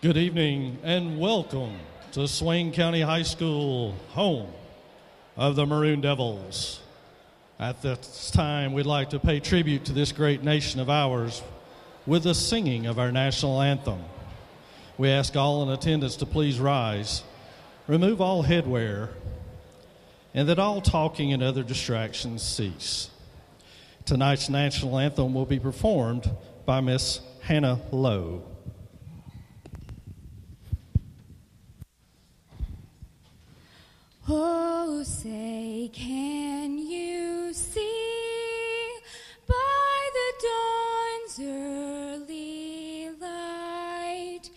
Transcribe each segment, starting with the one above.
Good evening and welcome to Swain County High School, home of the Maroon Devils. At this time, we'd like to pay tribute to this great nation of ours with the singing of our national anthem. We ask all in attendance to please rise, remove all headwear, and that all talking and other distractions cease. Tonight's national anthem will be performed by Miss Hannah Lowe. Oh, say, can you see by the dawn's early light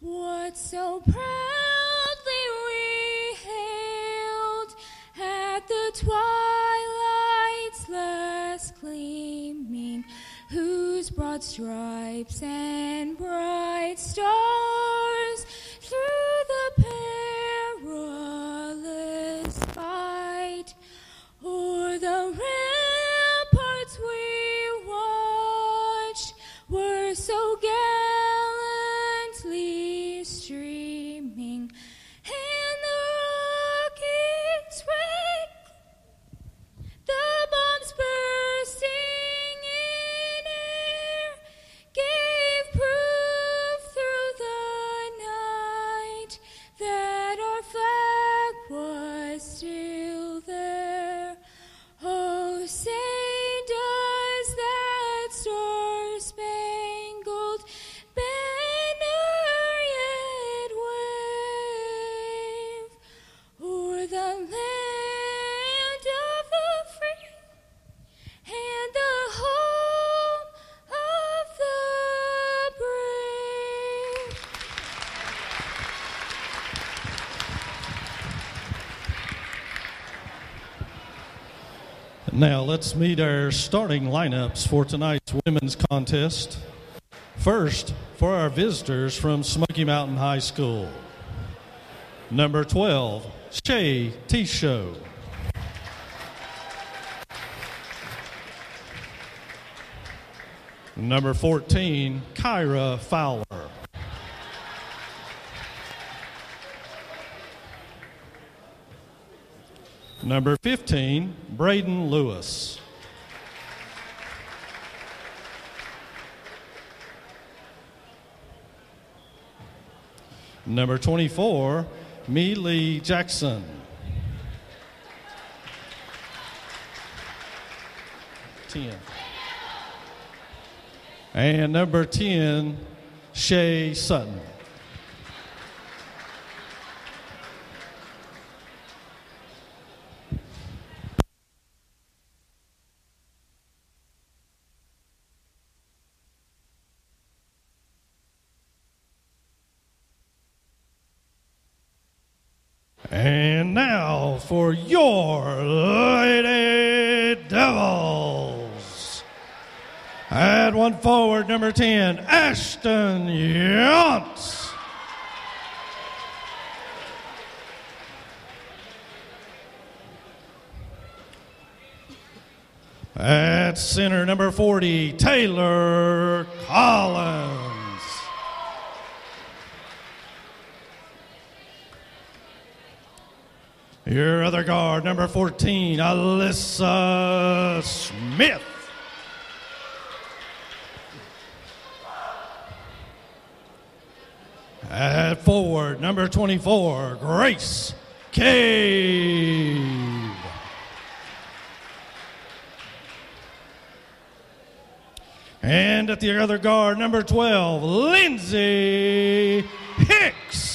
what so proudly we hailed at the twilight's last gleaming, whose broad stripes and bright stars through the perilous fight o'er the ramparts we watched were so gallantly streaming, and the rockets wrecked, the bombs bursting in air gave proof through the night that our flag was still there. Oh, say, does that star-spangled banner yet wave o'er the land of the free and the home of the brave? Now let's meet our starting lineups for tonight's women's contest. First, for our visitors from Smoky Mountain High School. Number 12, Shay Tisho. Number 14, Kyra Fowler. Number 15, Braden Lewis. Number 24, Mi Lee Jackson. And number 10, Shay Sutton. And now for your Lady Devils. At one forward, number 10, Ashton Yantz. At center, number 40, Taylor Collins. Your other guard, number 14, Alyssa Smith. At forward, number 24, Grace Cave. And at the other guard, number 12, Lindsay Hicks.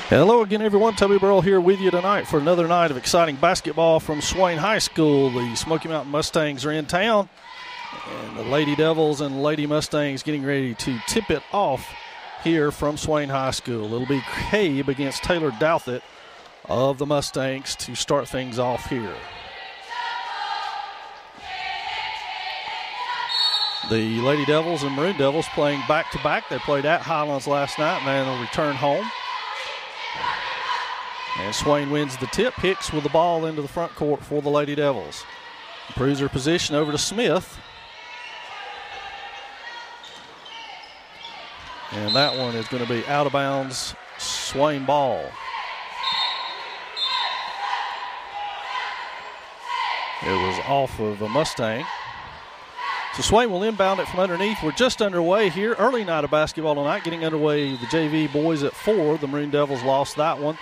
Hello again, everyone. Toby Burrell here with you tonight for another night of exciting basketball from Swain High School. The Smoky Mountain Mustangs are in town, and the Lady Devils and Lady Mustangs getting ready to tip it off here from Swain High School. It'll be Cabe against Taylor Douthit of the Mustangs to start things off here. The Lady Devils and Maroon Devils playing back-to-back. They played at Highlands last night, and then they'll return home. And Swain wins the tip. Hicks with the ball into the front court for the Lady Devils. Improves her position over to Smith. And that one is going to be out of bounds. Swain ball. It was off of a Mustang. So Swain will inbound it from underneath. We're just underway here. Early night of basketball tonight, getting underway. The JV boys at 4. The Maroon Devils lost that one.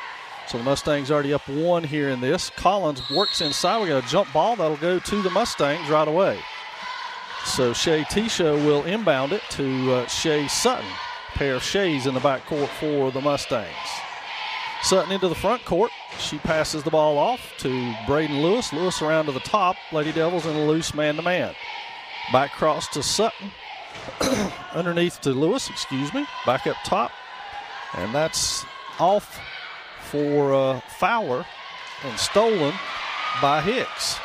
So the Mustangs already up 1 here in this. Collins works inside. We got a jump ball that'll go to the Mustangs right away. So Shea Tisho will inbound it to Shea Sutton. Pair of Shays in the backcourt for the Mustangs. Sutton into the front court. She passes the ball off to Braden Lewis. Lewis around to the top. Lady Devils in a loose man-to-man. Back cross to Sutton. Underneath to Lewis, Back up top. And that's off for Fowler and stolen by Hicks.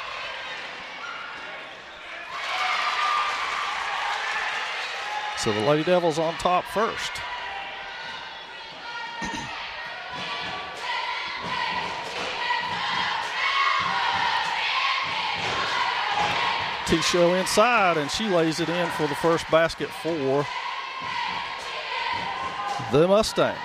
So the Lady Devils on top first. Tisho inside, and she lays it in for the first basket for the Mustangs.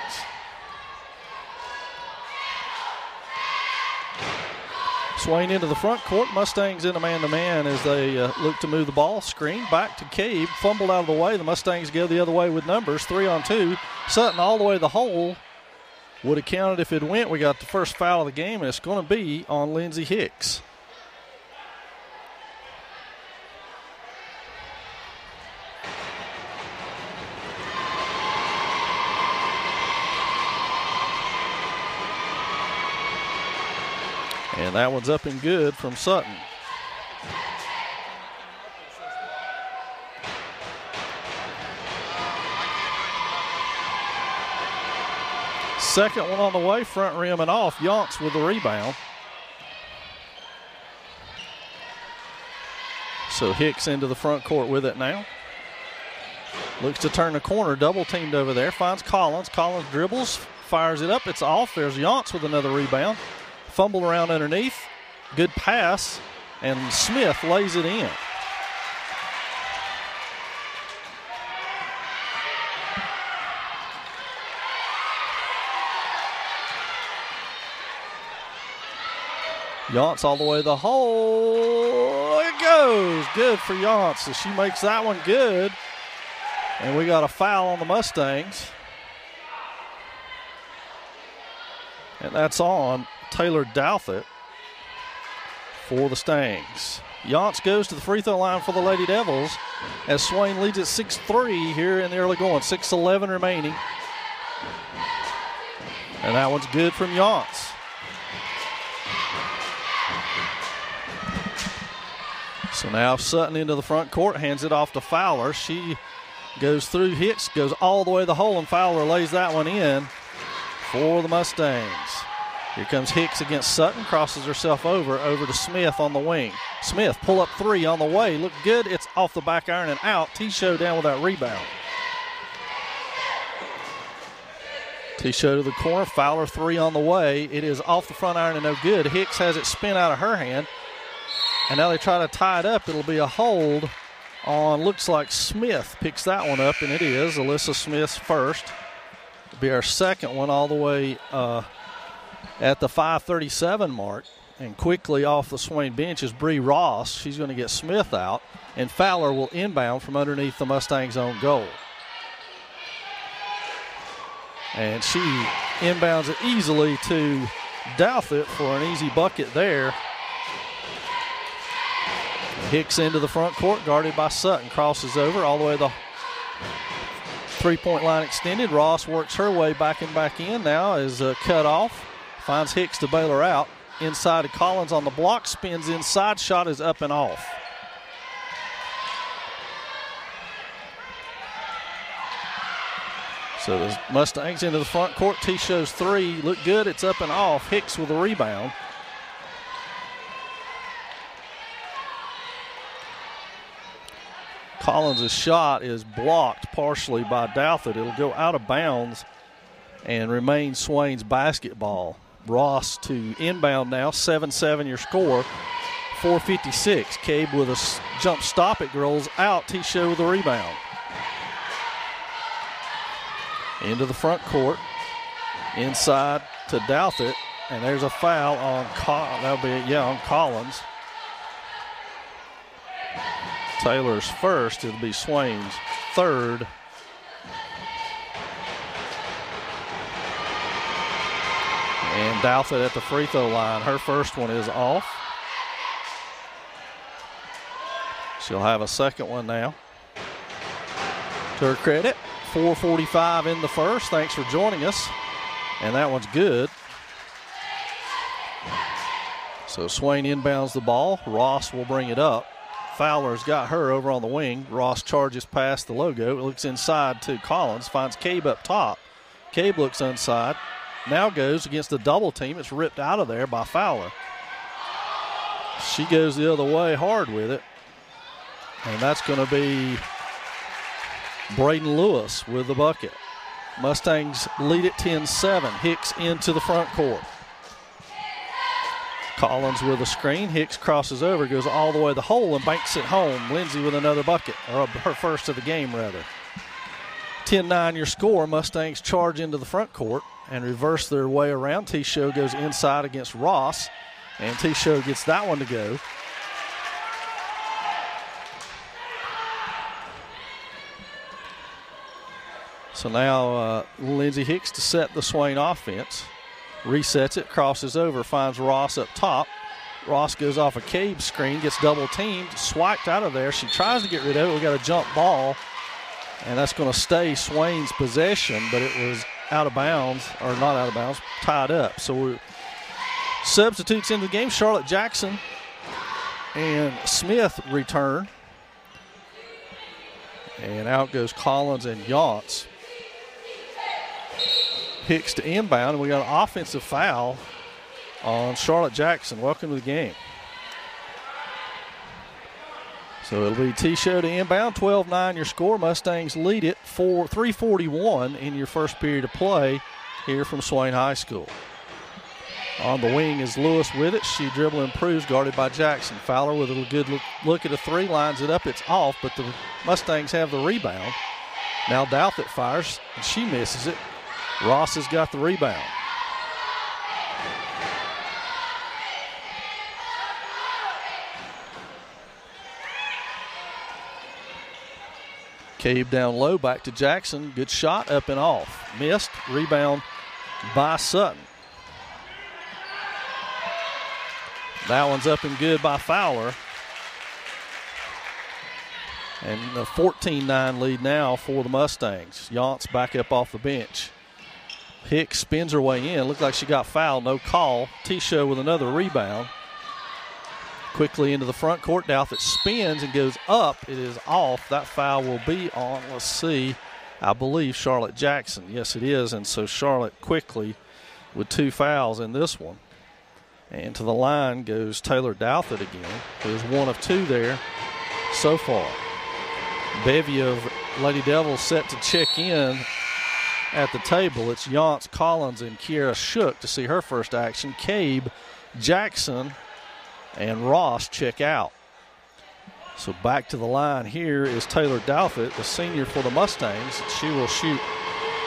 Swain into the front court. Mustangs in a man-to-man as they look to move the ball. Screen back to Cabe. Fumbled out of the way. The Mustangs go the other way with numbers. 3-on-2. Sutton all the way to the hole. Would have counted if it went. We got the first foul of the game, and it's going to be on Lindsey Hicks. And that one's up and good from Sutton. Second one on the way, front rim and off. Yonts with the rebound. So Hicks into the front court with it now. Looks to turn the corner, double teamed over there. Finds Collins. Collins dribbles, fires it up. It's off. There's Yonts with another rebound. Fumble around underneath. Good pass. And Smith lays it in. Yonts all the way to the hole. It goes. Good for Yonts. So she makes that one good. And we got a foul on the Mustangs. And that's on Taylor Douthit for the Stangs. Yonts goes to the free throw line for the Lady Devils as Swain leads at 6-3 here in the early going. 6:11 remaining. And that one's good from Yonts. So now Sutton into the front court, hands it off to Fowler. She goes through Hicks, goes all the way to the hole, and Fowler lays that one in for the Mustangs. Here comes Hicks against Sutton, crosses herself over to Smith on the wing. Smith, pull up three on the way. Look good. It's off the back iron and out. Tisho down with that rebound. Tisho to the corner. Fowler three on the way. It is off the front iron and no good. Hicks has it spin out of her hand. And now they try to tie it up. It'll be a hold on, looks like Smith picks that one up, and it is. Alyssa Smith's first. It'll be our second one all the way at the 5:37 mark. And quickly off the Swain bench is Bree Ross. She's going to get Smith out. And Fowler will inbound from underneath the Mustangs' own goal. And she inbounds it easily to Douthit for an easy bucket there. Hicks into the front court, guarded by Sutton. Crosses over all the way to the three-point line extended. Ross works her way back in. Now is cut off. Finds Hicks to bail her out. Inside to Collins on the block. Spins inside. Shot is up and off. So the Mustangs into the front court. Tisho's three. Look good. It's up and off. Hicks with a rebound. Collins' shot is blocked partially by Douthit. It'll go out of bounds and remain Swain's basketball. Ross to inbound now, 7-7 your score, 4:56. Cabe with a jump stop. It rolls out. T-Show with a rebound. Into the front court. Inside to Douthit. And there's a foul on on Collins. Taylor's first. It'll be Swain's third. And Douthit at the free throw line. Her first one is off. She'll have a second one now. To her credit, 4:45 in the first. Thanks for joining us. And that one's good. So Swain inbounds the ball. Ross will bring it up. Fowler's got her over on the wing. Ross charges past the logo. It looks inside to Collins. Finds Cabe up top. Cabe looks inside. Now goes against the double team. It's ripped out of there by Fowler. She goes the other way hard with it. And that's going to be Braden Lewis with the bucket. Mustangs lead at 10-7. Hicks into the front court. Collins with a screen. Hicks crosses over, goes all the way to the hole and banks it home. Lindsay with another bucket, or her first of the game, rather. 10-9 your score. Mustangs charge into the front court and reverse their way around. T-Show goes inside against Ross, and T-Show gets that one to go. So now Lindsay Hicks to set the Swain offense. Resets it, crosses over, finds Ross up top. Ross goes off a Cabe screen, gets double teamed, swiped out of there. She tries to get rid of it. We got a jump ball, and that's going to stay Swain's possession, but it was out of bounds, or not out of bounds, tied up. So we're substitutes into the game. Charlotte Jackson and Smith return. And out goes Collins and Yance. Hicks to inbound, and we got an offensive foul on Charlotte Jackson. Welcome to the game. So it'll be T-Show to inbound, 12-9 your score. Mustangs lead it for 3:41 in your first period of play here from Swain High School. On the wing is Lewis with it. She dribble improves, guarded by Jackson. Fowler with a good look at a three, lines it up. It's off, but the Mustangs have the rebound. Now Douthit fires, and she misses it. Ross has got the rebound. Cabe down low, back to Jackson. Good shot, up and off. Missed. Rebound by Sutton. That one's up and good by Fowler. And a 14-9 lead now for the Mustangs. Yance back up off the bench. Hicks spins her way in. Looked like she got fouled. No call. T-Show with another rebound. Quickly into the front court. Douthit spins and goes up. It is off. That foul will be on, let's see, I believe Charlotte Jackson. Yes, it is. And so Charlotte quickly with two fouls in this one. And to the line goes Taylor Douthit again, who is one of two there so far. Bevy of Lady Devils set to check in at the table. It's Yance, Collins, and Kiera Shook to see her first action. Cabe, Jackson, and Ross check out. So back to the line here is Taylor Douthit, the senior for the Mustangs. She will shoot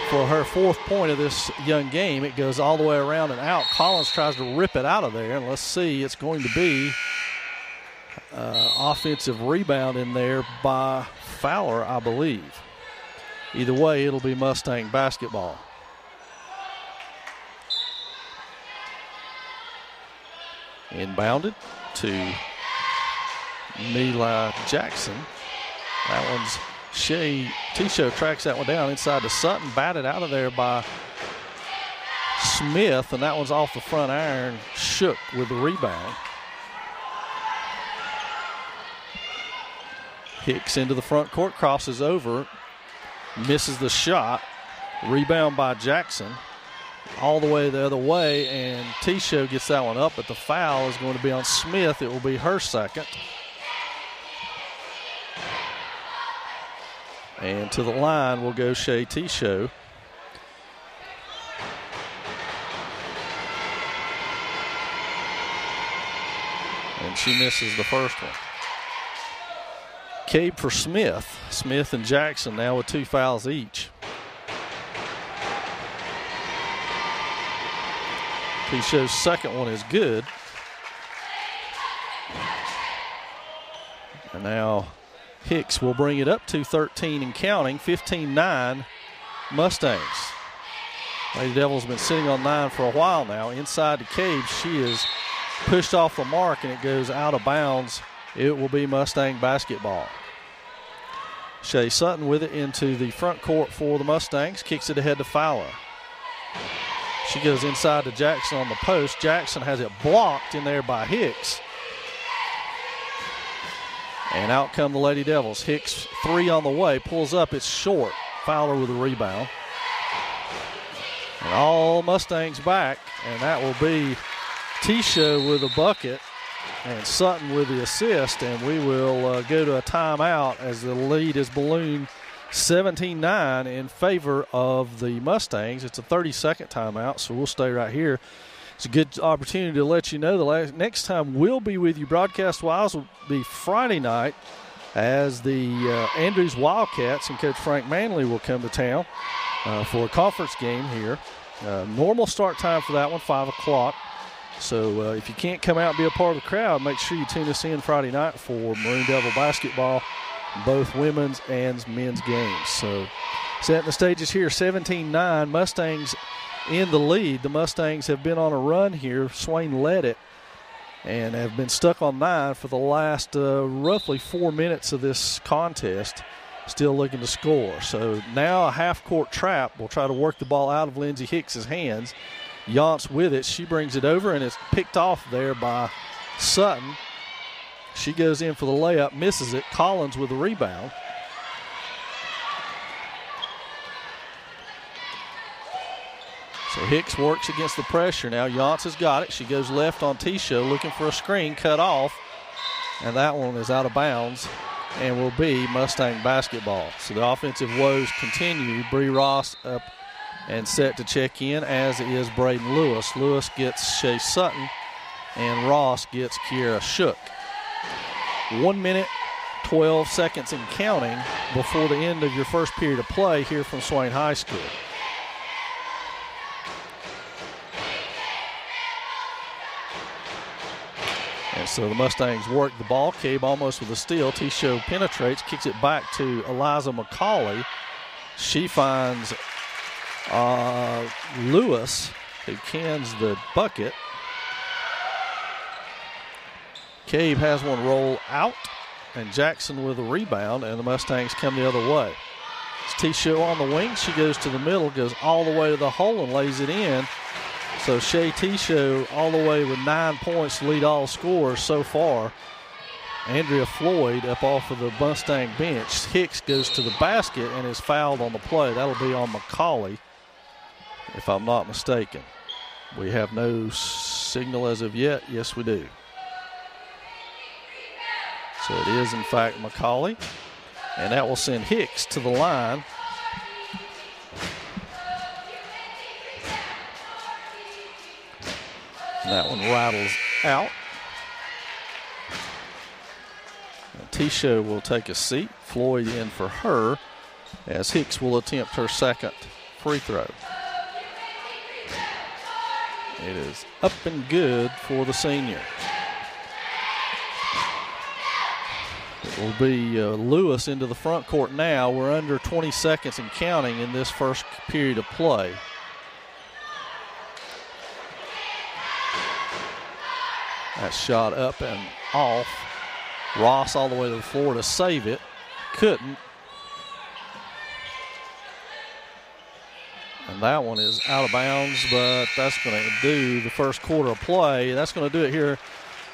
for her fourth point of this young game. It goes all the way around and out. Collins tries to rip it out of there, and let's see, it's going to be offensive rebound in there by Fowler, I believe. Either way, it'll be Mustang basketball. Inbounded to Mila Jackson. That one's T-Show tracks that one down inside to Sutton. Batted out of there by Smith, and that one's off the front iron. Shook with the rebound. Hicks into the front court, crosses over, misses the shot. Rebound by Jackson. All the way the other way, and T-Show gets that one up, but the foul is going to be on Smith. It will be her second. And to the line will go Shea T-Show. and she misses the first one. Cabe for Smith. Smith and Jackson now with 2 fouls each. T-Show's second one is good. And now Hicks will bring it up to 13 and counting, 15-9 Mustangs. Lady Devils been sitting on 9 for a while now. Inside the cage, she is pushed off the mark and it goes out of bounds. It will be Mustang basketball. Shea Sutton with it into the front court for the Mustangs, kicks it ahead to Fowler. She goes inside to Jackson on the post. Jackson has it blocked in there by Hicks. And out come the Lady Devils. Hicks 3 on the way, pulls up, it's short. Fowler with a rebound. And all Mustangs back, and that will be T-Show with a bucket and Sutton with the assist, and we will go to a timeout as the lead is ballooned 17-9 in favor of the Mustangs. It's a 30-second timeout, so we'll stay right here. It's a good opportunity to let you know the next time we'll be with you broadcast-wise will be Friday night as the Andrews Wildcats and Coach Frank Manley will come to town for a conference game here. Normal start time for that one, 5 o'clock. So if you can't come out and be a part of the crowd, make sure you tune us in Friday night for Maroon Devil basketball, both women's and men's games. So setting the stages here, 17-9, Mustangs in the lead. The Mustangs have been on a run here. Swain led it and have been stuck on 9 for the last roughly 4 minutes of this contest, still looking to score. So now a half-court trap. We'll try to work the ball out of Lindsey Hicks's hands. Yance with it. She brings it over, and it's picked off there by Sutton. She goes in for the layup, misses it. Collins with the rebound. So Hicks works against the pressure now. Yance has got it. She goes left on T-Show, looking for a screen, cut off. And that one is out of bounds and will be Mustang basketball. So the offensive woes continue. Bree Ross up and set to check in, as is Braden Lewis. Lewis gets Shea Sutton, and Ross gets Kiera Shook. 1 minute, 12 seconds and counting before the end of your first period of play here from Swain High School. And so the Mustangs work the ball. Cabe almost with a steal. T-Show penetrates, kicks it back to Eliza McCauley. She finds Lewis, who cans the bucket. Cabe has one roll out, and Jackson with a rebound, and the Mustangs come the other way. It's T-Show on the wing. She goes to the middle, goes all the way to the hole and lays it in. So Shea T-Show all the way with 9 points to lead all scorers so far. Andrea Floyd up off of the Mustang bench. Hicks goes to the basket and is fouled on the play. That'll be on McCauley, if I'm not mistaken. We have no signal as of yet. Yes, we do. So it is, in fact, McCauley. And that will send Hicks to the line. And that one rattles out. T-Show will take a seat. Floyd in for her, as Hicks will attempt her second free throw. It is up and good for the senior. It will be Lewis into the front court now. We're under 20 seconds and counting in this first period of play. That shot up and off. Ross all the way to the floor to save it. Couldn't. And that one is out of bounds, but that's going to do the first quarter of play. That's going to do it here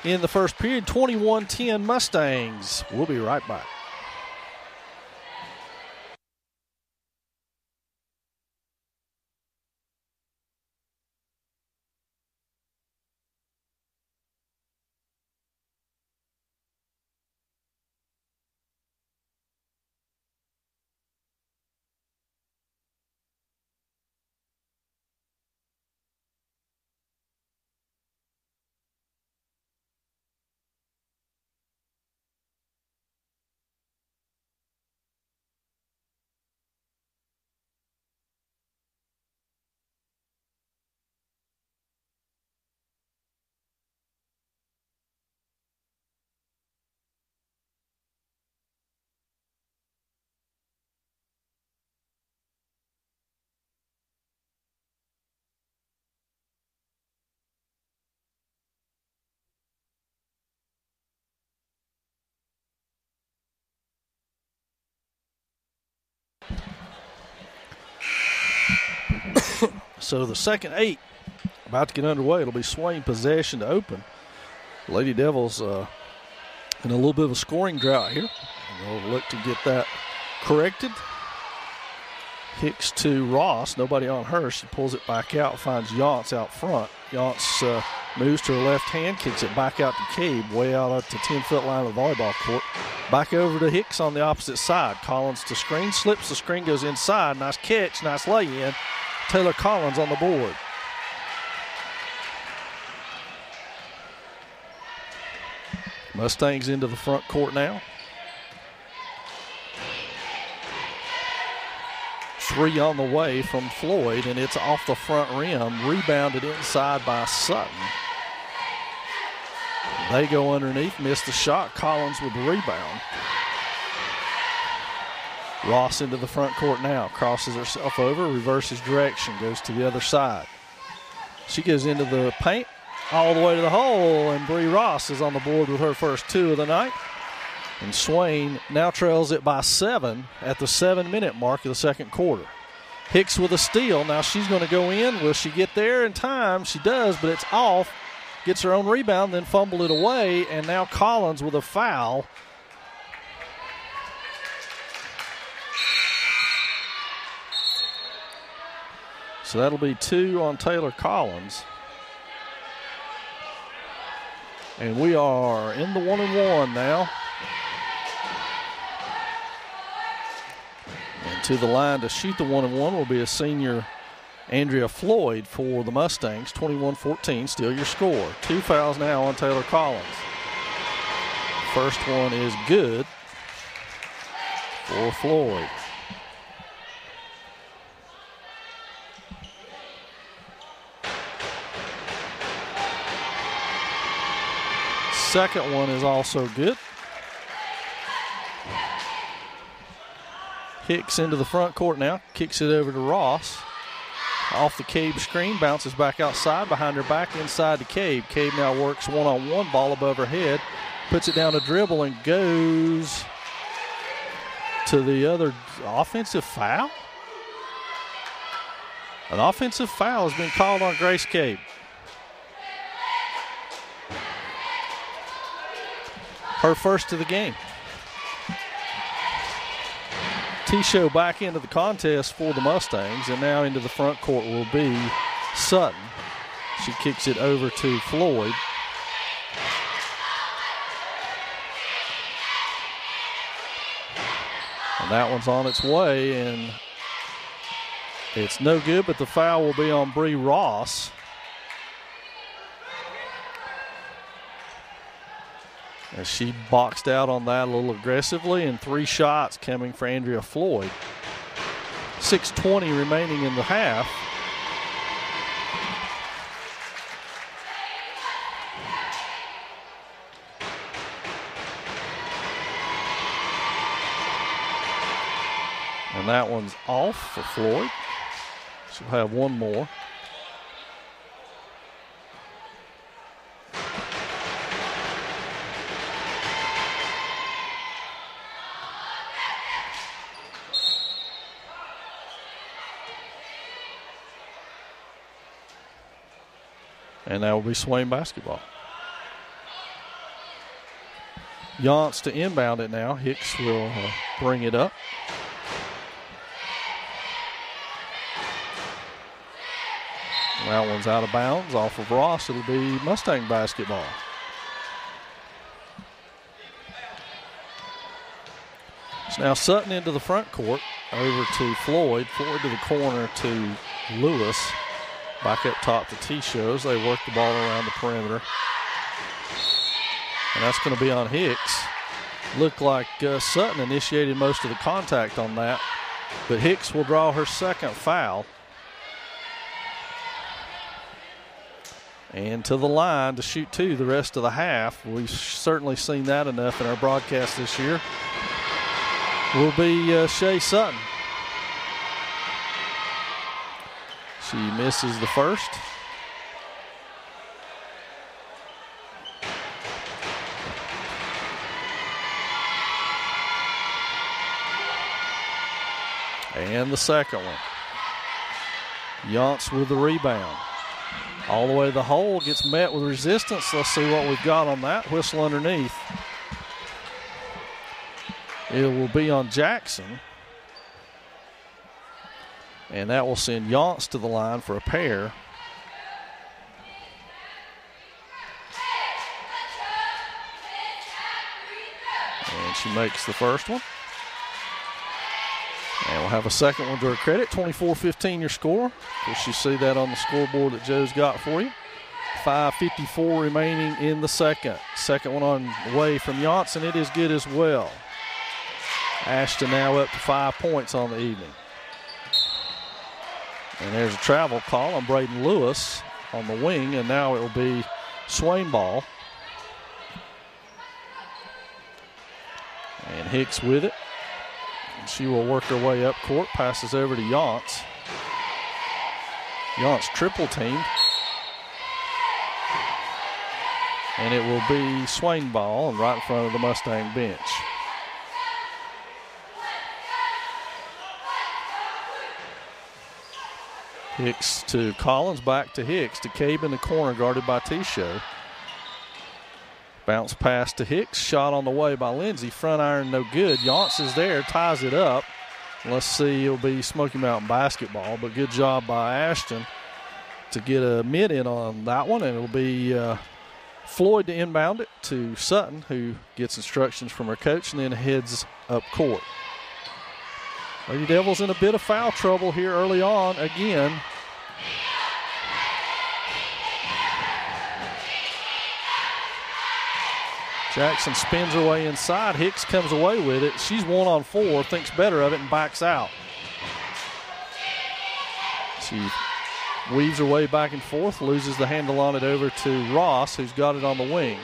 in the first period. 21-10 Mustangs. We'll be right back. So the second 8 about to get underway. It'll be Swain possession to open. Lady Devils in a little bit of a scoring drought here. And they'll look to get that corrected. Hicks to Ross. Nobody on her. She pulls it back out, finds Yance out front. Yance moves to her left hand, kicks it back out to Cabe, way out at the 10-foot line of the volleyball court. Back over to Hicks on the opposite side. Collins to screen, slips the screen, goes inside. Nice catch, nice lay-in. Taylor Collins on the board. Mustangs into the front court now. 3 on the way from Floyd, and it's off the front rim, rebounded inside by Sutton. They go underneath, miss the shot. Collins with the rebound. Ross into the front court now, crosses herself over, reverses direction, goes to the other side. She goes into the paint, all the way to the hole, and Bree Ross is on the board with her first 2 of the night. And Swain now trails it by 7 at the 7-minute mark of the second quarter. Hicks with a steal. Now she's going to go in. Will she get there in time? She does, but it's off. Gets her own rebound, then fumbled it away, and now Collins with a foul. So that'll be 2 on Taylor Collins. And we are in the 1-and-1 now. And to the line to shoot the 1-and-1 will be a senior Andrea Floyd for the Mustangs. 21-14, still your score. 2 fouls now on Taylor Collins. First one is good for Floyd. Second one is also good. Hicks into the front court now, kicks it over to Ross. Off the Cabe screen, bounces back outside, behind her back, inside to Cabe. Cabe now works one-on-one, ball above her head, puts it down to dribble and goes to the other offensive foul. An offensive foul has been called on Grace Cabe. Her first of the game. T-Show back into the contest for the Mustangs, and now into the front court will be Sutton. She kicks it over to Floyd. And that one's on its way, and it's no good, but the foul will be on Bree Ross. As she boxed out on that a little aggressively, and 3 shots coming for Andrea Floyd. 6:20 remaining in the half. And that one's off for Floyd. She'll have one more. And that will be Swain basketball. Yance to inbound it now. Hicks will bring it up. That one's out of bounds off of Ross. It'll be Mustang basketball. So now Sutton into the front court, over to Floyd. Floyd to the corner to Lewis. Back up top to T-Shows. They work the ball around the perimeter. And that's going to be on Hicks. Looked like Sutton initiated most of the contact on that. But Hicks will draw her second foul. And to the line to shoot 2 the rest of the half. We've certainly seen that enough in our broadcast this year. Will be Shea Sutton. She misses the first. And the second one. Yance with the rebound. All the way to the hole, gets met with resistance. Let's see what we've got on that. Whistle underneath. It will be on Jackson. And that will send Yance to the line for a pair. And she makes the first one. And we'll have a second one to her credit. 24-15 your score. Of course, you see that on the scoreboard that Joe's got for you. 5:54 remaining in the second. Second one on the way from Yance, and it is good as well. Ashton now up to 5 points on the evening. And there's a travel call on Braden Lewis on the wing, and now it will be Swain ball. And Hicks with it. And she will work her way up court, passes over to Yance. Yance triple teamed. And it will be Swain ball and right in front of the Mustang bench. Hicks to Collins, back to Hicks, to Cabe in the corner, guarded by T-Show. Bounce pass to Hicks, shot on the way by Lindsay. Front iron no good. Yance is there, ties it up. Let's see, it'll be Smoky Mountain basketball, but good job by Ashton to get a mid in on that one, and it'll be Floyd to inbound it to Sutton, who gets instructions from her coach and then heads up court. Lady Devils in a bit of foul trouble here early on again. Jackson spins her way inside. Hicks comes away with it. She's 1-on-4, thinks better of it, and backs out. She weaves her way back and forth, loses the handle on it over to Ross, who's got it on the wing.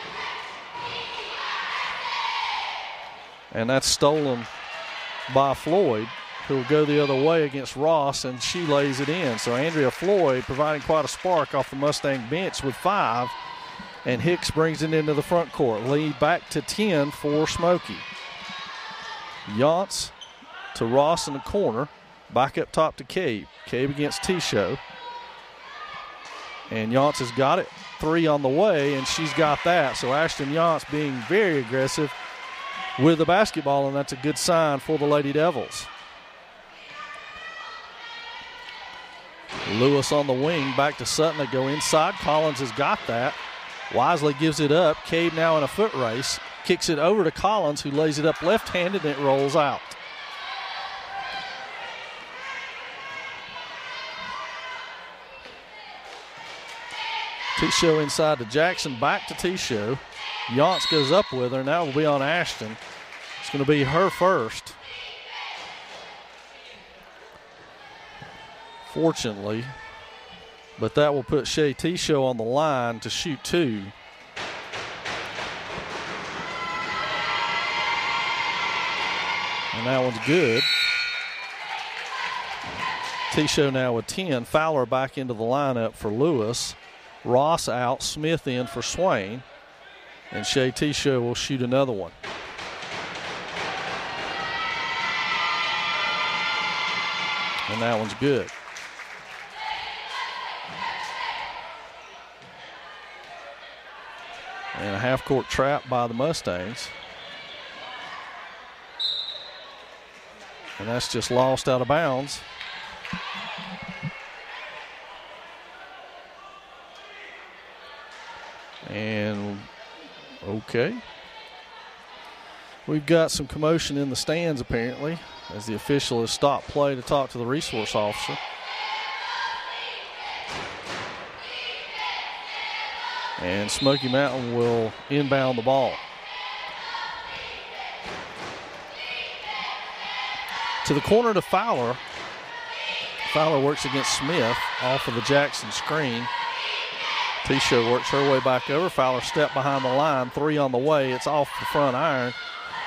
And that's stolen by Floyd, who will go the other way against Ross, and she lays it in. So Andrea Floyd providing quite a spark off the Mustang bench with 5, and Hicks brings it into the front court. Lead back to 10 for Smoky. Yance to Ross in the corner, back up top to Cabe. Cabe against T-Show. And Yance has got it. 3 on the way, and she's got that. So Ashton Yance being very aggressive with the basketball, and that's a good sign for the Lady Devils. Lewis on the wing, back to Sutton to go inside. Collins has got that. Wisely gives it up. Cabe now in a foot race. Kicks it over to Collins, who lays it up left-handed, and it rolls out. T-Show inside to Jackson, back to T-Show. Yance goes up with her. Now it will be on Ashton. It's going to be her first. Fortunately, but that will put Shay T-Show on the line to shoot 2. And that one's good. T-Show now with 10. Fowler back into the lineup for Lewis. Ross out, Smith in for Swain. And Shay T-Show will shoot another one. And that one's good. And a half-court trap by the Mustangs. And that's just lost out of bounds. And, okay. We've got some commotion in the stands, apparently, as the official has stopped play to talk to the resource officer. And Smoky Mountain will inbound the ball. To the corner to Fowler. Fowler works against Smith off of the Jackson screen. T-Show works her way back over. Fowler step behind the line. 3 on the way. It's off the front iron.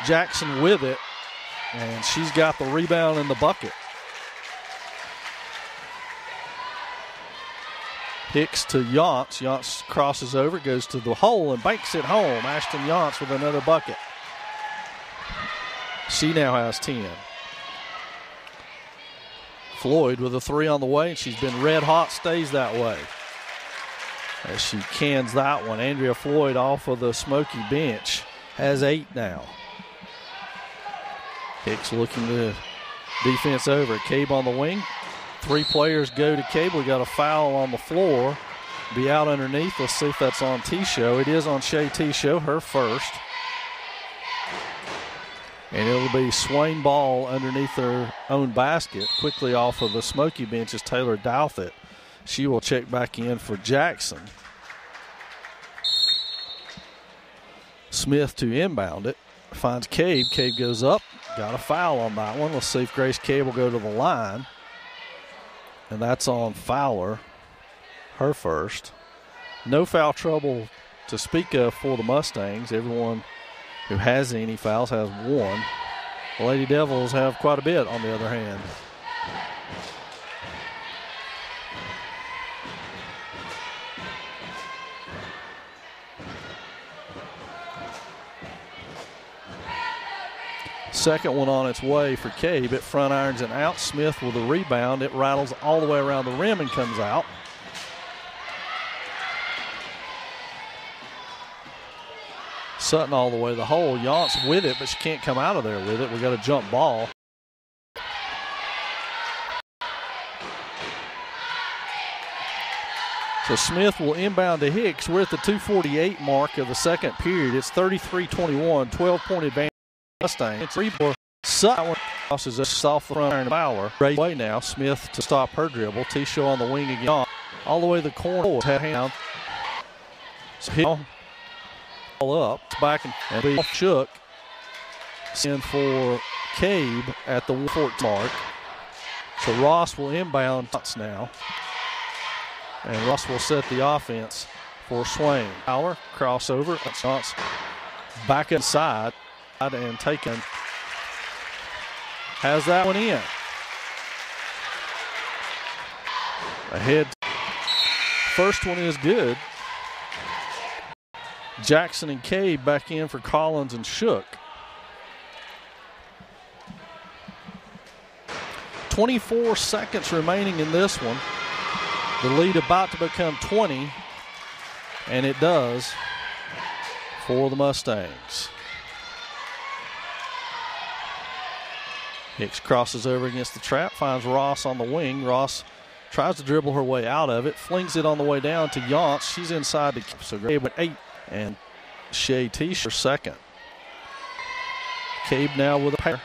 Jackson with it. And she's got the rebound in the bucket. Hicks to Yance. Yance crosses over, goes to the hole, and banks it home. Ashton Yance with another bucket. She now has 10. Floyd with a three on the way, and she's been red hot, stays that way. As she cans that one, Andrea Floyd off of the Smoky bench has 8 now. Hicks looking to defense over. Cabe on the wing. 3 players go to Cabe. We got a foul on the floor. Be out underneath. Let's see if that's on T-Show. It is on Shay T-Show, her first. And it'll be Swain ball underneath her own basket. Quickly off of the Smoky bench is Taylor Douthit. She will check back in for Jackson. Smith to inbound it. Finds Cabe. Cabe goes up. Got a foul on that one. Let's see if Grace Cabe will go to the line. And that's on Fowler, her first. No foul trouble to speak of for the Mustangs. Everyone who has any fouls has 1. The Lady Devils have quite a bit on the other hand. Second one on its way for Cabe. It front irons and out. Smith with a rebound. It rattles all the way around the rim and comes out. Sutton all the way to the hole. Yance with it, but she can't come out of there with it. We got a jump ball. So Smith will inbound to Hicks. We're at the 2:48 mark of the second period. It's 33-21, 12-point advantage. Mustang. 3 for Sutton. Crosses us off the front iron Fowler. Great way now. Smith to stop her dribble. T-Show on the wing again. All the way to the corner. Head down. So all up. Back and be shook. In for Cabe at the 14 mark. So Ross will inbound now. And Ross will set the offense for Swain. Fowler, crossover. That's back inside. And taken. Has that one in. Ahead. First one is good. Jackson and Cabe back in for Collins and Shook. 24 seconds remaining in this one. The lead about to become 20, and it does for the Mustangs. Hicks crosses over against the trap, finds Ross on the wing. Ross tries to dribble her way out of it, flings it on the way down to Yance. She's inside the so Cabe with 8, and Shay T-Shirt second. Cabe now with a pair.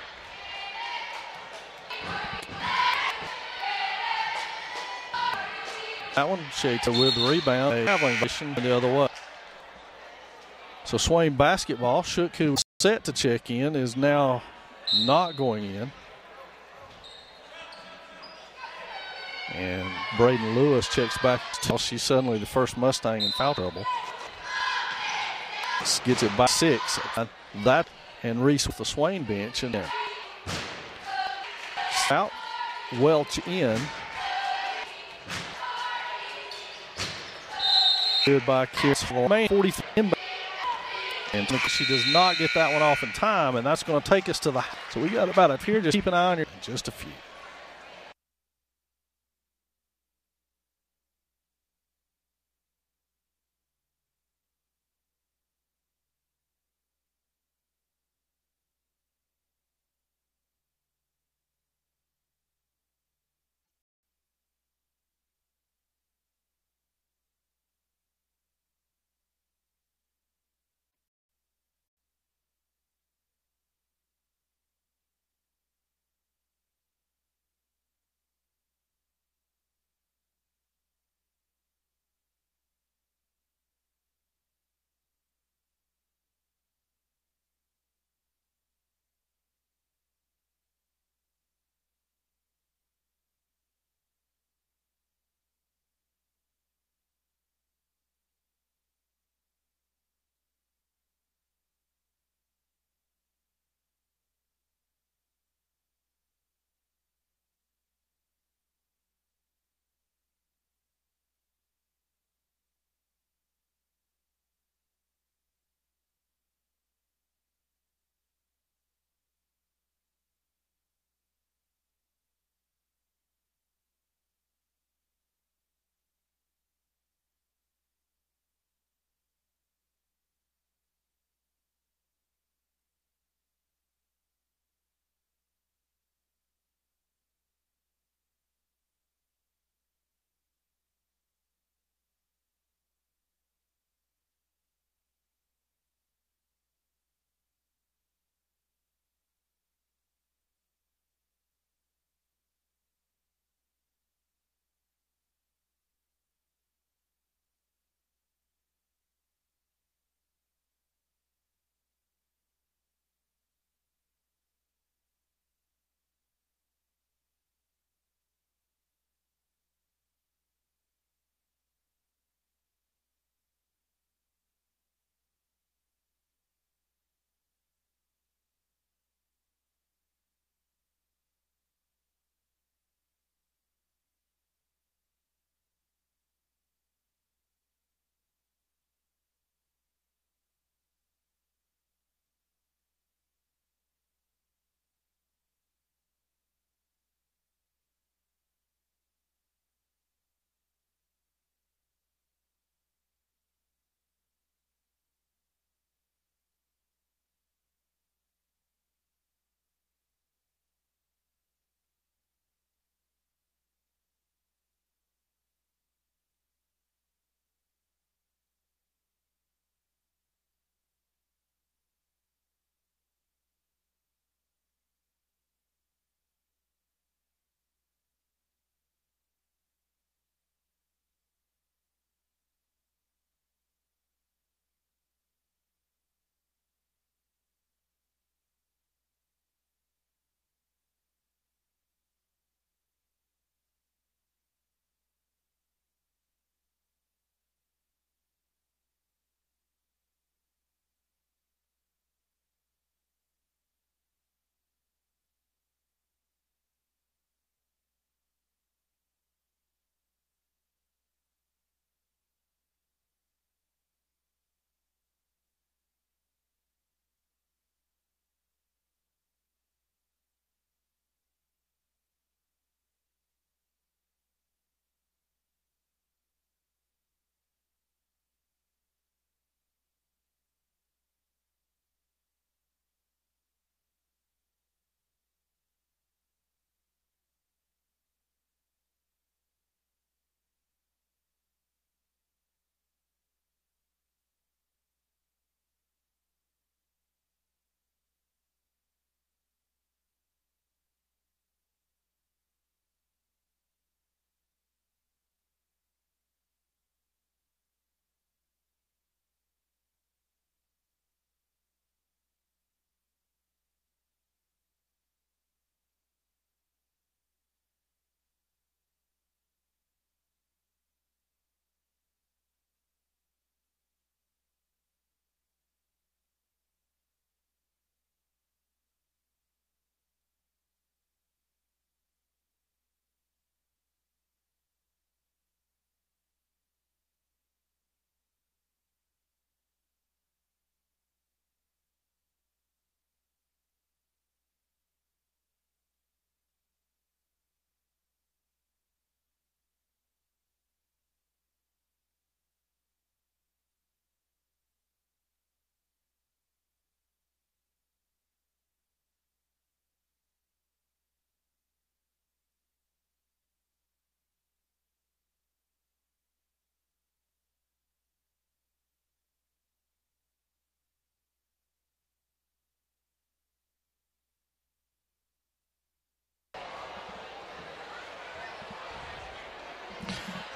That one, Shay with the rebound. Traveling the other way. So Swain basketball. Shook, who was set to check in, is now not going in. And Braden Lewis checks back until she's suddenly the first Mustang in foul trouble. Gets it by 6. That and Reese with the Swain bench in there. Out, Welch in. Good by Kirsten. 43 inbound. And she does not get that one off in time, and that's going to take us to the. So we got about up here. Just keep an eye on your. Just a few.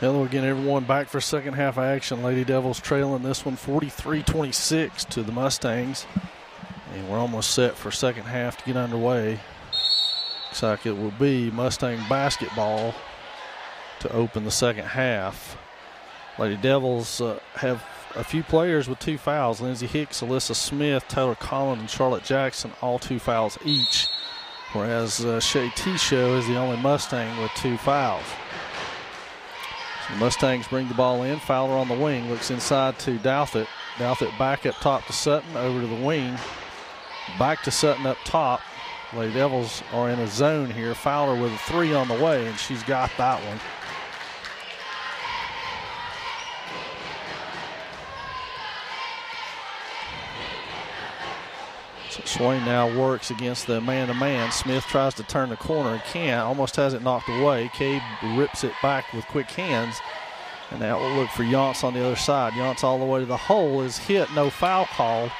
Hello again, everyone. Back for second half action. Lady Devils trailing this one 43-26 to the Mustangs. And we're almost set for second half to get underway. Looks like it will be Mustang basketball to open the second half. Lady Devils have a few players with 2 fouls. Lindsay Hicks, Alyssa Smith, Taylor Collins, and Charlotte Jackson, all 2 fouls each. Whereas Shay Tisho is the only Mustang with 2 fouls. So the Mustangs bring the ball in. Fowler on the wing, looks inside to Douthit. Douthit back up top to Sutton, over to the wing. Back to Sutton up top. Lady Devils are in a zone here. Fowler with a 3 on the way, and she's got that one. So Swain now works against the man-to-man. Smith tries to turn the corner and can't. Almost has it knocked away. Cade rips it back with quick hands. And now we'll look for Yance on the other side. Yance all the way to the hole is hit. No foul called.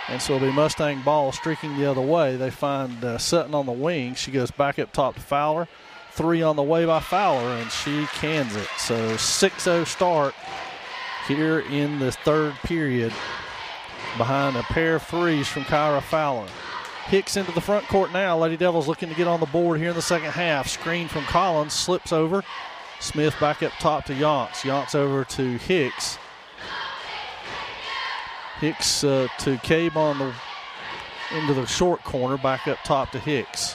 And so it'll be Mustang ball streaking the other way. They find Sutton on the wing. She goes back up top to Fowler. 3 on the way by Fowler, and she cans it. So 6-0 start here in the third period behind a pair of threes from Kyra Fowler. Hicks into the front court now. Lady Devils looking to get on the board here in the second half. Screen from Collins, slips over. Smith back up top to Yance. Yance over to Hicks. Hicks to Cabe into the short corner, back up top to Hicks.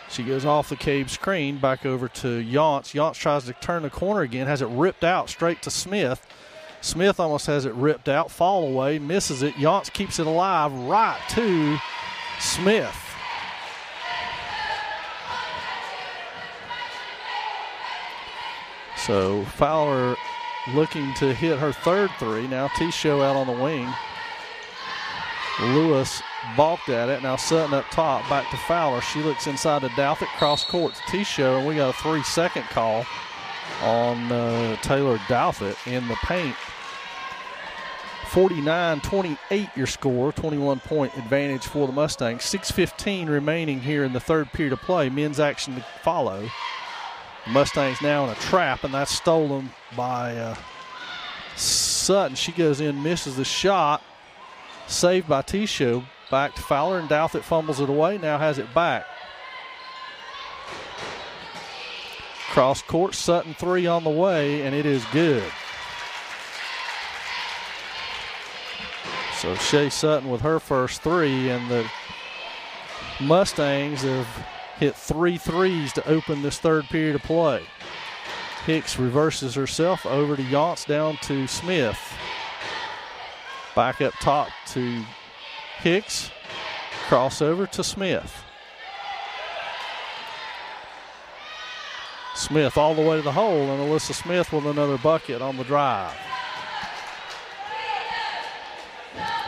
She goes off the Cabe screen, back over to Yance. Yance tries to turn the corner again, has it ripped out straight to Smith. Smith almost has it ripped out, fall away, misses it. Yance keeps it alive right to Smith. So Fowler looking to hit her third 3. Now T-Show out on the wing. Lewis balked at it. Now Sutton up top, back to Fowler. She looks inside to Douthit, cross court to T-Show, and we got a 3-second call on Taylor Douthit in the paint. 49-28 your score, 21-point advantage for the Mustangs. 6:15 remaining here in the third period of play. Men's action to follow. The Mustangs now in a trap, and that's stolen by Sutton. She goes in, misses the shot. Saved by T-Show. Back to Fowler, and Douthit fumbles it away. Now has it back. Cross court, Sutton 3 on the way, and it is good. So Shea Sutton with her first 3, and the Mustangs have hit 3 threes to open this third period of play. Hicks reverses herself over to Yance, down to Smith. Back up top to Hicks. Crossover to Smith. Smith all the way to the hole, and Alyssa Smith with another bucket on the drive.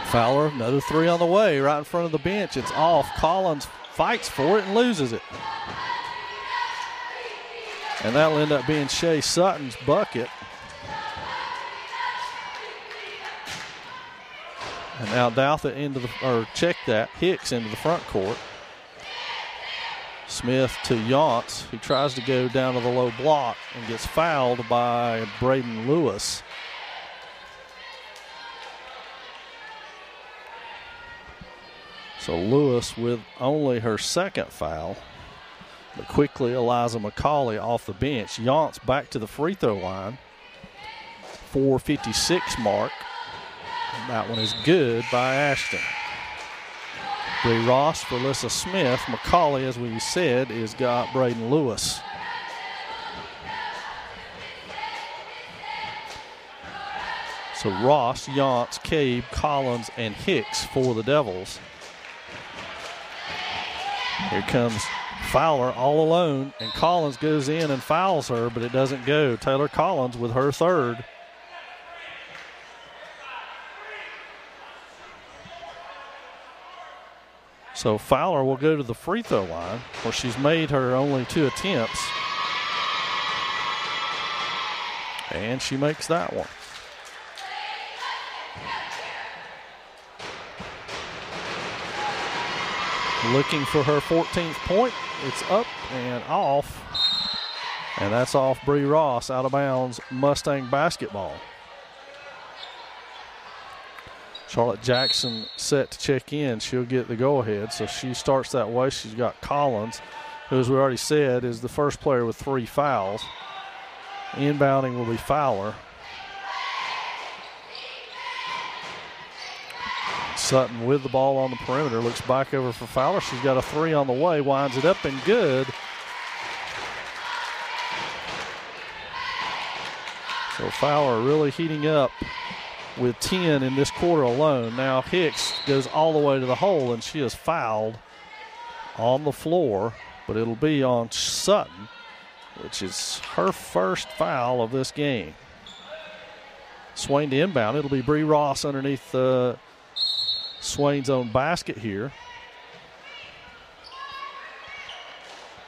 Fowler, another 3 on the way, right in front of the bench. It's off. Collins fights for it and loses it. And that'll end up being Shea Sutton's bucket. And now Douthit Hicks into the front court. Smith to Yance. He tries to go down to the low block and gets fouled by Braden Lewis. So Lewis with only her second foul, but quickly Eliza McCauley off the bench. Yance back to the free throw line. 4:56 mark. And that one is good by Ashton. Bree Ross for Alyssa Smith. McCauley, as we said, has got Braden Lewis. So Ross, Yance, Cabe, Collins, and Hicks for the Devils. Here comes Fowler all alone, and Collins goes in and fouls her, but it doesn't go. Taylor Collins with her third. So Fowler will go to the free throw line, where she's made her only 2 attempts. And she makes that one. Looking for her 14th point. It's up and off. And that's off Bree Ross, out of bounds, Mustang basketball. Charlotte Jackson set to check in. She'll get the go-ahead, so she starts that way. She's got Collins, who, as we already said, is the first player with 3 fouls. Inbounding will be Fowler. Sutton with the ball on the perimeter, looks back over for Fowler. She's got a 3 on the way, winds it up and good. So Fowler really heating up with 10 in this quarter alone. Now Hicks goes all the way to the hole, and she is fouled on the floor, but it'll be on Sutton, which is her first foul of this game. Swain to inbound. It'll be Bree Ross underneath Swain's own basket here.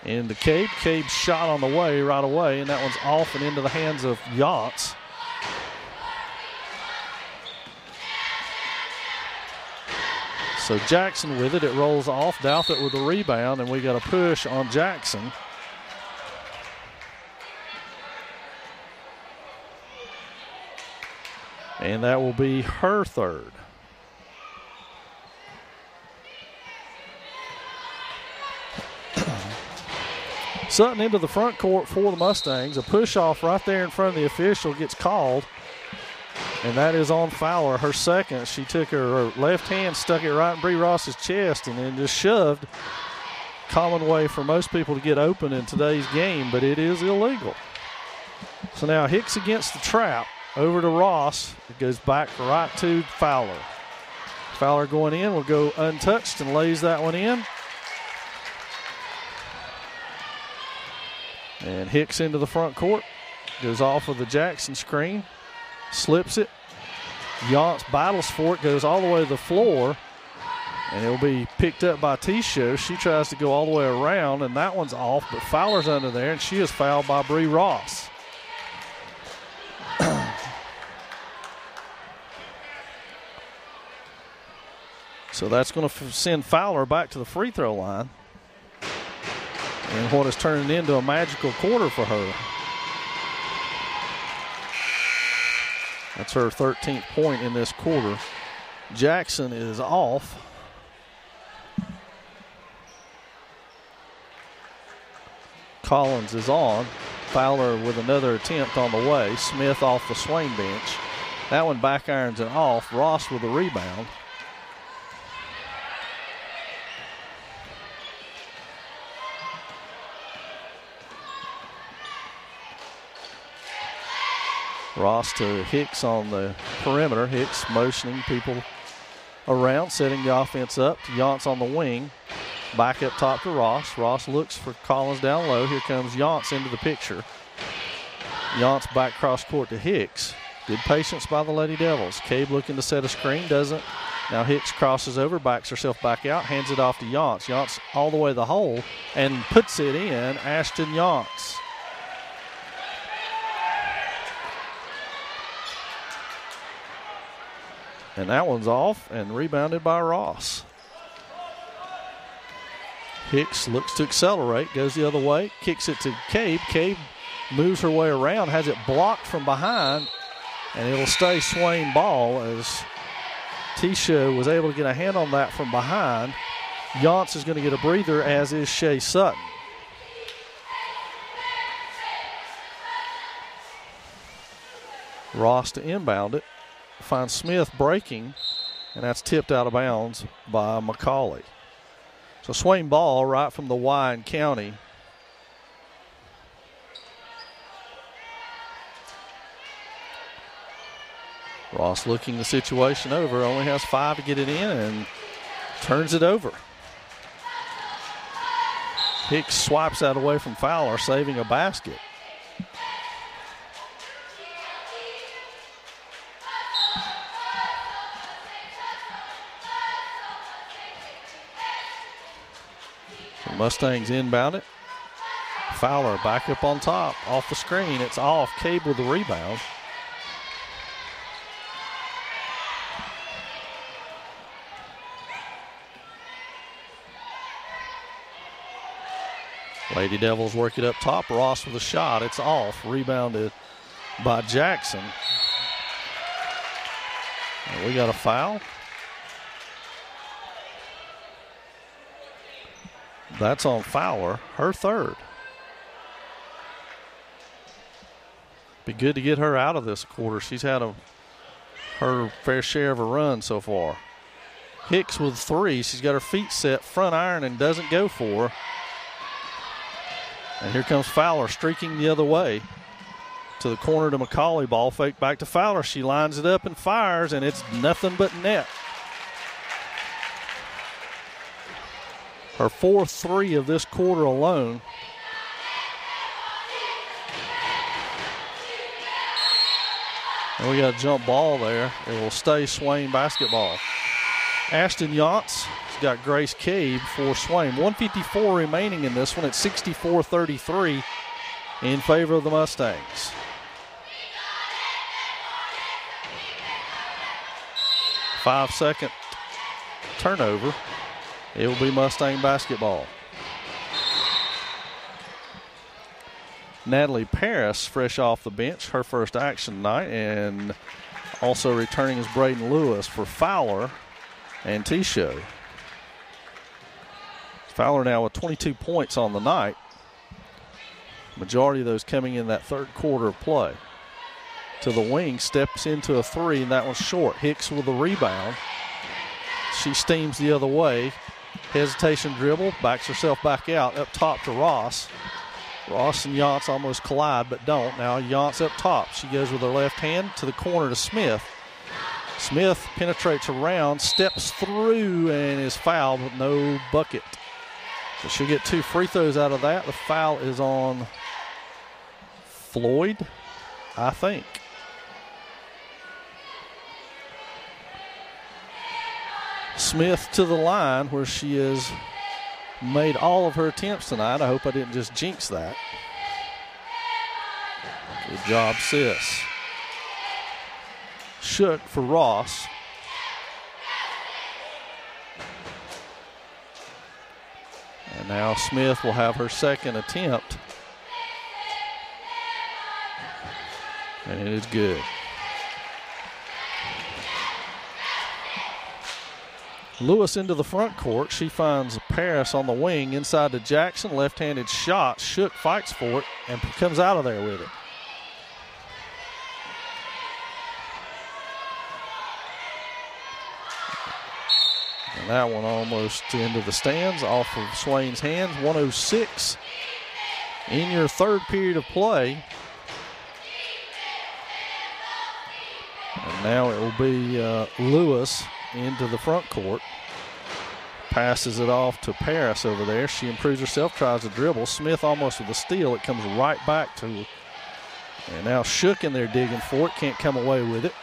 Into Cabe. Cabe's shot on the way right away, and that one's off and into the hands of Yance. So Jackson with it. It rolls off. Douthit with the rebound, and we got a push on Jackson. And that will be her third. Sutton into the front court for the Mustangs. A push-off right there in front of the official gets called, and that is on Fowler, her second. She took her left hand, stuck it right in Bree Ross's chest, and then just shoved. Common way for most people to get open in today's game, but it is illegal. So now Hicks against the trap. Over to Ross. It goes back right to Fowler. Fowler going in will go untouched and lays that one in. And Hicks into the front court. Goes off of the Jackson screen. Slips it. Yance battles for it. Goes all the way to the floor. And it'll be picked up by T-Show. She tries to go all the way around, and that one's off. But Fowler's under there, and she is fouled by Bree Ross. So that's going to send Fowler back to the free throw line. And what is turning into a magical quarter for her. That's her 13th point in this quarter. Jackson is off. Collins is on. Fowler with another attempt on the way. Smith off the Swain bench. That one back irons it off. Ross with the rebound. Ross to Hicks on the perimeter. Hicks motioning people around, setting the offense up to Yance on the wing. Back up top to Ross. Ross looks for Collins down low. Here comes Yance into the picture. Yance back cross court to Hicks. Good patience by the Lady Devils. Cabe looking to set a screen, doesn't. Now Hicks crosses over, backs herself back out, hands it off to Yance. Yance all the way to the hole and puts it in. Ashton Yance. And that one's off and rebounded by Ross. Hicks looks to accelerate, goes the other way, kicks it to Cabe. Cabe moves her way around, has it blocked from behind, and it'll stay Swain ball as T-Show was able to get a hand on that from behind. Yance is going to get a breather, as is Shea Sutton. Ross to inbound it. Finds Smith breaking, and that's tipped out of bounds by McCauley. So Swain ball right from the Y in County. Ross looking the situation over, only has 5 to get it in and turns it over. Hicks swipes that away from Fowler, saving a basket. Mustangs inbound it. Fowler back up on top, off the screen. It's off. Cabe with the rebound. Lady Devils work it up top. Ross with a shot. It's off. Rebounded by Jackson. And we got a foul. That's on Fowler, her third. Be good to get her out of this quarter. She's had her fair share of a run so far. Hicks with three. She's got her feet set, front iron, and doesn't go for her. And here comes Fowler streaking the other way to the corner to McCauley. Ball fake back to Fowler. She lines it up and fires, and it's nothing but net. Her fourth three of this quarter alone. And we got a jump ball there. It will stay Swain basketball. Ashton Yance has got Grace Cave for Swain. 1:54 remaining in this one at 64-33 in favor of the Mustangs. Five-second turnover. It will be Mustang basketball. Natalie Paris, fresh off the bench, her first action tonight, and also returning is Braden Lewis for Fowler and T-Show. Fowler now with 22 points on the night. Majority of those coming in that third quarter of play. To the wing, steps into a three, and that one's short. Hicks with a rebound. She steams the other way. Hesitation dribble, backs herself back out, up top to Ross. Ross and Yance almost collide, but don't. Now Yance up top. She goes with her left hand to the corner to Smith. Smith penetrates around, steps through, and is fouled with no bucket. So she'll get 2 free throws out of that. The foul is on Floyd, I think. Smith to the line where she has made all of her attempts tonight. I hope I didn't just jinx that. Good job, sis. Shook for Ross. And now Smith will have her second attempt. And it is good. Lewis into the front court. She finds Paris on the wing inside to Jackson. Left-handed shot. Shook fights for it and comes out of there with it. And that one almost into the stands off of Swain's hands. 1:06 in your third period of play. And now it will be Lewis into the front court. Passes it off to Paris over there. She improves herself, tries to dribble. Smith almost with a steal. It comes right back to her. And now Shook in there digging for it. Can't come away with it.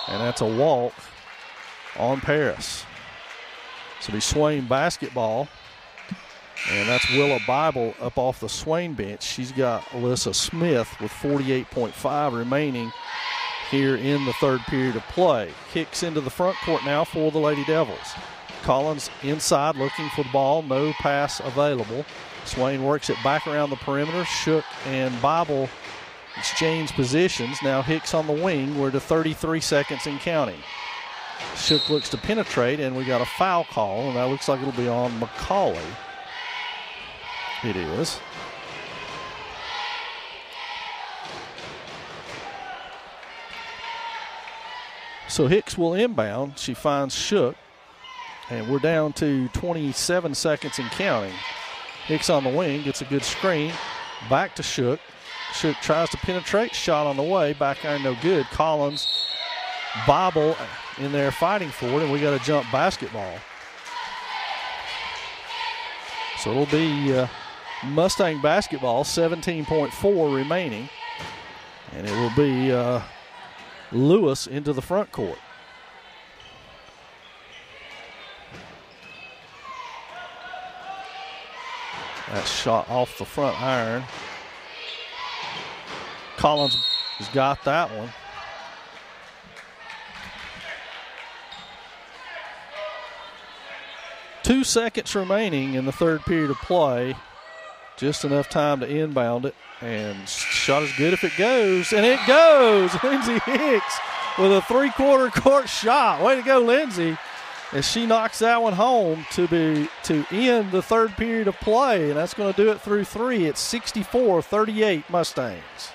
And that's a walk on Paris. So it'll be Swain basketball. And that's Willa Bible up off the Swain bench. She's got Alyssa Smith with 48.5 remaining here in the third period of play. Kicks into the front court now for the Lady Devils. Collins inside looking for the ball. No pass available. Swain works it back around the perimeter. Shook and Bible exchange positions. Now Hicks on the wing. We're to 33 seconds and counting. Shook looks to penetrate, and we got a foul call, and that looks like it'll be on McCauley. It is. So Hicks will inbound. She finds Shook, and we're down to 27 seconds and counting. Hicks on the wing, gets a good screen. Back to Shook. Shook tries to penetrate. Shot on the way. Back iron no good. Collins, Bible in there fighting for it, and we got a jump basketball. So it'll be Mustang basketball, 17.4 remaining. And it will be Lewis into the front court. That shot off the front iron. Collins has got that one. Two seconds remaining in the third period of play. Just enough time to inbound it. And shot is good if it goes. And it goes! Lindsay Hicks with a three-quarter court shot. Way to go, Lindsay. And she knocks that one home to end the third period of play. And that's going to do it through 3. It's 64-38 Mustangs.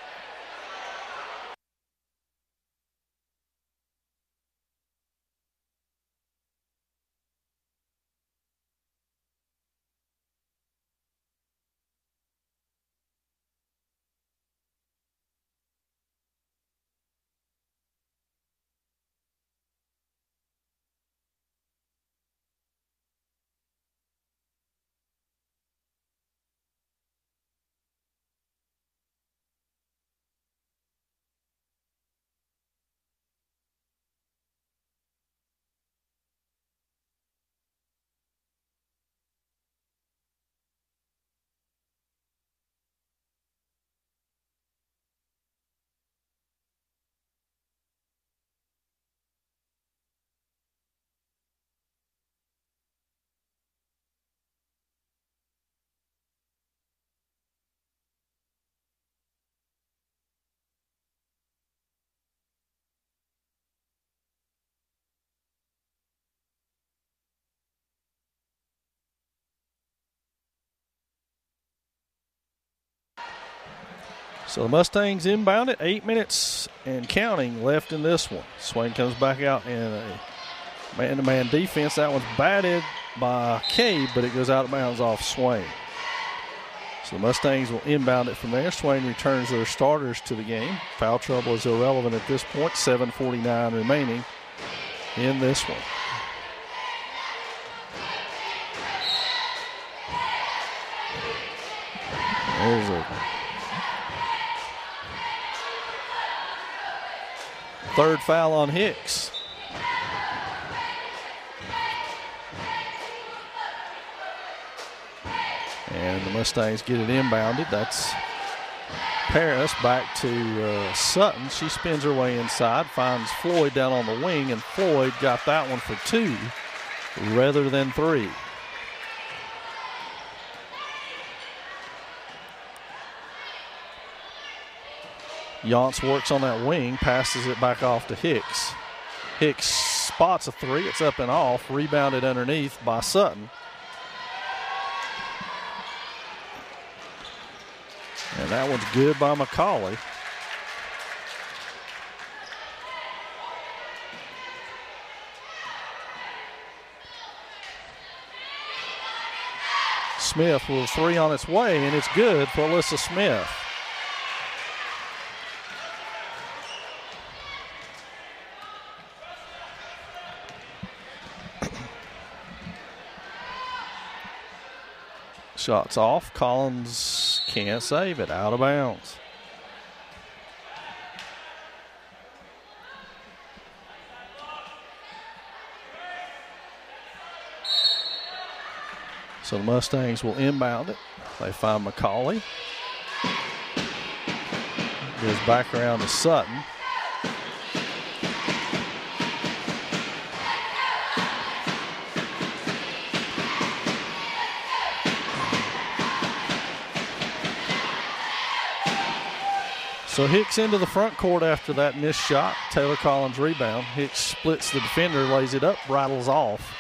So the Mustangs inbound it. 8 minutes and counting left in this one. Swain comes back out in a man-to-man defense. That one's batted by Cade, but it goes out of bounds off Swain. So the Mustangs will inbound it from there. Swain returns their starters to the game. Foul trouble is irrelevant at this point. 7:49 remaining in this one. There's a third foul on Hicks. And the Mustangs get it inbounded. That's Paris back to Sutton. She spins her way inside, finds Floyd down on the wing, and Floyd got that one for 2 rather than 3. Yance works on that wing, passes it back off to Hicks. Hicks spots a 3. It's up and off, rebounded underneath by Sutton. And that one's good by McCauley. Smith with a 3 on its way, and it's good for Alyssa Smith. Shots off. Collins can't save it. Out of bounds. So the Mustangs will inbound it. They find McCauley. Goes back around to Sutton. So Hicks into the front court after that missed shot. Taylor Collins rebound. Hicks splits the defender, lays it up, rattles off.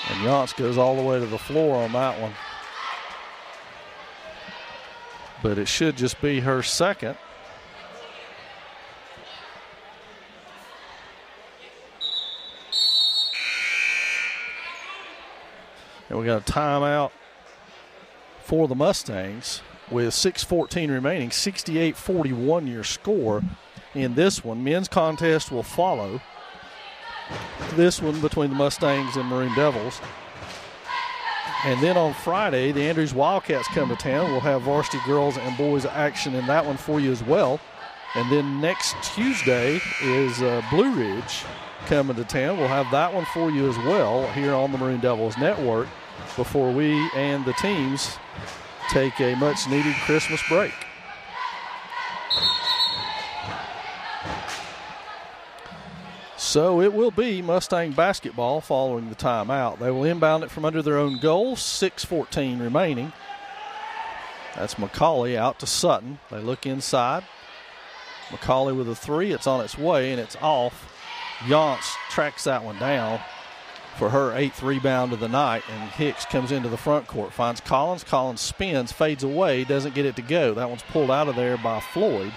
And Yance goes all the way to the floor on that one. But it should just be her second. And we got a timeout for the Mustangs with 6:14 remaining. 68-41 your score in this one. Men's contest will follow this one between the Mustangs and Maroon Devils. And then on Friday, the Andrews Wildcats come to town. We'll have varsity girls and boys action in that one for you as well. And then next Tuesday is Blue Ridge coming to town. We'll have that one for you as well here on the Maroon Devils Network before we and the teams take a much-needed Christmas break. So it will be Mustang basketball following the timeout. They will inbound it from under their own goal, 6:14 remaining. That's McCauley out to Sutton. They look inside. McCauley with a three. It's on its way, and it's off. Yance tracks that one down for her 8th rebound of the night, and Hicks comes into the front court, finds Collins. Collins spins, fades away, doesn't get it to go. That one's pulled out of there by Floyd.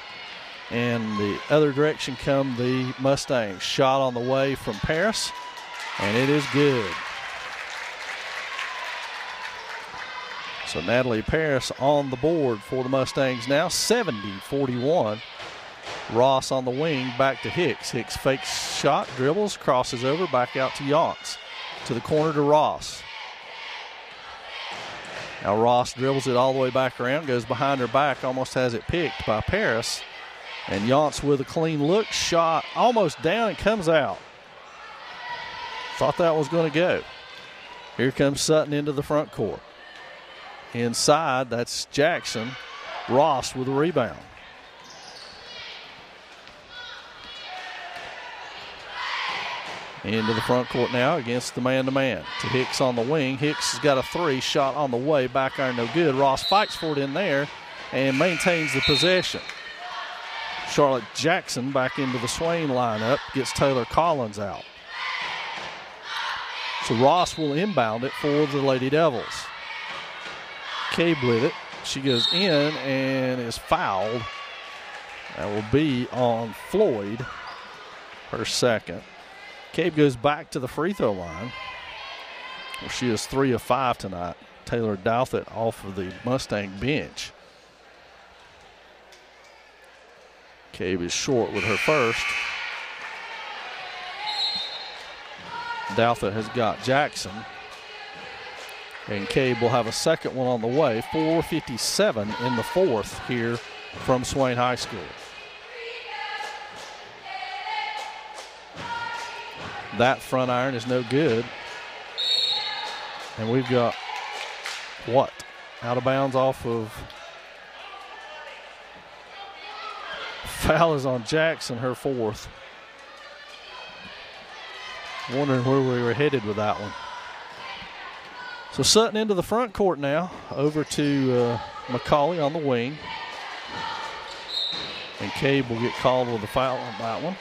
And the other direction come the Mustangs. Shot on the way from Paris, and it is good. So Natalie Paris on the board for the Mustangs now, 70-41. Ross on the wing, back to Hicks. Hicks fakes shot, dribbles, crosses over, back out to Yance. To the corner to Ross. Now Ross dribbles it all the way back around, goes behind her back, almost has it picked by Paris. And Yance with a clean look, shot almost down and comes out. Thought that was going to go. Here comes Sutton into the front court. Inside, that's Jackson. Ross with a rebound. Into the front court now against the man-to-man. To Hicks on the wing. Hicks has got a three, shot on the way, back iron no good. Ross fights for it in there and maintains the possession. Charlotte Jackson back into the Swain lineup, gets Taylor Collins out. So Ross will inbound it for the Lady Devils. Cabe with it. She goes in and is fouled. That will be on Floyd, her second. Cabe goes back to the free throw line, where she is 3 of 5 tonight. Taylor Douthit off of the Mustang bench. Cabe is short with her first. Douthit has got Jackson. And Cabe will have a second one on the way. 4:57 in the fourth here from Swain High School. That front iron is no good. And we've got, what? Out of bounds off of... Foul is on Jackson, her fourth. Wondering where we were headed with that one. So Sutton into the front court now. Over to McCauley on the wing. And Cabe will get called with a foul on that one.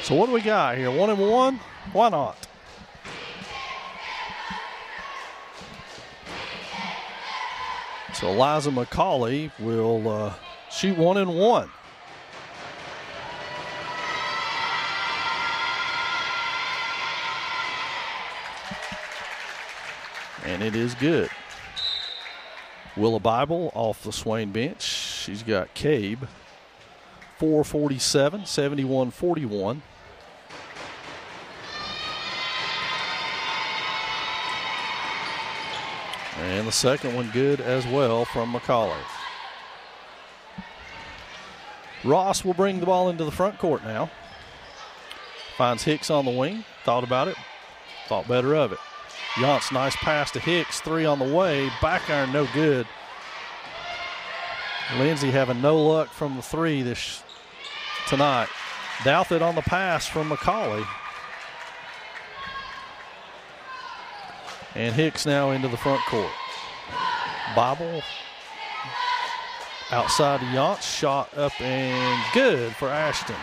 So what do we got here? 1-1? Why not? So Eliza McCauley will shoot 1-1. And it is good. Willa Bible off the Swain bench. She's got Cabe. 4:47, 71-41. And the second one good as well from McCauley. Ross will bring the ball into the front court now. Finds Hicks on the wing. Thought about it. Thought better of it. Yance, nice pass to Hicks. Three on the way. Back iron, no good. Lindsay having no luck from the three tonight. Douthit on the pass from McCauley. And Hicks now into the front court. Bible outside to Yance. Shot up and good for Ashton.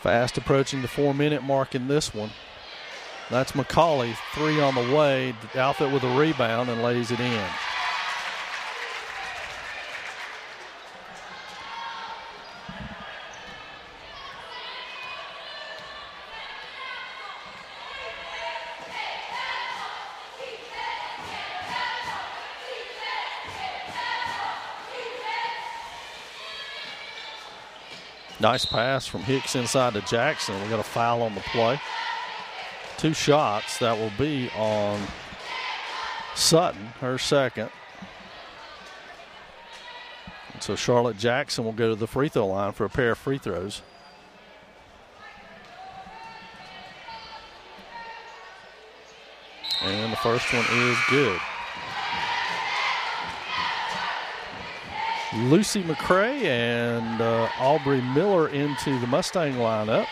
Fast approaching the 4-minute mark in this one. That's McCauley. Three on the way. Douthit with a rebound and lays it in. Nice pass from Hicks inside to Jackson. We got a foul on the play. Two shots. That will be on Sutton, her second. And so Charlotte Jackson will go to the free throw line for a pair of free throws. And the first one is good. Lucy McCray and Aubrey Miller into the Mustang lineup.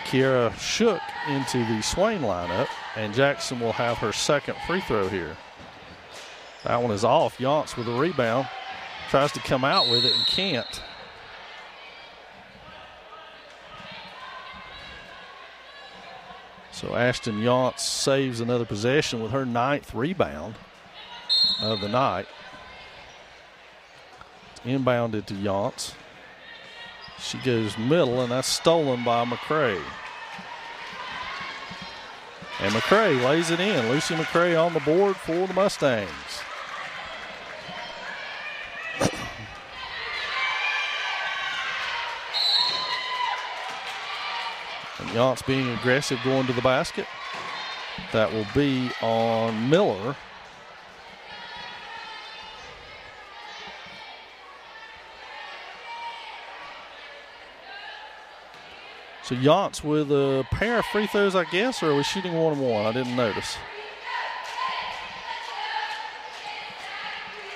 Kiera Shook into the Swain lineup. And Jackson will have her second free throw here. That one is off. Yance with a rebound. Tries to come out with it and can't. So Ashton Yance saves another possession with her 9th rebound of the night. It's inbounded to Yance. She goes middle, and that's stolen by McCray. And McCray lays it in. Lucy McCray on the board for the Mustangs. And Yance being aggressive going to the basket. That will be on Miller. So Yance with a pair of free throws, I guess, or are we shooting 1-1? I didn't notice.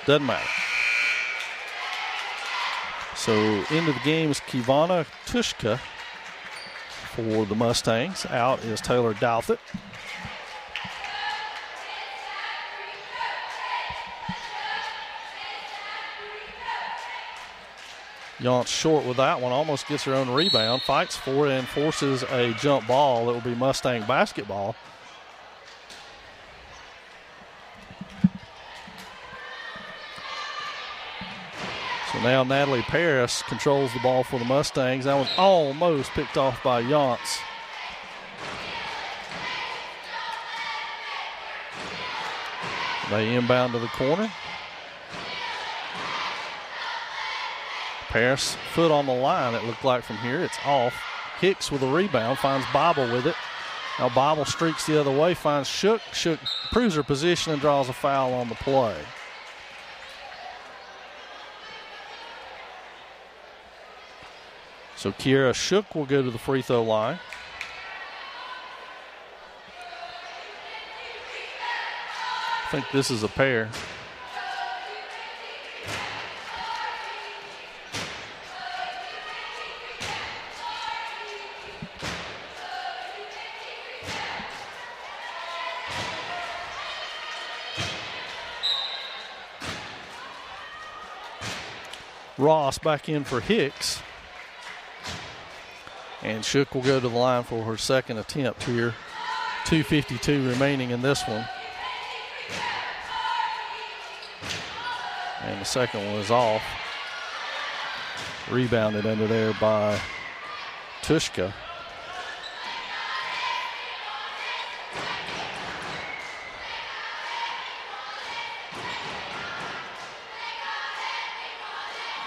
Doesn't matter. So into the game is Kivana Tushka for the Mustangs. Out is Taylor Douthit. Yance short with that one, almost gets her own rebound, fights for it and forces a jump ball. It will be Mustang basketball. So now Natalie Paris controls the ball for the Mustangs. That was almost picked off by Yance. They inbound to the corner. Paris foot on the line, it looked like from here. It's off. Hicks with a rebound, finds Bible with it. Now Bible streaks the other way, finds Shook. Shook proves her position and draws a foul on the play. So Kiera Shook will go to the free throw line. I think this is a pair. Ross back in for Hicks. And Shook will go to the line for her second attempt here. 2:52 remaining in this one. And the second one is off. Rebounded under there by Tushka.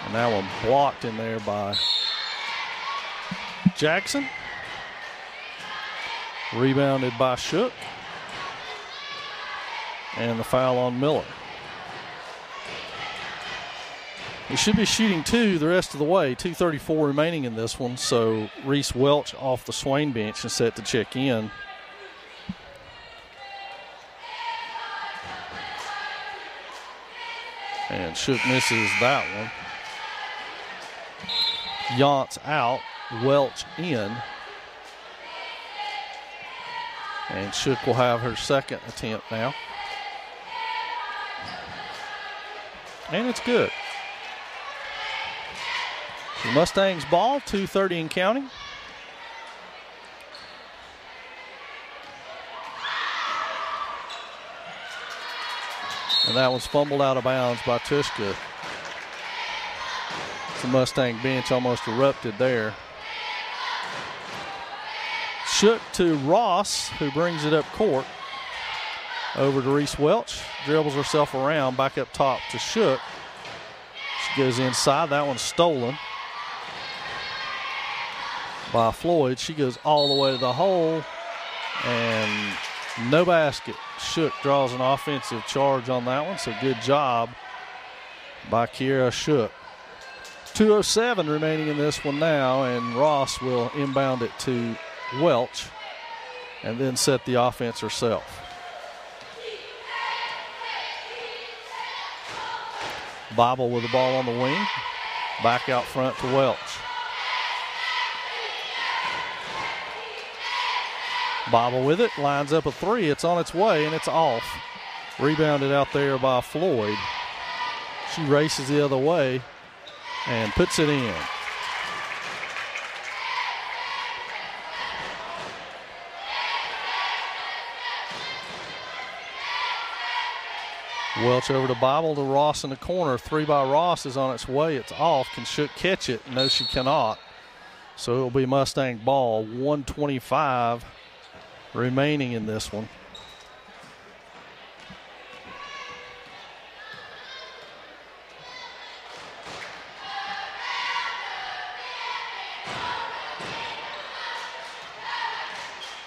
And that one blocked in there by Jackson. Rebounded by Shook. And the foul on Miller. We should be shooting 2 the rest of the way. 2:34 remaining in this one. So Reese Welch off the Swain bench and set to check in. And Shook misses that one. Yance out, Welch in. And Shook will have her second attempt now. And it's good. The Mustangs ball, 2:30 and counting. And that was fumbled out of bounds by Tushka. The Mustang bench almost erupted there. Shook to Ross, who brings it up court. Over to Reese Welch. Dribbles herself around, back up top to Shook. She goes inside. That one's stolen by Floyd. She goes all the way to the hole. And no basket. Shook draws an offensive charge on that one, so good job by Kiera Shook. 2:07 remaining in this one now, and Ross will inbound it to Welch and then set the offense herself. Bible with the ball on the wing. Back out front to Welch. Bible with it, lines up a three. It's on its way, and it's off. Rebounded out there by Floyd. She races the other way and puts it in. Welch over to Bible to Ross in the corner. Three by Ross is on its way. It's off. Can Shook catch it? No, she cannot. So it'll be Mustang ball. 1:25 remaining in this one.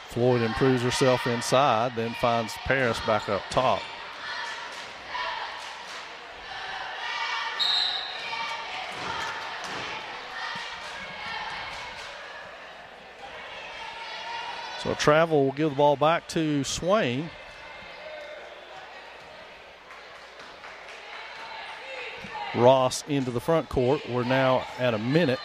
Floyd improves herself inside, then finds Paris back up top. So Travel will give the ball back to Swain. Ross into the front court. We're now at a minute.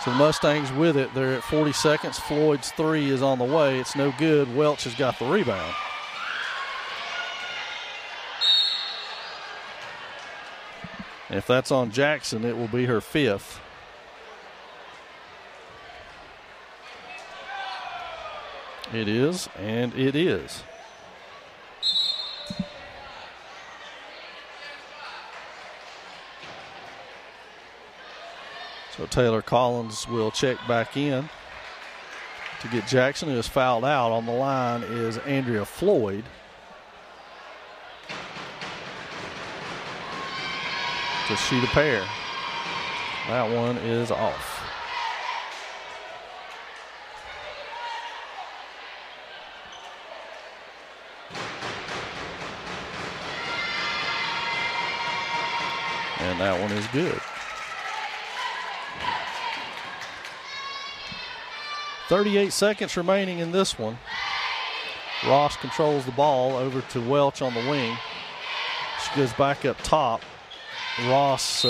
So the Mustangs with it. They're at 40 seconds. Floyd's three is on the way. It's no good. Welch has got the rebound. If that's on Jackson, it will be her fifth. It is, and it is. So Taylor Collins will check back in to get Jackson, who is fouled out. On the line is Andrea Floyd. To shoot a pair. That one is off. And that one is good. 38 seconds remaining in this one. Ross controls the ball over to Welch on the wing. She goes back up top. Ross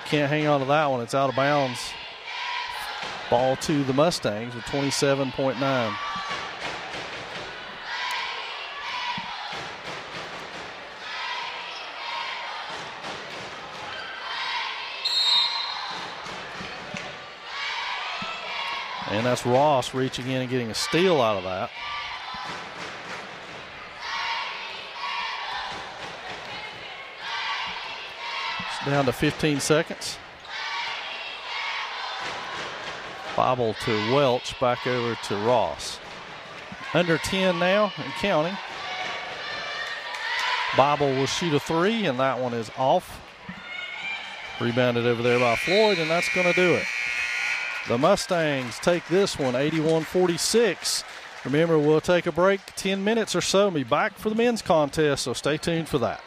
can't hang on to that one. It's out of bounds. Ball to the Mustangs with 27.9. And that's Ross reaching in and getting a steal out of that. Down to 15 seconds. Bobble to Welch, back over to Ross. Under 10 now and counting. Bobble will shoot a three, and that one is off. Rebounded over there by Floyd, and that's going to do it. The Mustangs take this one, 81-46. Remember, we'll take a break, 10 minutes or so, and be back for the men's contest, so stay tuned for that.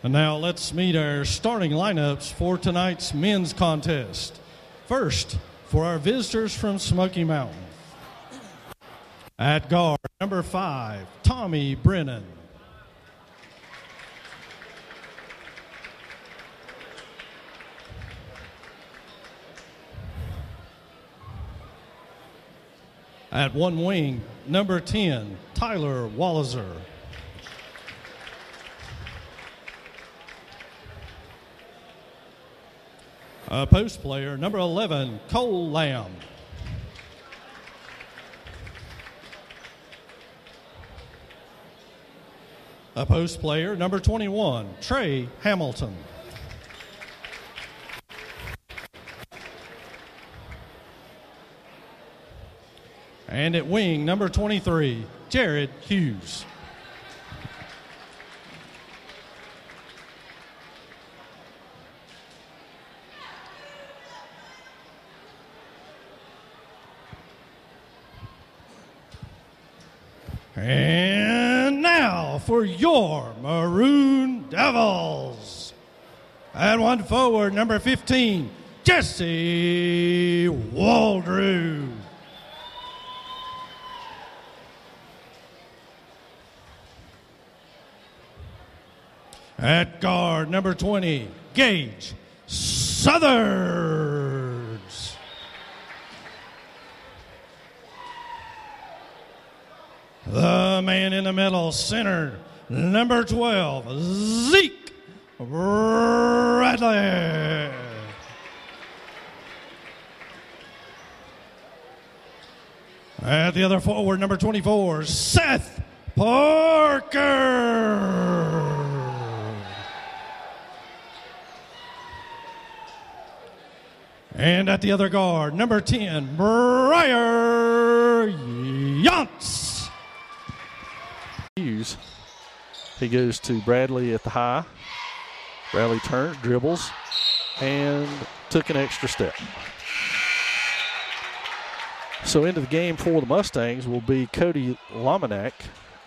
And now let's meet our starting lineups for tonight's men's contest. First, for our visitors from Smoky Mountain. At guard, number 5, Tommy Brennan. At one wing, number 10, Tyler Walliser. A post player, number 11, Cole Lamb. A post player, number 21, Trey Hamilton. And at wing, number 23, Jared Hughes. And now for your Maroon Devils. At one forward, number 15, Jesse Waldrew. At guard, number 20, Gage Southerns. The man in the middle, center, number 12, Zeke Bradley. At the other forward, number 24, Seth Parker. And at the other guard, number 10, Briar Yance. Hughes. He goes to Bradley at the high. Bradley turns, dribbles, and took an extra step. So into the game for the Mustangs will be Cody Lominack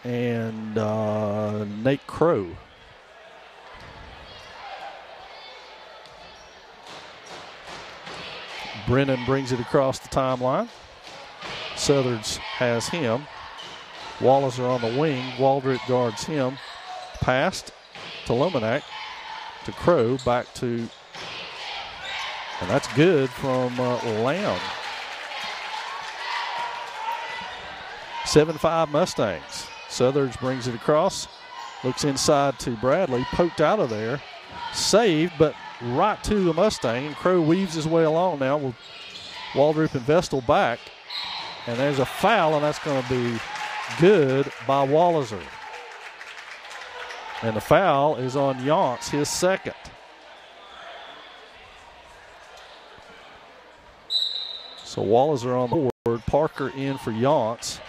and Nate Crow. Brennan brings it across the timeline. Southerns has him. Walliser on the wing. Waldrop guards him. Passed to Lominack. To Crow. Back to... And that's good from Lamb. 7-5 Mustangs. Southerns brings it across. Looks inside to Bradley. Poked out of there. Saved, but right to the Mustang. And Crow weaves his way along now with Waldrop and Vestal back. And there's a foul, and that's going to be good by Walliser. And the foul is on Yance, his second. So Walliser on the board. Parker in for Yance.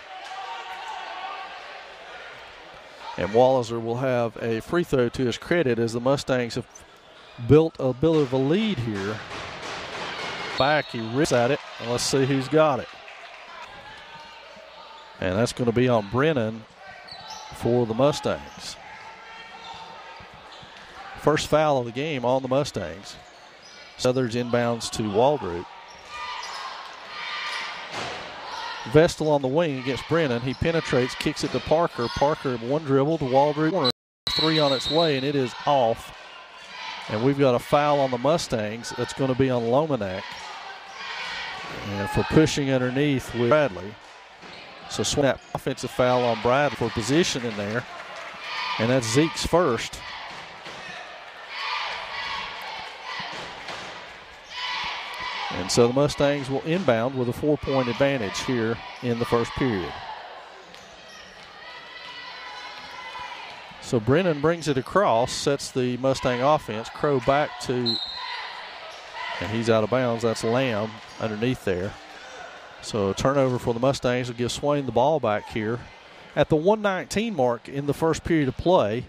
And Walliser will have a free throw to his credit as the Mustangs have built a bit of a lead here. Back, he rips at it, and let's see who's got it. And that's going to be on Brennan for the Mustangs. First foul of the game on the Mustangs. Southerns inbounds to Waldrop. Vestal on the wing against Brennan. He penetrates, kicks it to Parker. Parker, one dribble to Waldrop. Three on its way, and it is off. And we've got a foul on the Mustangs. That's going to be on Lominack. And for pushing underneath with Bradley. So that offensive foul on Bradley for position in there. And that's Zeke's first. And so the Mustangs will inbound with a 4-point advantage here in the first period. So Brennan brings it across, sets the Mustang offense. Crow back to, and he's out of bounds. That's Lamb underneath there. So a turnover for the Mustangs will give Swain the ball back here at the 1:19 mark in the first period of play.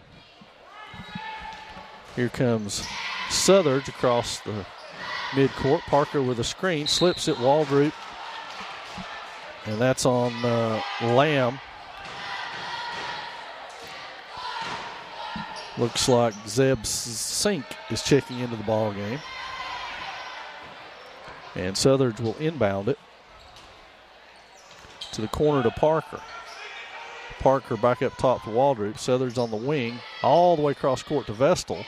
Here comes Southerns across the midcourt. Parker with a screen, slips it, Waldrop. And that's on Lamb. Looks like Zeb Sink is checking into the ball game. And Southard's will inbound it to the corner to Parker. Parker back up top to Waldrop. Southard's on the wing all the way across court to Vestal.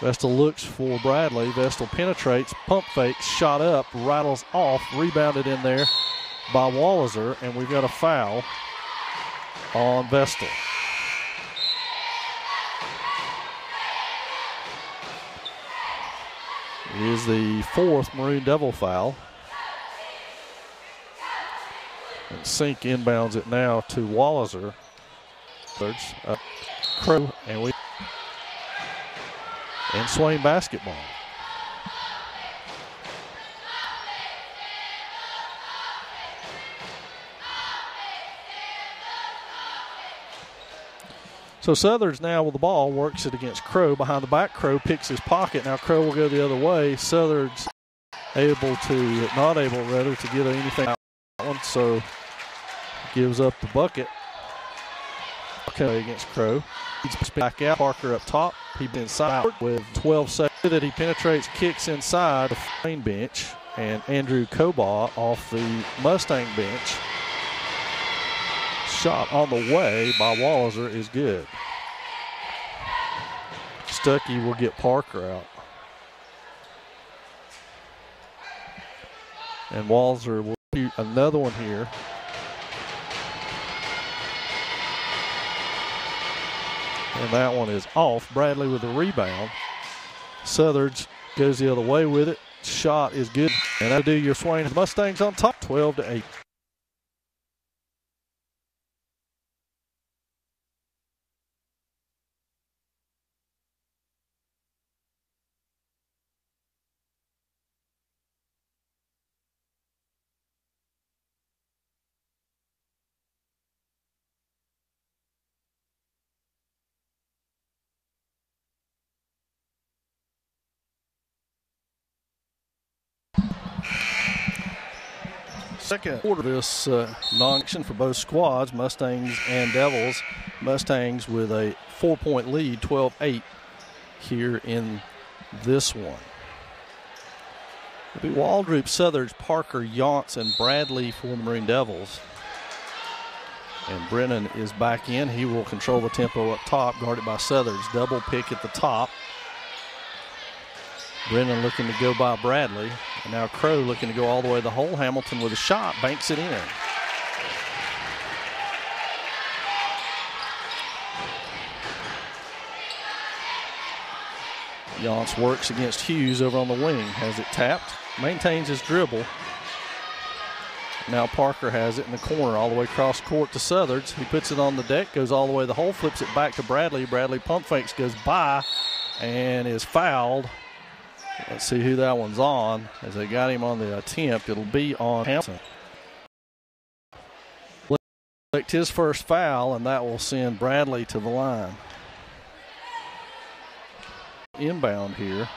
Vestal looks for Bradley. Vestal penetrates, pump fakes, shot up, rattles off, rebounded in there by Walliser, and we've got a foul on Vestal. It is the fourth Maroon Devil foul. And Sink inbounds it now to Walliser. Crow and Swain basketball. So Southern's now with the ball, works it against Crow. Behind the back, Crow picks his pocket. Now Crow will go the other way. Southern's not able to get anything out of that one, so gives up the bucket. Okay, against Crow. He's back out. Parker up top. He's inside with 12 seconds. That he penetrates, kicks inside the main bench, and Andrew Kobaugh off the Mustang bench. Shot on the way by Walliser is good. Stuckey will get Parker out. And Walliser will shoot another one here. And that one is off. Bradley with the rebound. Southard's goes the other way with it. Shot is good. And that'll do your Swain Mustangs on top, 12-8. Second quarter of this non-action for both squads, Mustangs and Devils. Mustangs with a 4-point lead, 12-8 here in this one. It'll be Waldrop, Southers, Parker, Yance, and Bradley for the Maroon Devils. And Brennan is back in. He will control the tempo up top, guarded by Southers. Double pick at the top. Brennan looking to go by Bradley. And now Crow looking to go all the way to the hole. Hamilton with a shot, banks it in. Yance works against Hughes over on the wing. Has it tapped, maintains his dribble. Now Parker has it in the corner all the way across court to Southers. He puts it on the deck, goes all the way to the hole, flips it back to Bradley. Bradley pump fakes, goes by, and is fouled. Let's see who that one's on. As they got him on the attempt, it'll be on Hamilton. Select his first foul, and that will send Bradley to the line. Inbound here.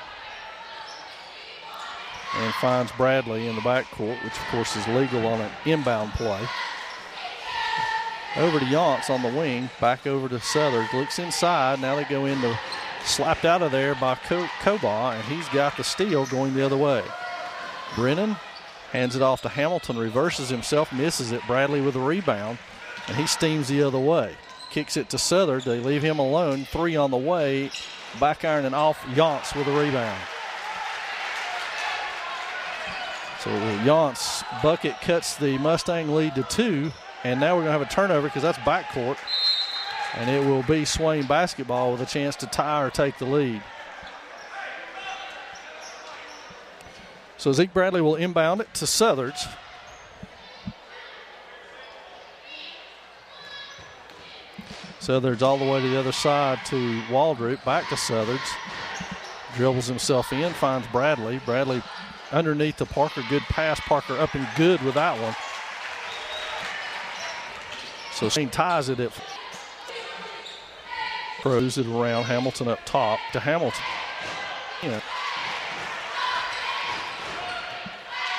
And finds Bradley in the backcourt, which of course is legal on an inbound play. Over to Yance on the wing, back over to Southers. Looks inside. Now they go into slapped out of there by Kobaugh, and he's got the steal going the other way. Brennan hands it off to Hamilton, reverses himself, misses it. Bradley with a rebound, and he steams the other way. Kicks it to Southern. They leave him alone. Three on the way. Back iron and off. Yance with a rebound. So Yance bucket cuts the Mustang lead to 2, and now we're going to have a turnover because that's backcourt. And it will be Swain basketball with a chance to tie or take the lead. So Zeke Bradley will inbound it to Southers. Southers all the way to the other side to Waldrop, back to Southers. Dribbles himself in, finds Bradley. Bradley underneath to Parker, good pass. Parker up and good with that one. So Swain ties it at throws it around. Hamilton up top to Hamilton. Yeah.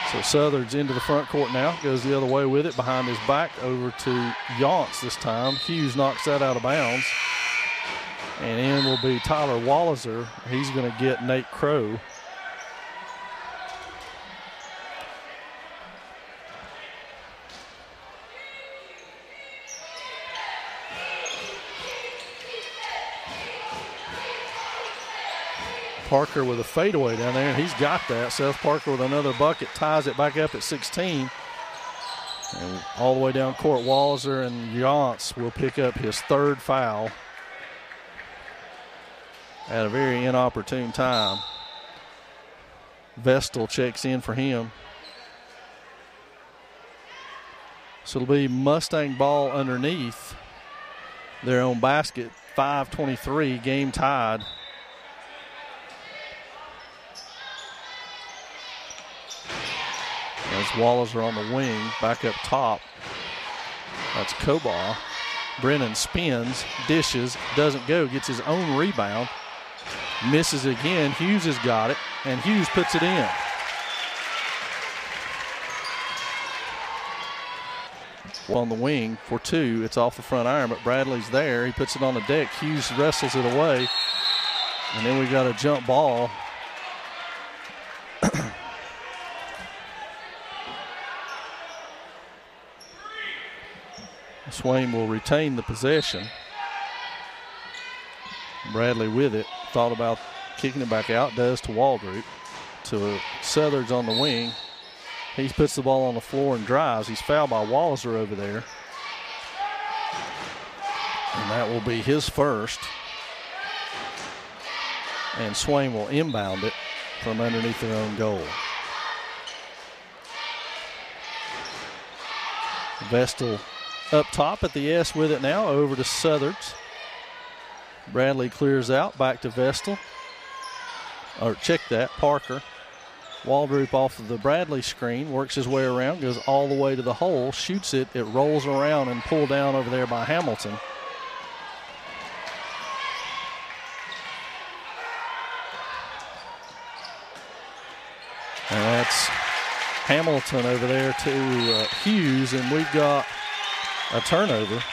So Southern's into the front court now. Goes the other way with it behind his back over to Yance this time. Hughes knocks that out of bounds. And in will be Tyler Walliser. He's going to get Nate Crow. Parker with a fadeaway down there, and he's got that. Seth Parker with another bucket, ties it back up at 16. And all the way down court, Walliser and Yance will pick up his third foul at a very inopportune time. Vestal checks in for him. So it'll be Mustang ball underneath their own basket. 5:23, game tied. As Walliser on the wing, back up top. That's Kobar. Brennan spins, dishes, doesn't go, gets his own rebound. Misses again. Hughes has got it, and Hughes puts it in. On the wing for two. It's off the front iron, but Bradley's there. He puts it on the deck. Hughes wrestles it away. And then we got a jump ball. Swain will retain the possession. Bradley with it. Thought about kicking it back out. Does to Waldrop. To Southard's on the wing. He puts the ball on the floor and drives. He's fouled by Walliser over there. And that will be his first. And Swain will inbound it from underneath their own goal. Vestal up top at the S with it now, over to Southard's. Bradley clears out, back to Vestal. Or check that, Parker. Waldrop off of the Bradley screen, works his way around, goes all the way to the hole, shoots it, it rolls around and pulled down over there by Hamilton. And that's Hamilton over there to Hughes, and we've got a turnover.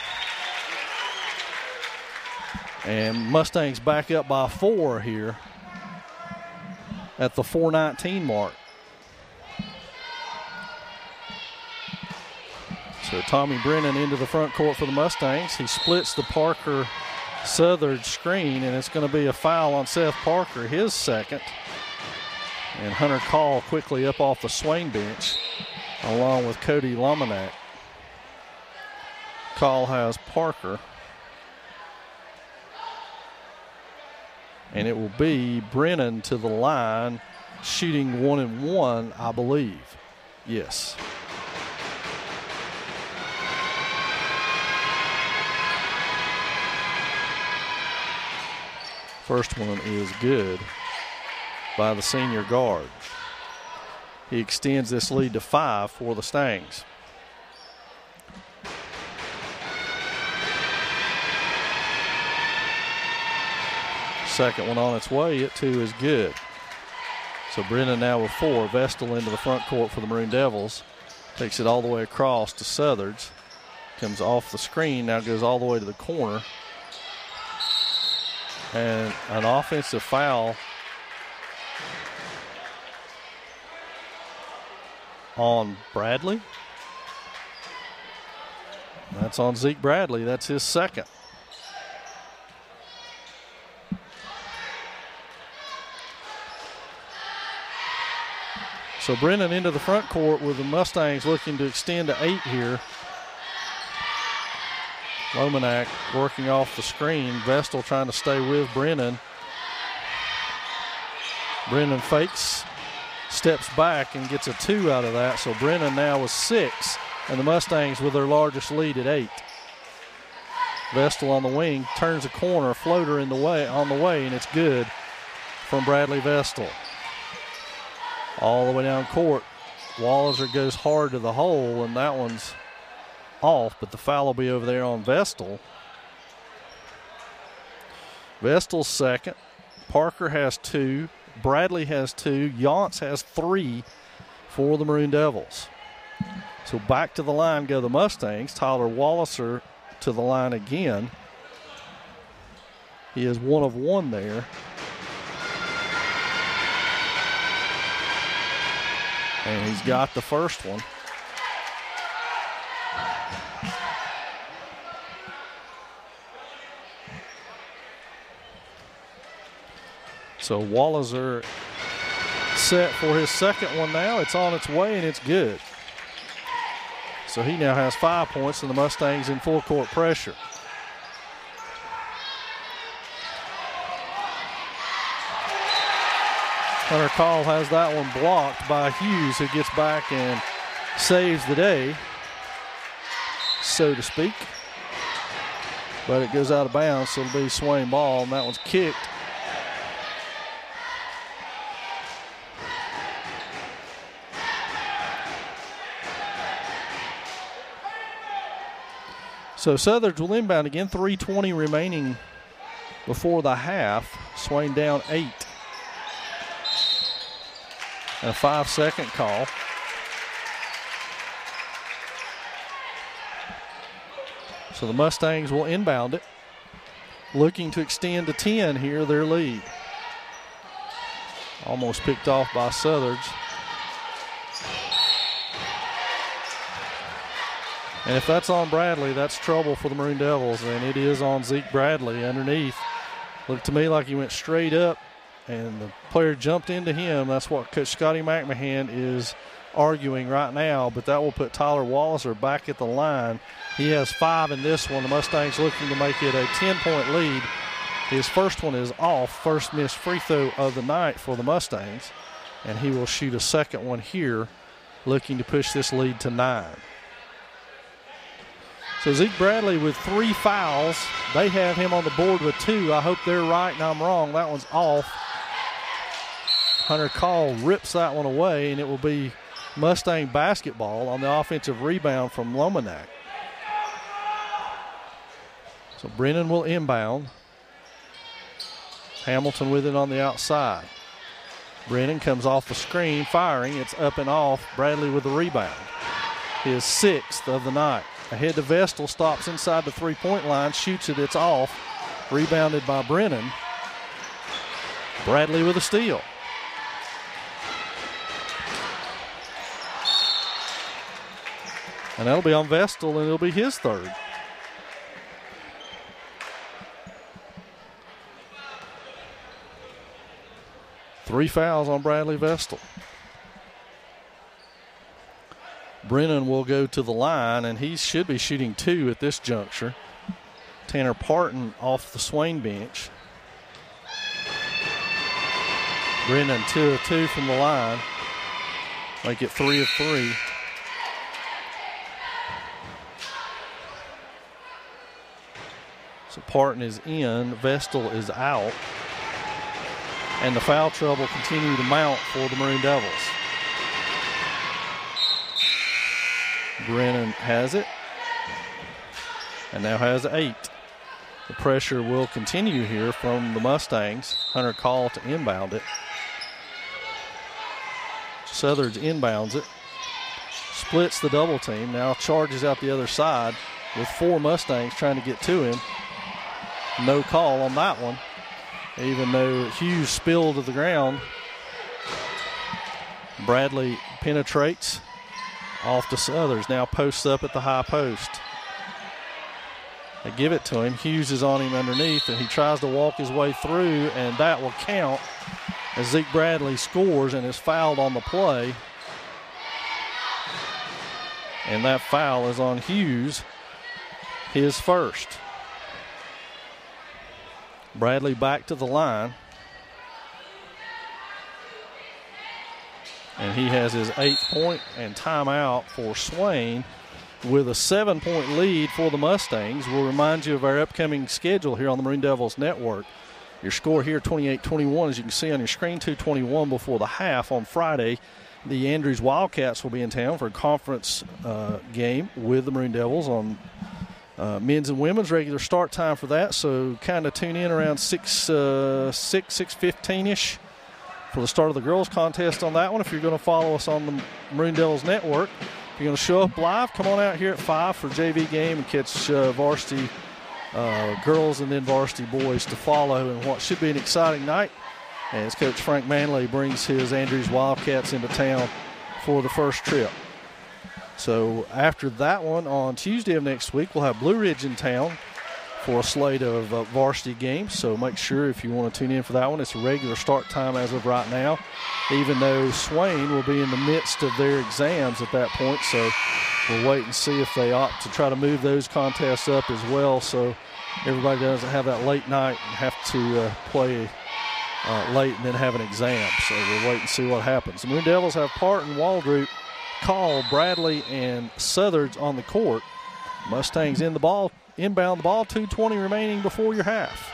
And Mustangs back up by 4 here at the 4:19 mark. So Tommy Brennan into the front court for the Mustangs. He splits the Parker Southern screen, and it's going to be a foul on Seth Parker, his second. And Hunter Call quickly up off the Swain bench, along with Cody Lominack. Call has Parker. And it will be Brennan to the line, shooting 1 and 1, I believe. Yes. First one is good by the senior guard. He extends this lead to 5 for the Stangs. Second one on its way at 2 is good. So Brennan now with 4. Vestal into the front court for the Maroon Devils. Takes it all the way across to Southard's. Comes off the screen, now goes all the way to the corner. And an offensive foul on Bradley. That's on Zeke Bradley. That's his second. So Brennan into the front court with the Mustangs looking to extend to 8 here. Lominack working off the screen. Vestal trying to stay with Brennan. Brennan fakes, steps back, and gets a 2 out of that. So Brennan now with 6, and the Mustangs with their largest lead at 8. Vestal on the wing, turns a corner, floater on the way, and it's good from Bradley Vestal. All the way down court. Walliser goes hard to the hole, and that one's off, but the foul will be over there on Vestal. Vestal's second. Parker has 2. Bradley has 2. Yance has 3 for the Maroon Devils. So back to the line go the Mustangs. Tyler Walliser to the line again. He is 1 of 1 there. And he's got the first one. So Walliser set for his second one now. It's on its way and it's good. So he now has 5 points and the Mustangs in full court pressure. Hunter Call has that one blocked by Hughes, who gets back and saves the day, so to speak. But it goes out of bounds, so it'll be Swain ball, and that one's kicked. So Southern's will inbound again, 3:20 remaining before the half. Swain down 8. And a 5-second call. So the Mustangs will inbound it, looking to extend to 10 here, their lead. Almost picked off by Southern's. And if that's on Bradley, that's trouble for the Maroon Devils, and it is on Zeke Bradley underneath. Looked to me like he went straight up, and the player jumped into him. That's what Coach Scotty McMahon is arguing right now, but that will put Tyler Walliser back at the line. He has 5 in this one. The Mustangs looking to make it a 10-point lead. His first one is off, first missed free throw of the night for the Mustangs, and he will shoot a second one here, looking to push this lead to 9. So Zeke Bradley with 3 fouls. They have him on the board with 2. I hope they're right and I'm wrong. That one's off. Hunter Call rips that one away, and it will be Mustang basketball on the offensive rebound from Lomanak. So Brennan will inbound. Hamilton with it on the outside. Brennan comes off the screen, firing. It's up and off. Bradley with the rebound. His 6th of the night. Ahead to Vestal, stops inside the three-point line, shoots it, it's off. Rebounded by Brennan. Bradley with a steal. And that'll be on Vestal, and it'll be his 3rd. Three fouls on Bradley Vestal. Brennan will go to the line, and he should be shooting 2 at this juncture. Tanner Parton off the Swain bench. Brennan 2 of 2 from the line. Make it 3 of 3. So Parton is in, Vestal is out. And the foul trouble continue to mount for the Maroon Devils. Brennan has it, and now has 8. The pressure will continue here from the Mustangs. Hunter Call to inbound it. Southern's inbounds it, splits the double team, now charges out the other side with 4 Mustangs trying to get to him. No call on that one, even though Hughes spilled to the ground. Bradley penetrates. Off to Southers, now posts up at the high post. They give it to him. Hughes is on him underneath, and he tries to walk his way through, and that will count as Zeke Bradley scores and is fouled on the play. And that foul is on Hughes, his first. Bradley back to the line. And he has his 8th point and timeout for Swain with a 7-point lead for the Mustangs. We'll remind you of our upcoming schedule here on the Maroon Devils Network. Your score here, 28-21, as you can see on your screen, 2:21 before the half on Friday. The Andrews Wildcats will be in town for a conference game with the Maroon Devils on men's and women's regular start time for that. So kind of tune in around 6:15-ish. For the start of the girls' contest on that one. If you're going to follow us on the Maroon Devils Network, if you're going to show up live, come on out here at 5 for JV game and catch varsity girls and then varsity boys to follow in what should be an exciting night as Coach Frank Manley brings his Andrews Wildcats into town for the first trip. So after that one on Tuesday of next week, we'll have Blue Ridge in town for a slate of varsity games. So make sure if you want to tune in for that one, it's a regular start time as of right now, even though Swain will be in the midst of their exams at that point. So we'll wait and see if they opt to try to move those contests up as well, so everybody doesn't have that late night and have to play late and then have an exam. So we'll wait and see what happens. The Maroon Devils have Parton, Waldrop, Call, Bradley, and Southards on the court. Mustangs inbound the ball, 2:20 remaining before your half.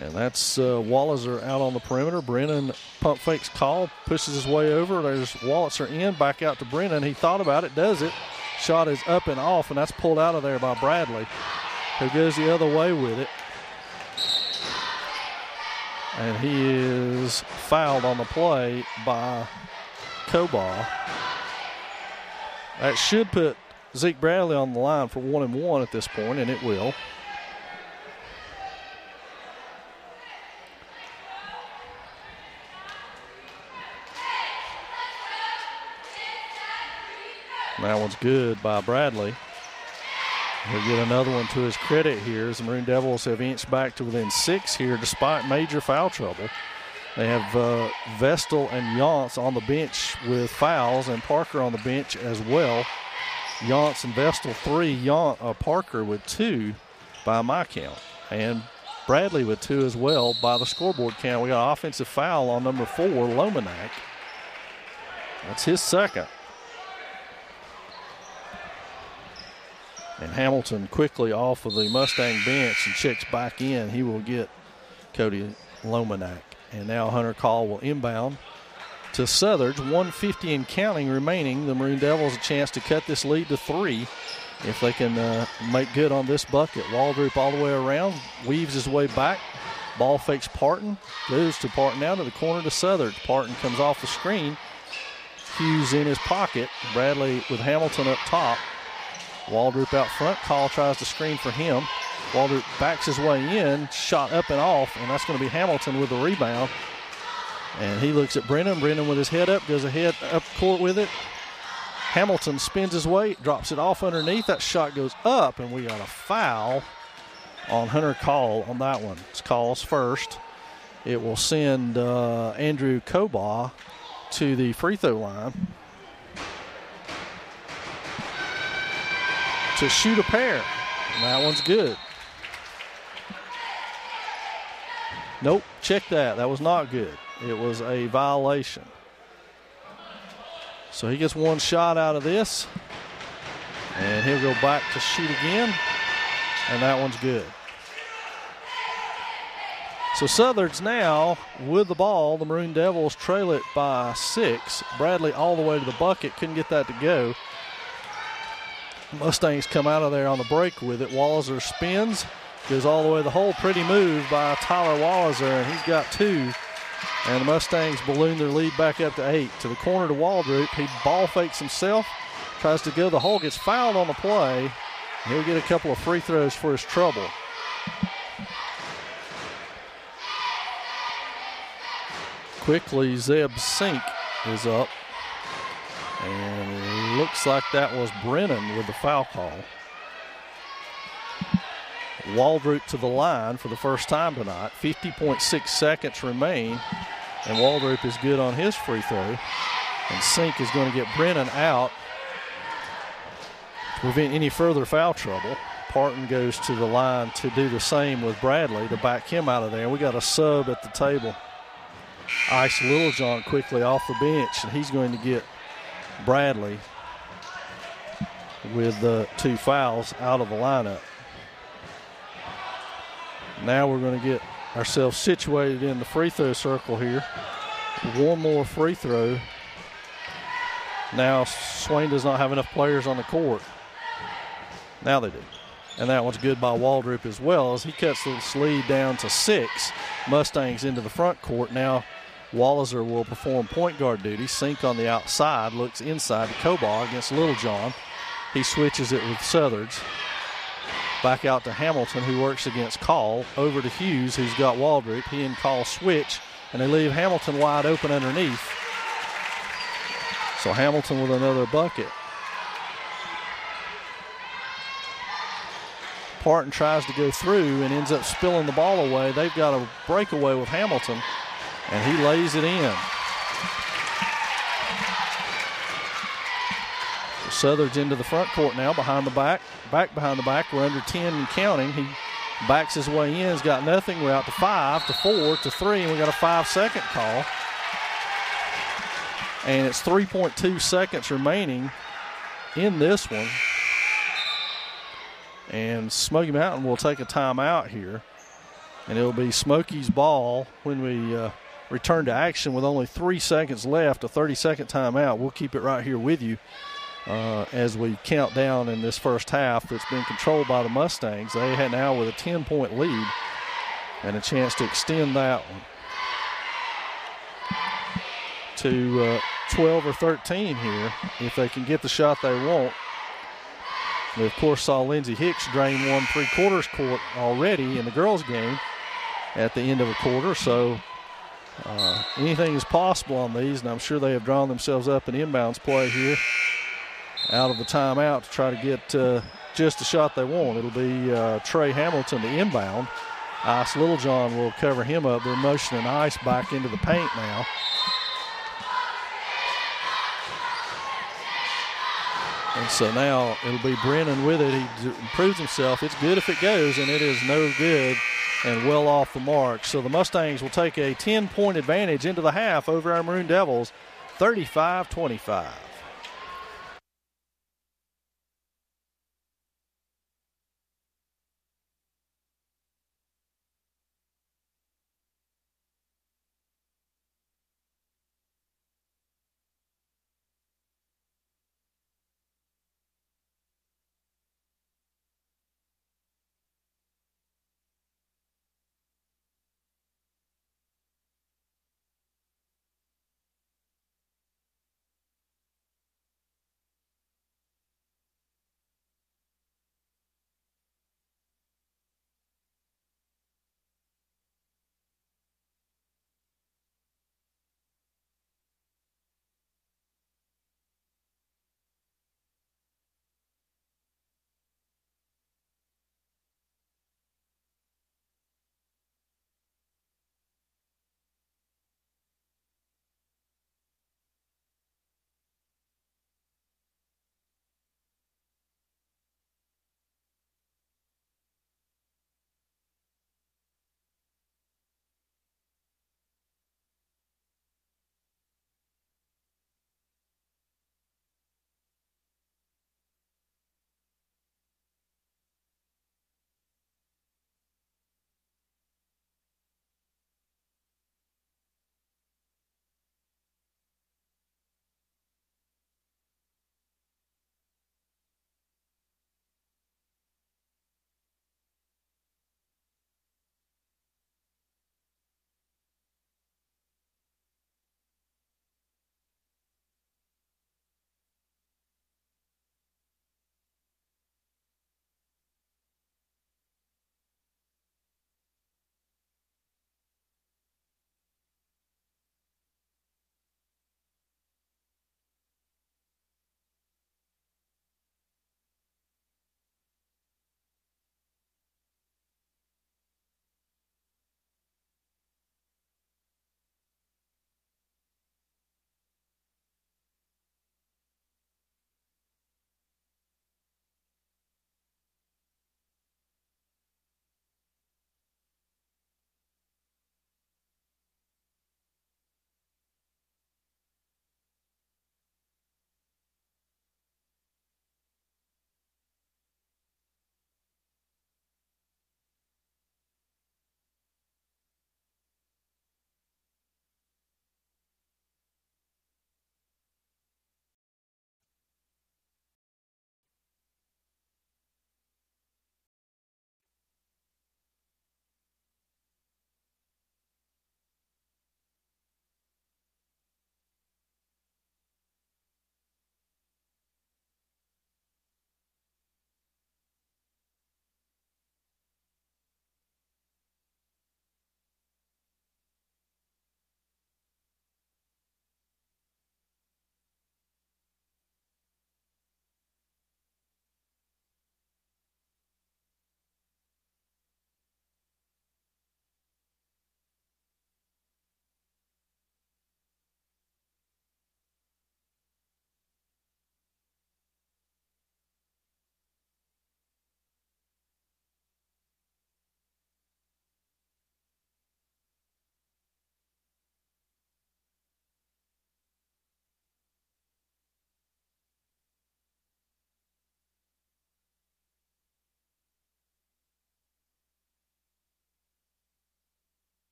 And that's Walliser out on the perimeter. Brennan pump fakes Call, pushes his way over. There's Wallitzer in, back out to Brennan. He thought about it, does it. Shot is up and off, and that's pulled out of there by Bradley, who goes the other way with it. And he is fouled on the play by Kobaugh. That should put Zeke Bradley on the line for 1-1 at this point, and it will. That one's good by Bradley. He'll get another one to his credit here as the Maroon Devils have inched back to within 6 here despite major foul trouble. They have Vestal and Yance on the bench with fouls, and Parker on the bench as well. Yance and Vestal 3, Parker with 2 by my count, and Bradley with 2 as well by the scoreboard count. We got an offensive foul on number 4, Lomanak. That's his second. And Hamilton quickly off of the Mustang bench and checks back in. He will get Cody Lomanak. And now Hunter Call will inbound to Southards. 1:50 and counting remaining. The Maroon Devils a chance to cut this lead to 3 if they can make good on this bucket. Waldrop all the way around, weaves his way back. Ball fakes Parton, goes to Parton now to the corner to Southards. Parton comes off the screen. Hughes in his pocket. Bradley with Hamilton up top. Waldrop out front. Call tries to screen for him. Waldrop backs his way in, shot up and off, and that's going to be Hamilton with the rebound. And he looks at Brennan. Brennan with his head up, goes ahead up court with it. Hamilton spins his way, drops it off underneath. That shot goes up, and we got a foul on Hunter Call on that one. It's Call's first. It will send Andrew Kobaugh to the free throw line to shoot a pair. And that one's good. Nope, check that. That was not good. It was a violation. So he gets one shot out of this. And he'll go back to shoot again. And that one's good. So Southards now with the ball. The Maroon Devils trail it by 6. Bradley all the way to the bucket. Couldn't get that to go. Mustangs come out of there on the break with it. Walliser spins. Goes all the way to the hole. Pretty move by Tyler Walliser, and he's got 2. And the Mustangs balloon their lead back up to 8. To the corner to Waldrop. He ball fakes himself. Tries to go to the hole. Gets fouled on the play. He'll get a couple of free throws for his trouble. Quickly, Zeb Sink is up. And looks like that was Brennan with the foul call. Waldrop to the line for the first time tonight. 50.6 seconds remain. And Waldrop is good on his free throw. And Sink is going to get Brennan out to prevent any further foul trouble. Parton goes to the line to do the same with Bradley to back him out of there. We got a sub at the table. Ice Littlejohn quickly off the bench, and he's going to get Bradley with the 2 fouls out of the lineup. Now we're going to get ourselves situated in the free throw circle here. One more free throw. Now Swain does not have enough players on the court. Now they do. And that one's good by Waldrop as well as he cuts the lead down to 6. Mustangs into the front court. Now Walliser will perform point guard duty. Sink on the outside, looks inside to Kobaugh against Littlejohn. He switches it with Southards. Back out to Hamilton, who works against Call. Over to Hughes, who's got Waldrop. He and Call switch, and they leave Hamilton wide open underneath. So Hamilton with another bucket. Parton tries to go through and ends up spilling the ball away. They've got a breakaway with Hamilton, and he lays it in. Southard's into the front court now, behind the back behind the back. We're under 10 and counting. He backs his way in. He's got nothing. We're out to 5, to 4, to 3, and we got a 5-second call. And it's 3.2 seconds remaining in this one. And Smoky Mountain will take a timeout here. And it'll be Smoky's ball when we return to action with only 3 seconds left, a 30-second timeout. We'll keep it right here with you as we count down in this first half that's been controlled by the Mustangs. They had now with a 10-point lead and a chance to extend that one to 12 or 13 here if they can get the shot they want. We, of course, saw Lindsey Hicks drain 1 3/4 court already in the girls' game at the end of a quarter. So anything is possible on these, and I'm sure they have drawn themselves up an inbounds play here out of the timeout to try to get just the shot they want. It'll be Trey Hamilton, the inbound. Ice Littlejohn will cover him up. They're motioning Ice back into the paint now. And so now it'll be Brennan with it. He improves himself. It's good if it goes, and it is no good and well off the mark. So the Mustangs will take a 10-point advantage into the half over our Maroon Devils, 35-25.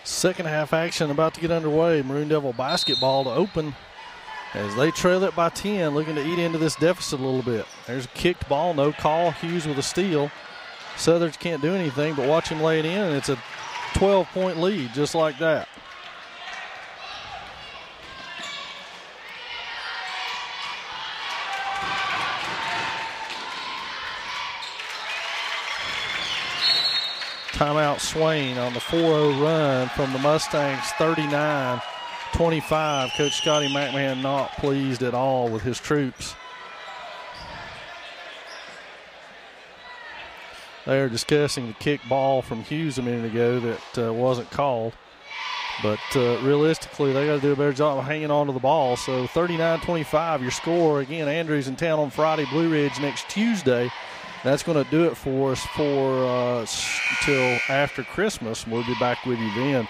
Second half action about to get underway. Maroon Devil basketball to open as they trail it by 10, looking to eat into this deficit a little bit. There's a kicked ball, no call. Hughes with a steal. Southers can't do anything but watch him lay it in, and it's a 12-point lead just like that. Timeout Swain on the 4-0 run from the Mustangs, 39-25. Coach Scotty McMahon not pleased at all with his troops. They are discussing the kick ball from Hughes a minute ago that wasn't called. But realistically, they got to do a better job of hanging on to the ball. So 39-25, your score. Again, Andrews in town on Friday, Blue Ridge next Tuesday. That's going to do it for us until after Christmas. We'll be back with you then.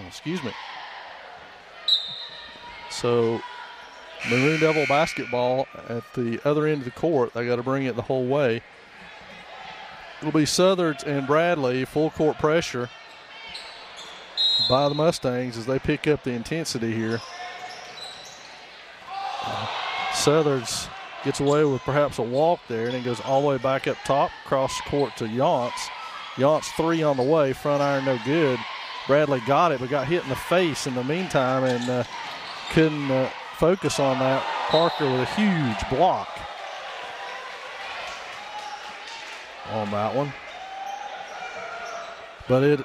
Excuse me. So, Maroon Devil basketball at the other end of the court. They got to bring it the whole way. It'll be Southard and Bradley, full court pressure by the Mustangs as they pick up the intensity here. Southard's gets away with perhaps a walk there, and then goes all the way back up top, across the court to Yance. Yance three on the way, front iron no good. Bradley got it, but got hit in the face in the meantime and couldn't focus on that. Parker with a huge block on that one. But it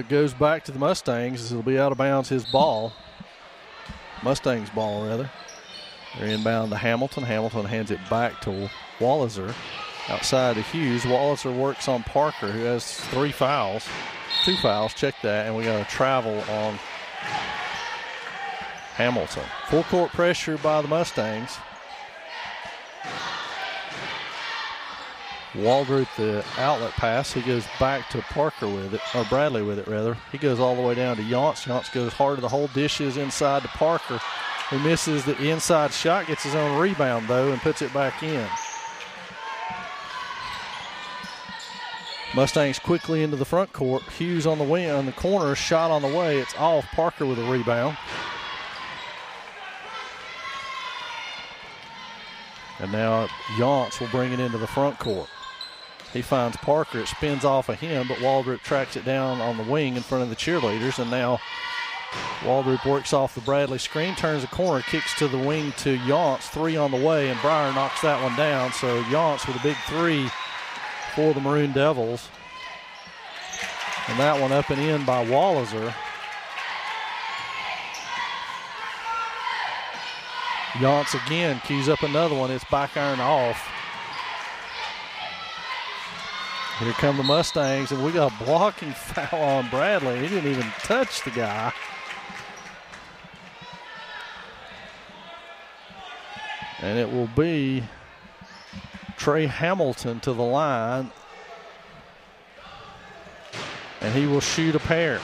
goes back to the Mustangs as it'll be out of bounds his ball. Mustangs ball, rather. They're inbound to Hamilton. Hamilton hands it back to Walliser. Outside to Hughes. Walliser works on Parker, who has 2 fouls. Check that. And we got a travel on Hamilton. Full court pressure by the Mustangs. Waldrop the outlet pass. He goes back to Parker with it, or Bradley with it, rather. He goes all the way down to Yance. Yance goes hard to the hole, dishes inside to Parker. He misses the inside shot, gets his own rebound, though, and puts it back in. Mustangs quickly into the front court. Hughes on the wing, on the corner, shot on the way. It's off. Parker with a rebound. And now Yance will bring it into the front court. He finds Parker. It spins off of him, but Waldrop tracks it down on the wing in front of the cheerleaders, and now Waldrop works off the Bradley screen, turns the corner, kicks to the wing to Yance, three on the way, and Breyer knocks that one down. So Yance with a big three for the Maroon Devils. And that one up and in by Walliser. Yance again keys up another one. It's back iron off. Here come the Mustangs, and we got a blocking foul on Bradley. He didn't even touch the guy. And it will be Trey Hamilton to the line. And he will shoot a pair.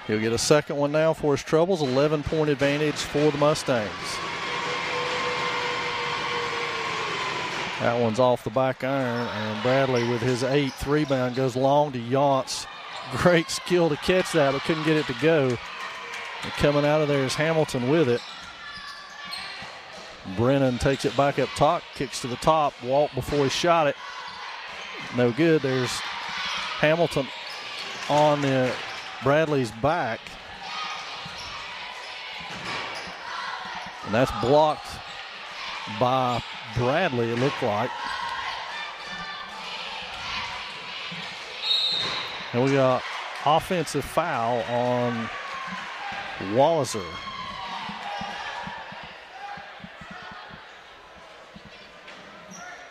He'll get a second one now for his troubles. 11-point advantage for the Mustangs. That one's off the back iron, and Bradley with his 8th rebound goes long to Yance. Great skill to catch that, but couldn't get it to go. And coming out of there is Hamilton with it. Brennan takes it back up top, kicks to the top, walked before he shot it. No good. There's Hamilton on the Bradley's back. And that's blocked by Bradley, it looked like. And we got offensive foul on Walliser.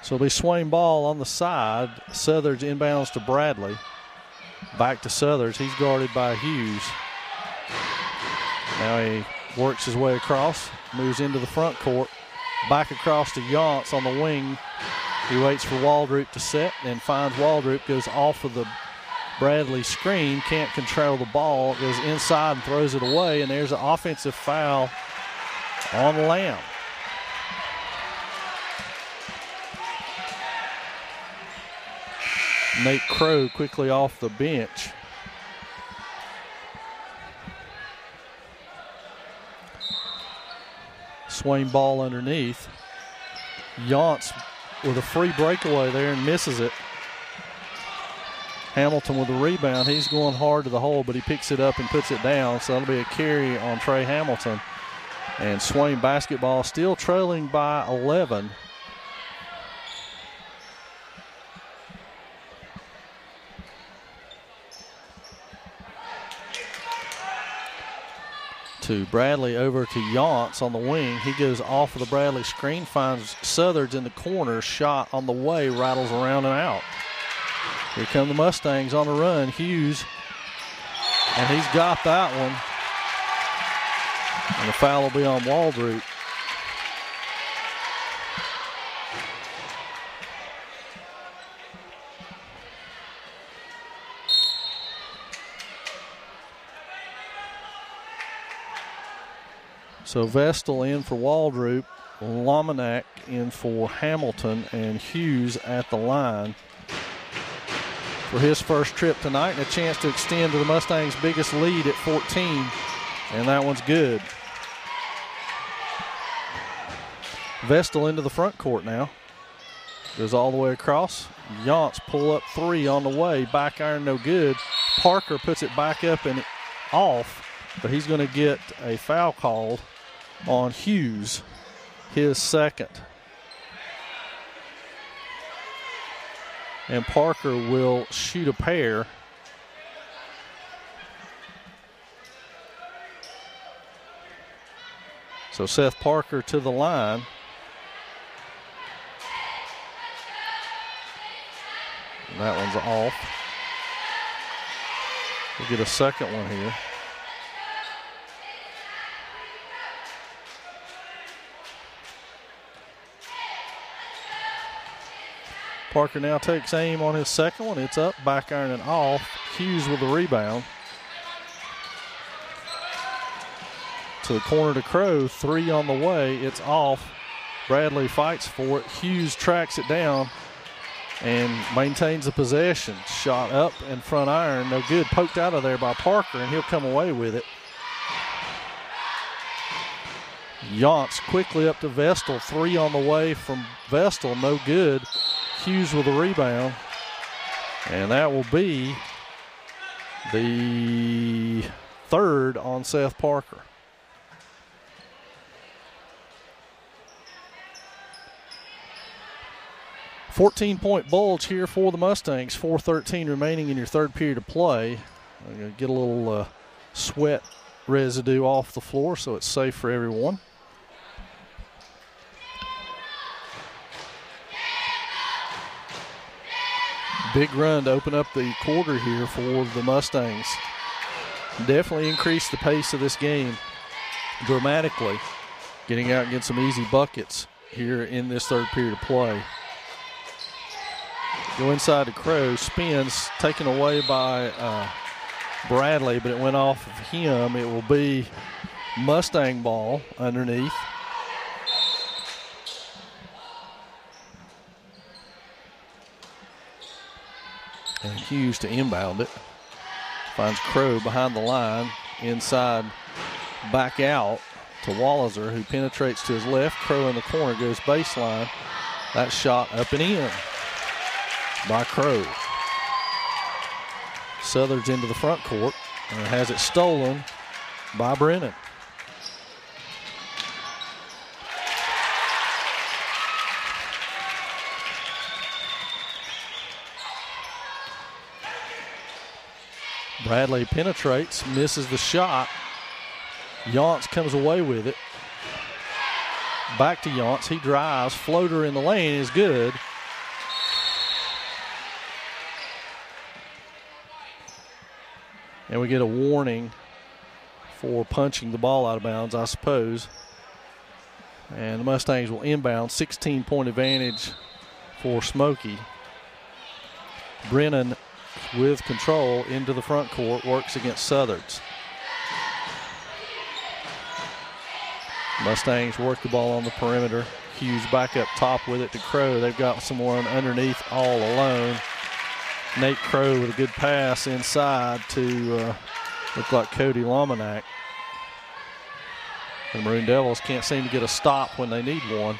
So it'll be Swain ball on the side. Southard's inbounds to Bradley. Back to Southard's. He's guarded by Hughes. Now he works his way across, moves into the front court. Back across to Yance on the wing. He waits for Waldrop to set and finds Waldrop, goes off of the Bradley screen, can't control the ball, goes inside and throws it away, and there's an offensive foul on Lamb. Nate Crow quickly off the bench. Swain ball underneath. Yance with a free breakaway there and misses it. Hamilton with the rebound. He's going hard to the hole, but he picks it up and puts it down. So that'll be a carry on Trey Hamilton. And Swain basketball still trailing by 11. To Bradley over to Yance on the wing. He goes off of the Bradley screen, finds Southards in the corner, shot on the way, rattles around and out. Here come the Mustangs on the run. Hughes, and he's got that one. And the foul will be on Waldrop. So Vestal in for Waldrop, Lominack in for Hamilton, and Hughes at the line for his first trip tonight, and a chance to extend to the Mustangs' biggest lead at 14, and that one's good. Vestal into the front court now. Goes all the way across. Yance pull up three on the way. Back iron no good. Parker puts it back up and off, but he's going to get a foul called on Hughes, his second. And Parker will shoot a pair. So Seth Parker to the line. And that one's off. We'll get a second one here. Parker now takes aim on his second one. It's up, back iron and off. Hughes with the rebound. To the corner to Crow. Three on the way. It's off. Bradley fights for it. Hughes tracks it down and maintains the possession. Shot up and front iron. No good. Poked out of there by Parker, and he'll come away with it. Yance quickly up to Vestal. Three on the way from Vestal. No good. Hughes with a rebound, and that will be the third on Seth Parker. $14-point bulge here for the Mustangs. 4:13 remaining in your third period of play. I'm going to get a little sweat residue off the floor so it's safe for everyone. Big run to open up the quarter here for the Mustangs. Definitely increased the pace of this game dramatically, getting out and getting some easy buckets here in this third period of play. Go inside to Crow, spins, taken away by Bradley, but it went off of him. It will be Mustang ball underneath. And Hughes to inbound it. Finds Crow behind the line. Inside, back out to Walliser, who penetrates to his left. Crow in the corner, goes baseline. That shot up and in by Crow. Southards into the front court and has it stolen by Brennan. Bradley penetrates, misses the shot. Yance comes away with it. Back to Yance. He drives. Floater in the lane is good. And we get a warning for punching the ball out of bounds, I suppose. And the Mustangs will inbound. 16-point advantage for Smoky. Brennan with control into the front court, works against Southards. Mustangs work the ball on the perimeter. Hughes back up top with it to Crow. They've got someone underneath all alone. Nate Crow with a good pass inside to look like Cody Lominack. The Maroon Devils can't seem to get a stop when they need one,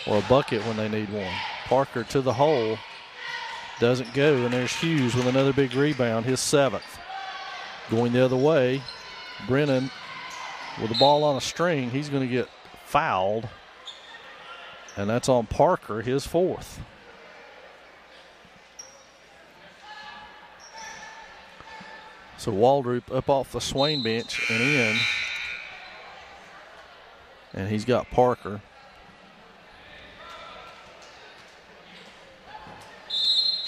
or a bucket when they need one. Parker to the hole. Doesn't go, and there's Hughes with another big rebound, his 7th. Going the other way, Brennan with the ball on a string. He's going to get fouled, and that's on Parker, his 4th. So Waldrop up off the Swain bench and in, and he's got Parker.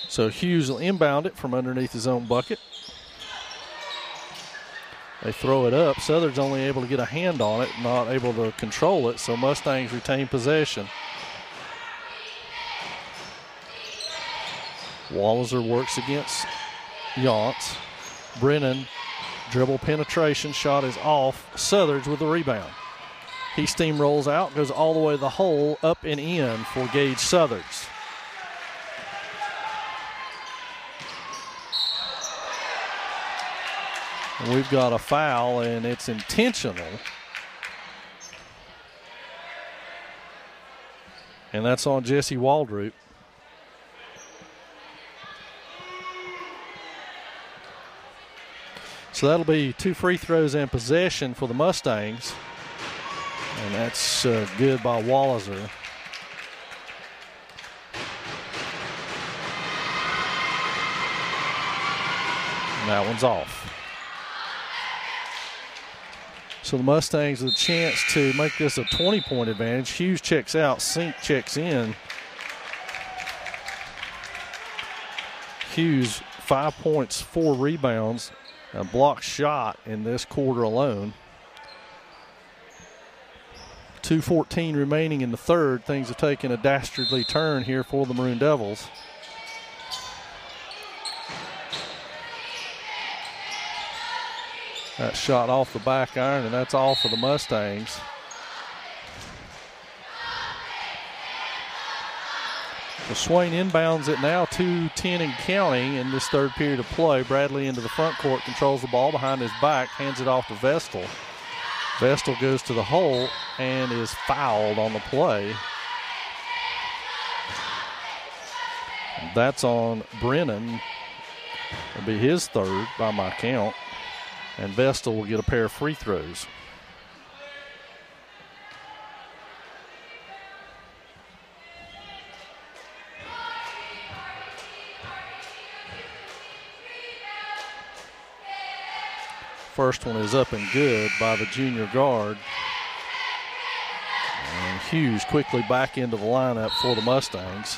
So Hughes will inbound it from underneath his own bucket. They throw it up. Southern's only able to get a hand on it, not able to control it, so Mustangs retain possession. Walliser works against Yance. Brennan, dribble penetration, shot is off. Southern's with the rebound. He steamrolls out, goes all the way to the hole, up and in for Gage Southern's. We've got a foul, and it's intentional. And that's on Jesse Waldrop. So that'll be 2 free throws and possession for the Mustangs. And that's good by Walliser. And that one's off. So the Mustangs with a chance to make this a 20-point advantage. Hughes checks out, Sink checks in. Hughes, 5 points, 4 rebounds, a block shot in this quarter alone. 2:14 remaining in the third. Things have taken a dastardly turn here for the Maroon Devils. That shot off the back iron, and that's all for the Mustangs. So Swain inbounds it now, 2:10 and counting in this third period of play. Bradley into the front court, controls the ball behind his back, hands it off to Vestal. Vestal goes to the hole and is fouled on the play. That's on Brennan. It'll be his 3rd by my count. And Vestal will get a pair of free throws. First one is up and good by the junior guard. And Hughes quickly back into the lineup for the Mustangs.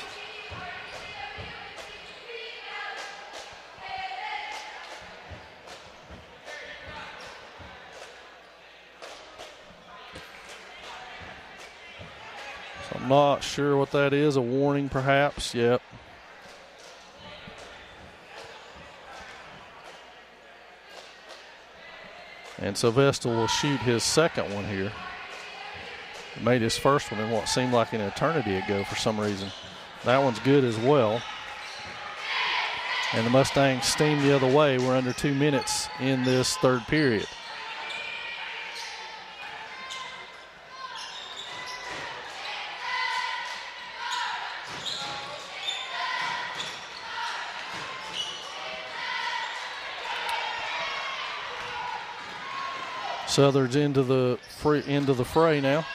So I'm not sure what that is, a warning perhaps, yep. And so Vestal will shoot his 2nd one here. He made his 1st one in what seemed like an eternity ago for some reason. That one's good as well. And the Mustangs steam the other way. We're under 2 minutes in this third period. Southern's into the fray now.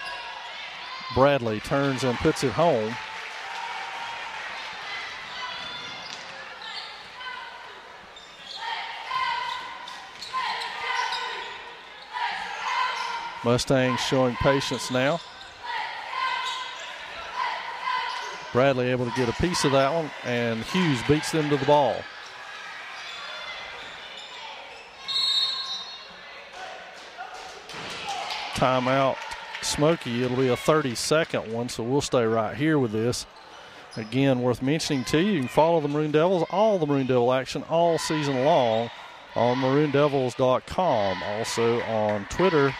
Bradley turns and puts it home. Mustangs showing patience now. Bradley able to get a piece of that one, and Hughes beats them to the ball. Timeout, Smoky. It'll be a 30-second one, so we'll stay right here with this. Again, worth mentioning to you, you can follow the Maroon Devils, all the Maroon Devil action all season long on maroondevils.com. Also on Twitter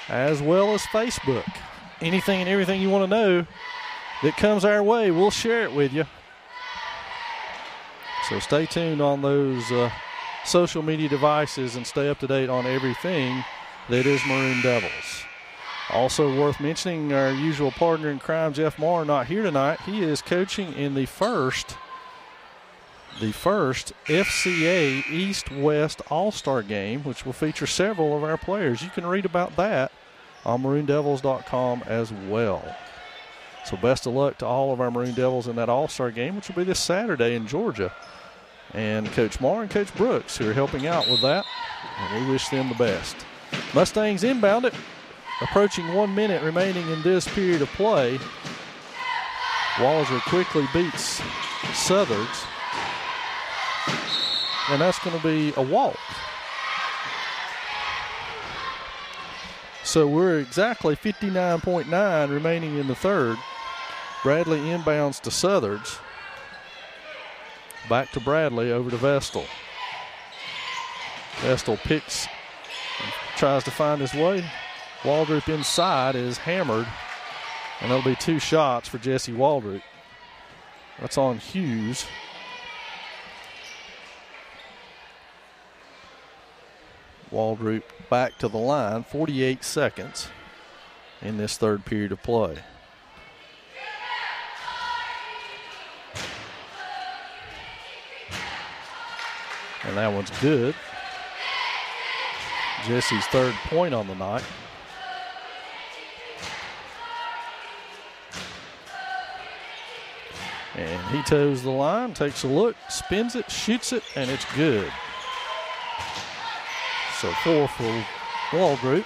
as well as Facebook. Anything and everything you want to know that comes our way, we'll share it with you. So stay tuned on those social media devices and stay up to date on everything that is Maroon Devils. Also worth mentioning, our usual partner in crime, Jeff Marr, not here tonight. He is coaching in the first FCA East-West All-Star Game, which will feature several of our players. You can read about that on maroondevils.com as well. So best of luck to all of our Maroon Devils in that All-Star Game, which will be this Saturday in Georgia. And Coach Marr and Coach Brooks, who are helping out with that, and we wish them the best. Mustangs inbound it. Approaching 1 minute remaining in this period of play. Walliser quickly beats Southards. And that's going to be a walk. So we're exactly 59.9 remaining in the third. Bradley inbounds to Southards. Back to Bradley, over to Vestal. Vestal picks, tries to find his way. Waldrop inside is hammered, and that'll be 2 shots for Jesse Waldrop. That's on Hughes. Waldrop back to the line, 48 seconds in this third period of play. And that one's good. Jesse's third point on the night. And he toes the line, takes a look, spins it, shoots it, and it's good. So 4 for Waldrop.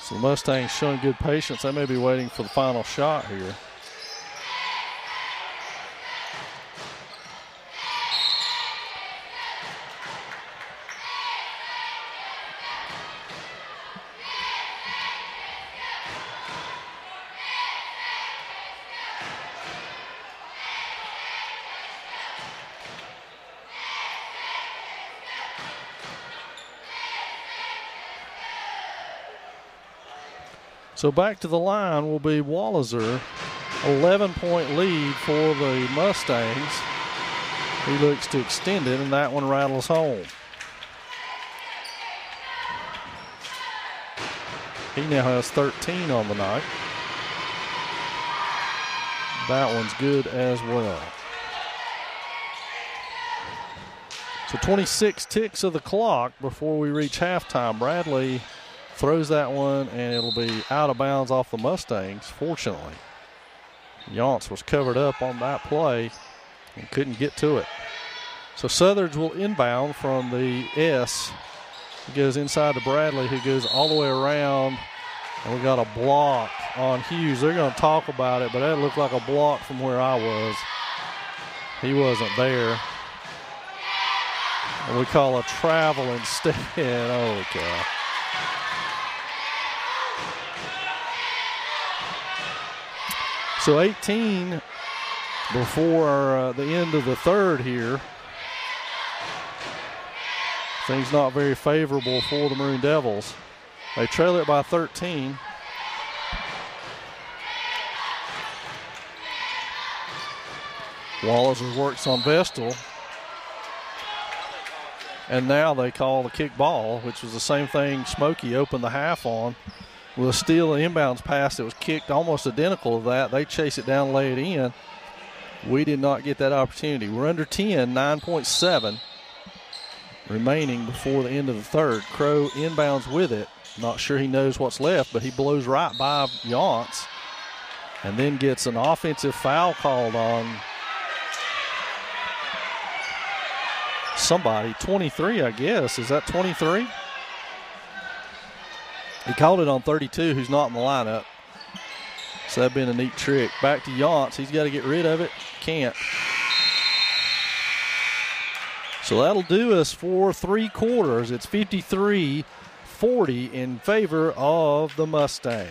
So the Mustangs showing good patience. They may be waiting for the final shot here. So back to the line will be Walliser. 11-point lead for the Mustangs. He looks to extend it, and that one rattles home. He now has 13 on the night. That one's good as well. So 26 ticks of the clock before we reach halftime. Bradley throws that one, and it'll be out of bounds off the Mustangs, fortunately. Yance was covered up on that play and couldn't get to it. So Southards will inbound from the S. He goes inside to Bradley, who goes all the way around, and we got a block on Hughes. They're going to talk about it, but that looked like a block from where I was. He wasn't there. And we call a travel instead. Oh, God. So 18 before the end of the third here. Things not very favorable for the Maroon Devils. They trail it by 13. Walliser works on Vestal. And now they call the kick ball, which was the same thing Smoky opened the half on. With a steal and inbounds pass that was kicked almost identical to that. They chase it down, lay it in. We did not get that opportunity. We're under 10, 9.7 remaining before the end of the third. Crow inbounds with it. Not sure he knows what's left, but he blows right by Yance and then gets an offensive foul called on somebody. 23, I guess. Is that 23? He called it on 32, who's not in the lineup. So that'd been a neat trick. Back to Yance. He's got to get rid of it. Can't. So that'll do us for 3 quarters. It's 53-40 in favor of the Mustangs.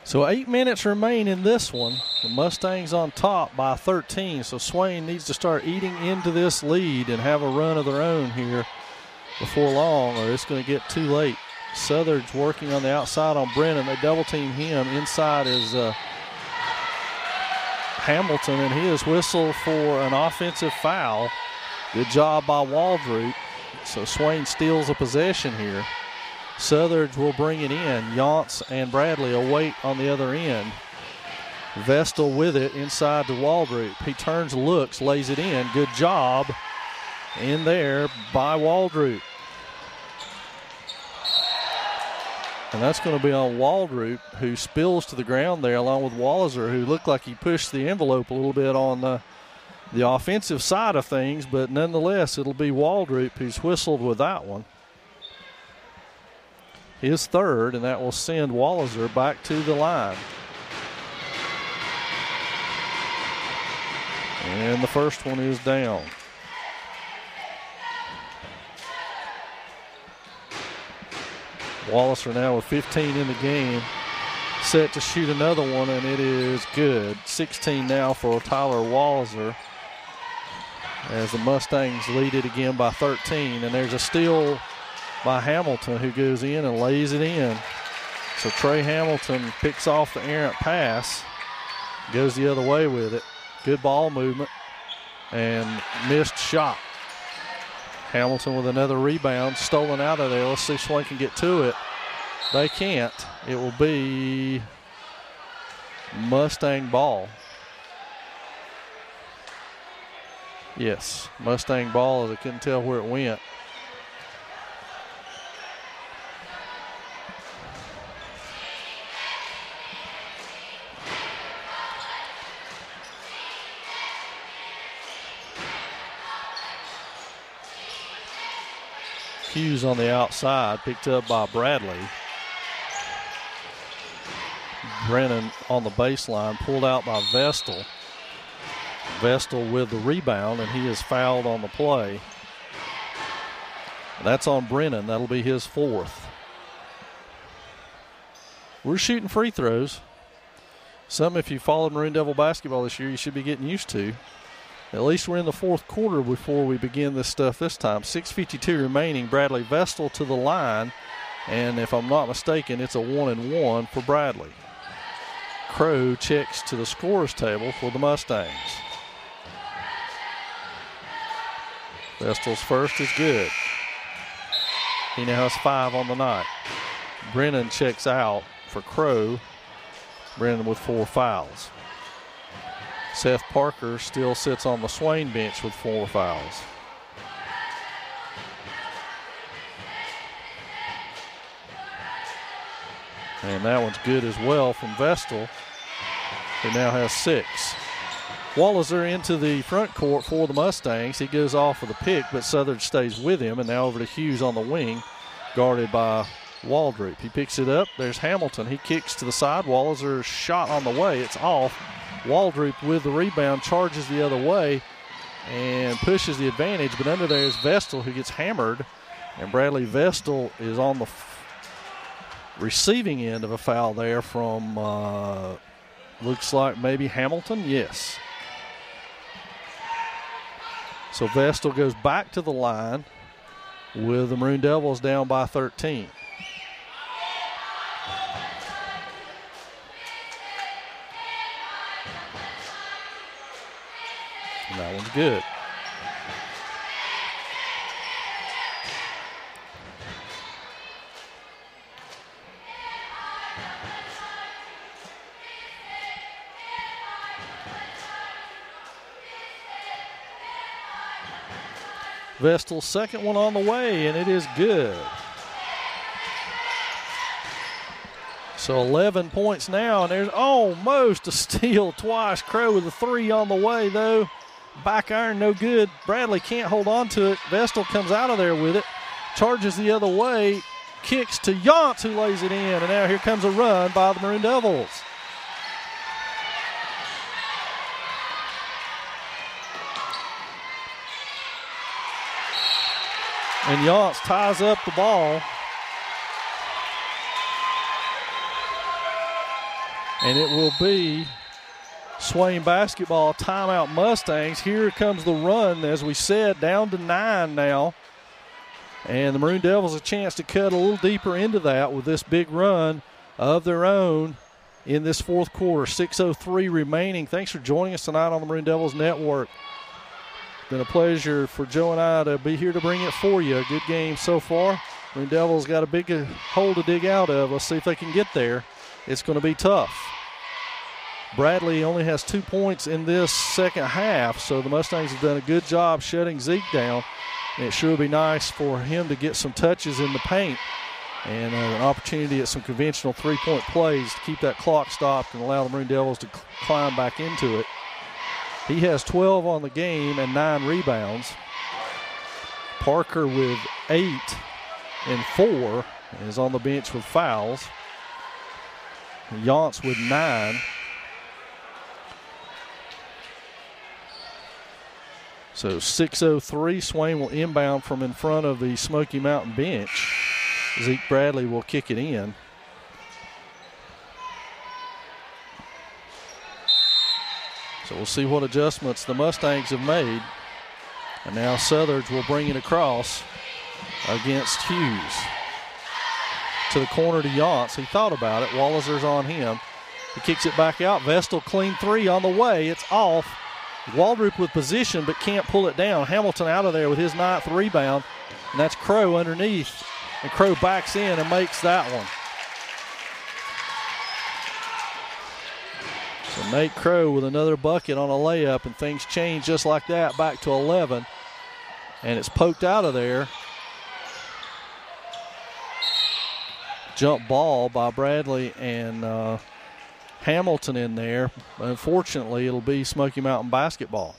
So 8 minutes remain in this one. The Mustangs on top by 13. So Swain needs to start eating into this lead and have a run of their own here before long, or it's going to get too late. Southard's working on the outside on Brennan. They double team him. Inside is Hamilton, and he is whistled for an offensive foul. Good job by Waldrop. So Swain steals a possession here. Southard's will bring it in. Yance and Bradley await on the other end. Vestal with it inside to Waldrop. He turns, looks, lays it in. Good job in there by Waldrop. And that's going to be on Waldrop, who spills to the ground there along with Walliser, who looked like he pushed the envelope a little bit on the offensive side of things, but nonetheless it'll be Waldrop who's whistled with that one. His third, and that will send Walliser back to the line. And the first one is down. Walliser now with 15 in the game, set to shoot another one, and it is good. 16 now for Tyler Walliser as the Mustangs lead it again by 13. And there's a steal by Hamilton, who goes in and lays it in. So Trey Hamilton picks off the errant pass, goes the other way with it. Good ball movement and missed shot. Hamilton with another rebound, stolen out of there. Let's see if Swain can get to it. They can't. It will be Mustang ball. Yes, Mustang ball, as I couldn't tell where it went. Hughes on the outside, picked up by Bradley. Brennan on the baseline, pulled out by Vestal. Vestal with the rebound, and he is fouled on the play. That's on Brennan. That'll be his fourth. We're shooting free throws. Something, if you followed Maroon Devil basketball this year, you should be getting used to. At least we're in the fourth quarter before we begin this stuff this time. 6:52 remaining. Bradley Vestal to the line. And if I'm not mistaken, it's a 1-and-1 for Bradley. Crow checks to the scorer's table for the Mustangs. Vestal's first is good. He now has 5 on the night. Brennan checks out for Crow. Brennan with 4 fouls. Seth Parker still sits on the Swain bench with 4 fouls. And that one's good as well from Vestal, who now has 6. Walliser into the front court for the Mustangs. He goes off with a pick, but Southern stays with him. And now over to Hughes on the wing, guarded by Waldrop. He picks it up. There's Hamilton. He kicks to the side. Walliser's shot on the way. It's off. Waldrop with the rebound, charges the other way and pushes the advantage, but under there is Vestal, who gets hammered, and Bradley Vestal is on the receiving end of a foul there from looks like maybe Hamilton. Yes. So Vestal goes back to the line with the Maroon Devils down by 13. And that one's good. Vestal's second one on the way, and it is good. So 11 points now, and there's almost a steal twice. Crow with a 3 on the way, though. Back iron, no good. Bradley can't hold on to it. Vestal comes out of there with it, charges the other way, kicks to Yance, who lays it in, and now here comes a run by the Maroon Devils. And Yance ties up the ball. And it will be Swain basketball, timeout Mustangs. Here comes the run, as we said, down to 9 now. And the Maroon Devils a chance to cut a little deeper into that with this big run of their own in this fourth quarter. 6:03 remaining. Thanks for joining us tonight on the Maroon Devils Network. It's been a pleasure for Joe and I to be here to bring it for you. A good game so far. Maroon Devils got a big hole to dig out of. Let's see if they can get there. It's going to be tough. Bradley only has 2 points in this second half, so the Mustangs have done a good job shutting Zeke down. And it sure would be nice for him to get some touches in the paint and an opportunity at some conventional three-point plays to keep that clock stopped and allow the Maroon Devils to climb back into it. He has 12 on the game and 9 rebounds. Parker with 8 and 4 is on the bench with fouls. Yance with 9. So 6:03, Swain will inbound from in front of the Smoky Mountain bench. Zeke Bradley will kick it in. So we'll see what adjustments the Mustangs have made. And now Southardge will bring it across against Hughes. To the corner to Yance. He thought about it. Walliser's on him. He kicks it back out. Vestal clean three on the way. It's off. Waldrop with position but can't pull it down. Hamilton out of there with his 9th rebound. And that's Crow underneath. And Crow backs in and makes that one. So Nate Crow with another bucket on a layup, and things change just like that, back to 11. And it's poked out of there. Jump ball by Bradley and Hamilton in there. Unfortunately, it'll be Smoky Mountain basketball.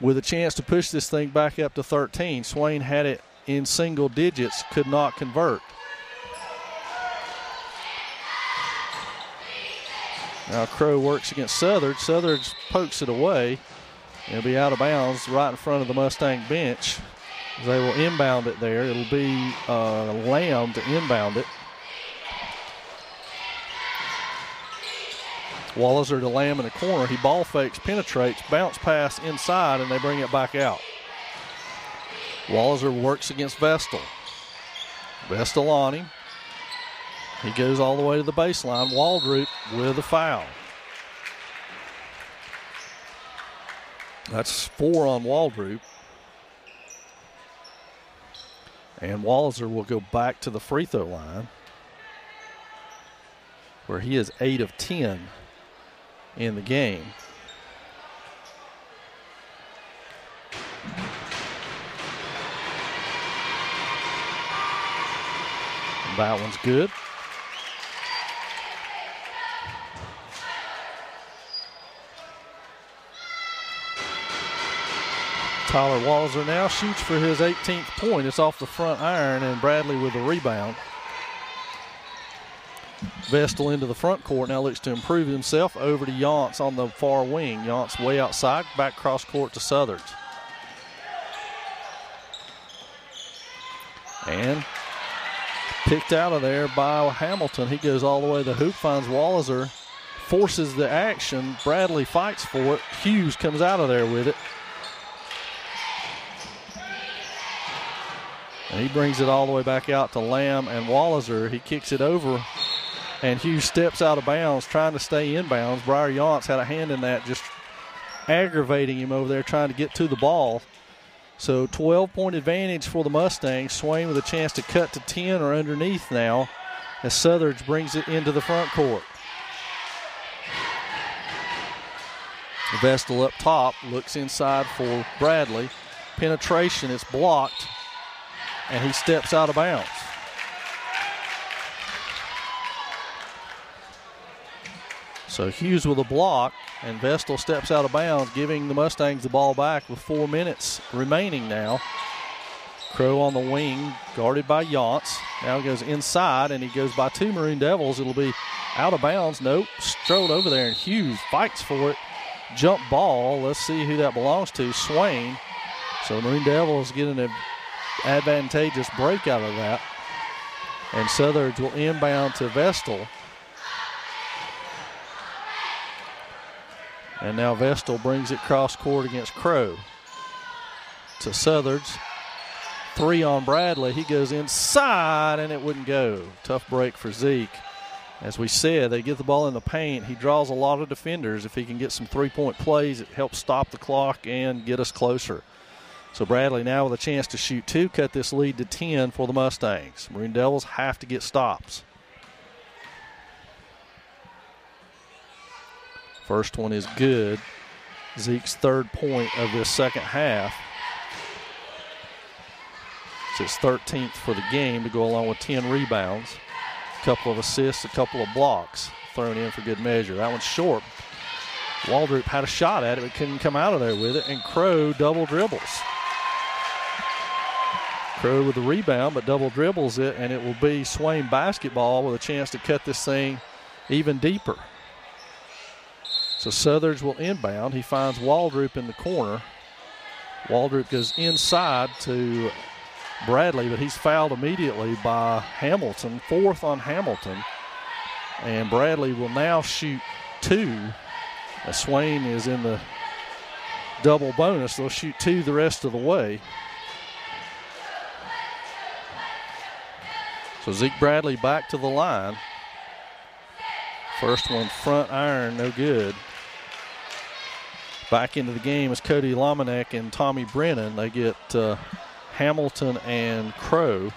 With a chance to push this thing back up to 13. Swain had it in single digits, could not convert. Now Crow works against Southardge. Southardge pokes it away. It'll be out of bounds right in front of the Mustang bench. They will inbound it there. It'll be Lamb to inbound it. Walliser to Lamb in the corner. He ball fakes, penetrates, bounce pass inside, and they bring it back out. Walliser works against Vestal. Vestal on him. He goes all the way to the baseline. Waldrop with a foul. That's 4 on Waldrop. And Walliser will go back to the free throw line, where he is 8 of 10 in the game. And that one's good. Tyler Walliser now shoots for his 18th point. It's off the front iron, and Bradley with the rebound. Vestal into the front court, now looks to improve himself. Over to Yance on the far wing. Yance way outside, back cross court to Southardge. And picked out of there by Hamilton. He goes all the way to the hoop, finds Walliser, forces the action. Bradley fights for it. Hughes comes out of there with it. And he brings it all the way back out to Lamb and Walliser. He kicks it over, and Hughes steps out of bounds, trying to stay inbounds. Briar Yance had a hand in that, just aggravating him over there, trying to get to the ball. So 12-point advantage for the Mustangs. Swain with a chance to cut to 10 or underneath now, as Southardge brings it into the front court. Vestal up top, looks inside for Bradley. Penetration is blocked, and he steps out of bounds. So Hughes with a block, and Vestal steps out of bounds, giving the Mustangs the ball back with 4 minutes remaining now. Crow on the wing, guarded by Yance. Now goes inside, and he goes by 2 Maroon Devils. It'll be out of bounds. Nope, strolled over there, and Hughes fights for it. Jump ball. Let's see who that belongs to. Swain. So Maroon Devils getting an advantageous break out of that. And Southardge will inbound to Vestal. And now Vestal brings it cross court against Crow. To Southard's. 3 on Bradley. He goes inside, and it wouldn't go. Tough break for Zeke. As we said, they get the ball in the paint. He draws a lot of defenders. If he can get some three-point plays, it helps stop the clock and get us closer. So Bradley now with a chance to shoot 2, cut this lead to 10 for the Mustangs. Maroon Devils have to get stops. First one is good. Zeke's 3rd point of this second half. It's his 13th for the game to go along with 10 rebounds. A couple of assists, a couple of blocks thrown in for good measure. That one's short. Waldrop had a shot at it, but couldn't come out of there with it, and Crow double dribbles. Crow with the rebound, but double dribbles it, and it will be Swain basketball with a chance to cut this thing even deeper. So Southers will inbound. He finds Waldrop in the corner. Waldrop goes inside to Bradley, but he's fouled immediately by Hamilton. 4th on Hamilton. And Bradley will now shoot 2. As Swain is in the double bonus, they'll shoot 2 the rest of the way. So Zeke Bradley back to the line. First one front iron, no good. Back into the game is Cody Lomanek and Tommy Brennan. They get Hamilton and Crow.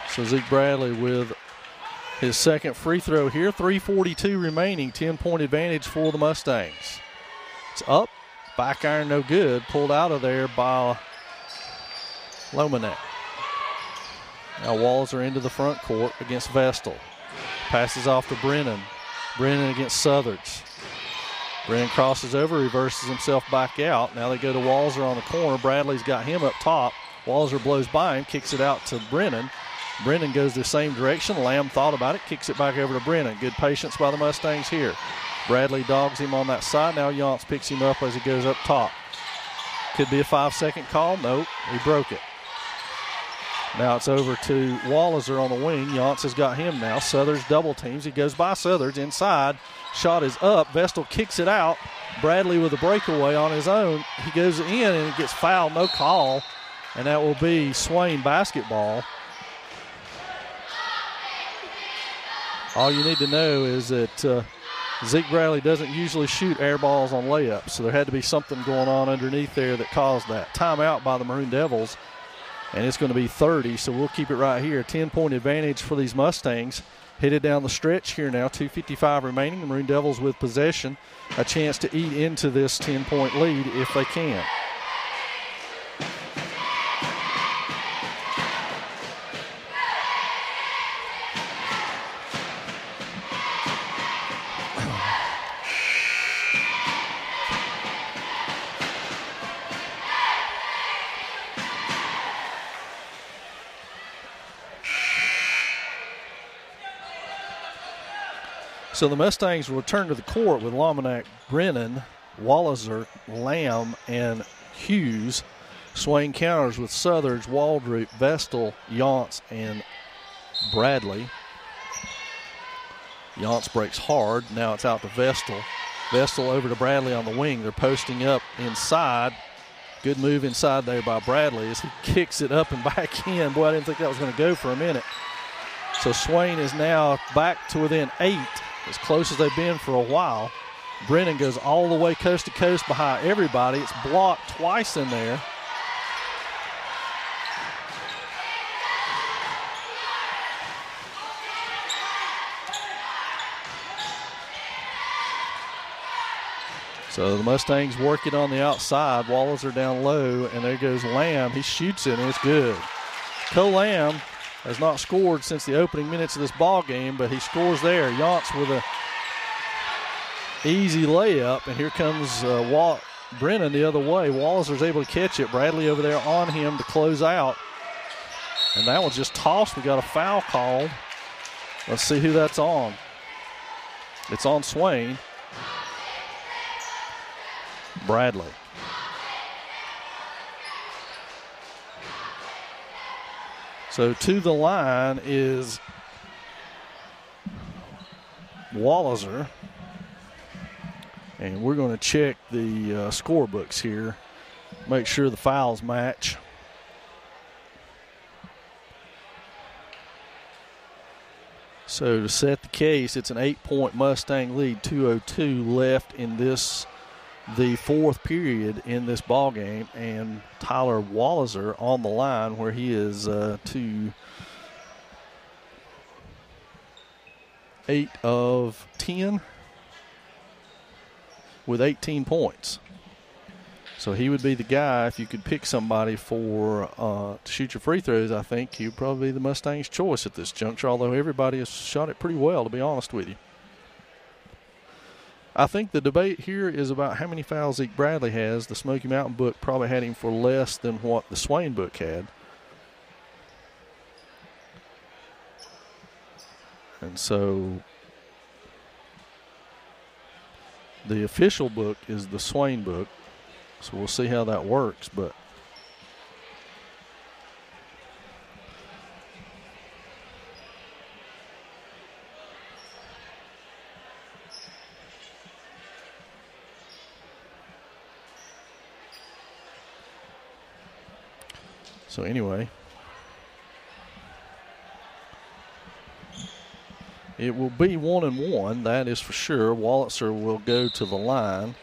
So Zeke Bradley with his second free throw here. 3:42 remaining, 10-point advantage for the Mustangs. It's up, back iron no good, pulled out of there by Lomanek. Now Walls are into the front court against Vestal. Passes off to Brennan. Brennan against Southards. Brennan crosses over, reverses himself back out. Now they go to Walser on the corner. Bradley's got him up top. Walser blows by him, kicks it out to Brennan. Brennan goes the same direction. Lamb thought about it, kicks it back over to Brennan. Good patience by the Mustangs here. Bradley dogs him on that side. Now Yance picks him up as he goes up top. Could be a 5-second call. Nope, he broke it. Now it's over to Walliser on the wing. Yance has got him now. Southers double teams. He goes by Southers inside. Shot is up. Vestal kicks it out. Bradley with a breakaway on his own. He goes in and gets fouled. No call. And that will be Swain basketball. All you need to know is that Zeke Bradley doesn't usually shoot air balls on layups. So there had to be something going on underneath there that caused that. Timeout by the Maroon Devils. And it's going to be 30, so we'll keep it right here. 10-point advantage for these Mustangs. Headed down the stretch here now, 2:55 remaining. The Maroon Devils with possession. A chance to eat into this 10-point lead if they can. So the Mustangs will return to the court with Lomanak, Brennan, Walliser, Lamb, and Hughes. Swain counters with Southers, Waldrop, Vestal, Yance, and Bradley. Yance breaks hard. Now it's out to Vestal. Vestal over to Bradley on the wing. They're posting up inside. Good move inside there by Bradley as he kicks it up and back in. Boy, I didn't think that was going to go for a minute. So Swain is now back to within 8. As close as they've been for a while. Brennan goes all the way coast to coast behind everybody. It's blocked twice in there. So the Mustangs work it on the outside. Wallace are down low, and there goes Lamb. He shoots it, and it's good. Cole Lamb has not scored since the opening minutes of this ball game, but he scores there. Yance with a easy layup, and here comes Brennan the other way. Walliser's able to catch it. Bradley over there on him to close out. And that one's just tossed. We got a foul called. Let's see who that's on. It's on Swain. Bradley. So to the line is Walliser. And we're going to check the scorebooks here, make sure the fouls match. So to set the case, it's an 8-point Mustang lead, 2:02 left in the fourth period in this ball game, and Tyler Walliser on the line where he is 8 of 10 with 18 points. So he would be the guy, if you could pick somebody for to shoot your free throws, I think he would probably be the Mustangs' choice at this juncture, although everybody has shot it pretty well, to be honest with you. I think the debate here is about how many fouls Zeke Bradley has. The Smoky Mountain book probably had him for less than what the Swain book had. And so the official book is the Swain book. So we'll see how that works, but so anyway, it will be 1-1, that is for sure. Walliser will go to the line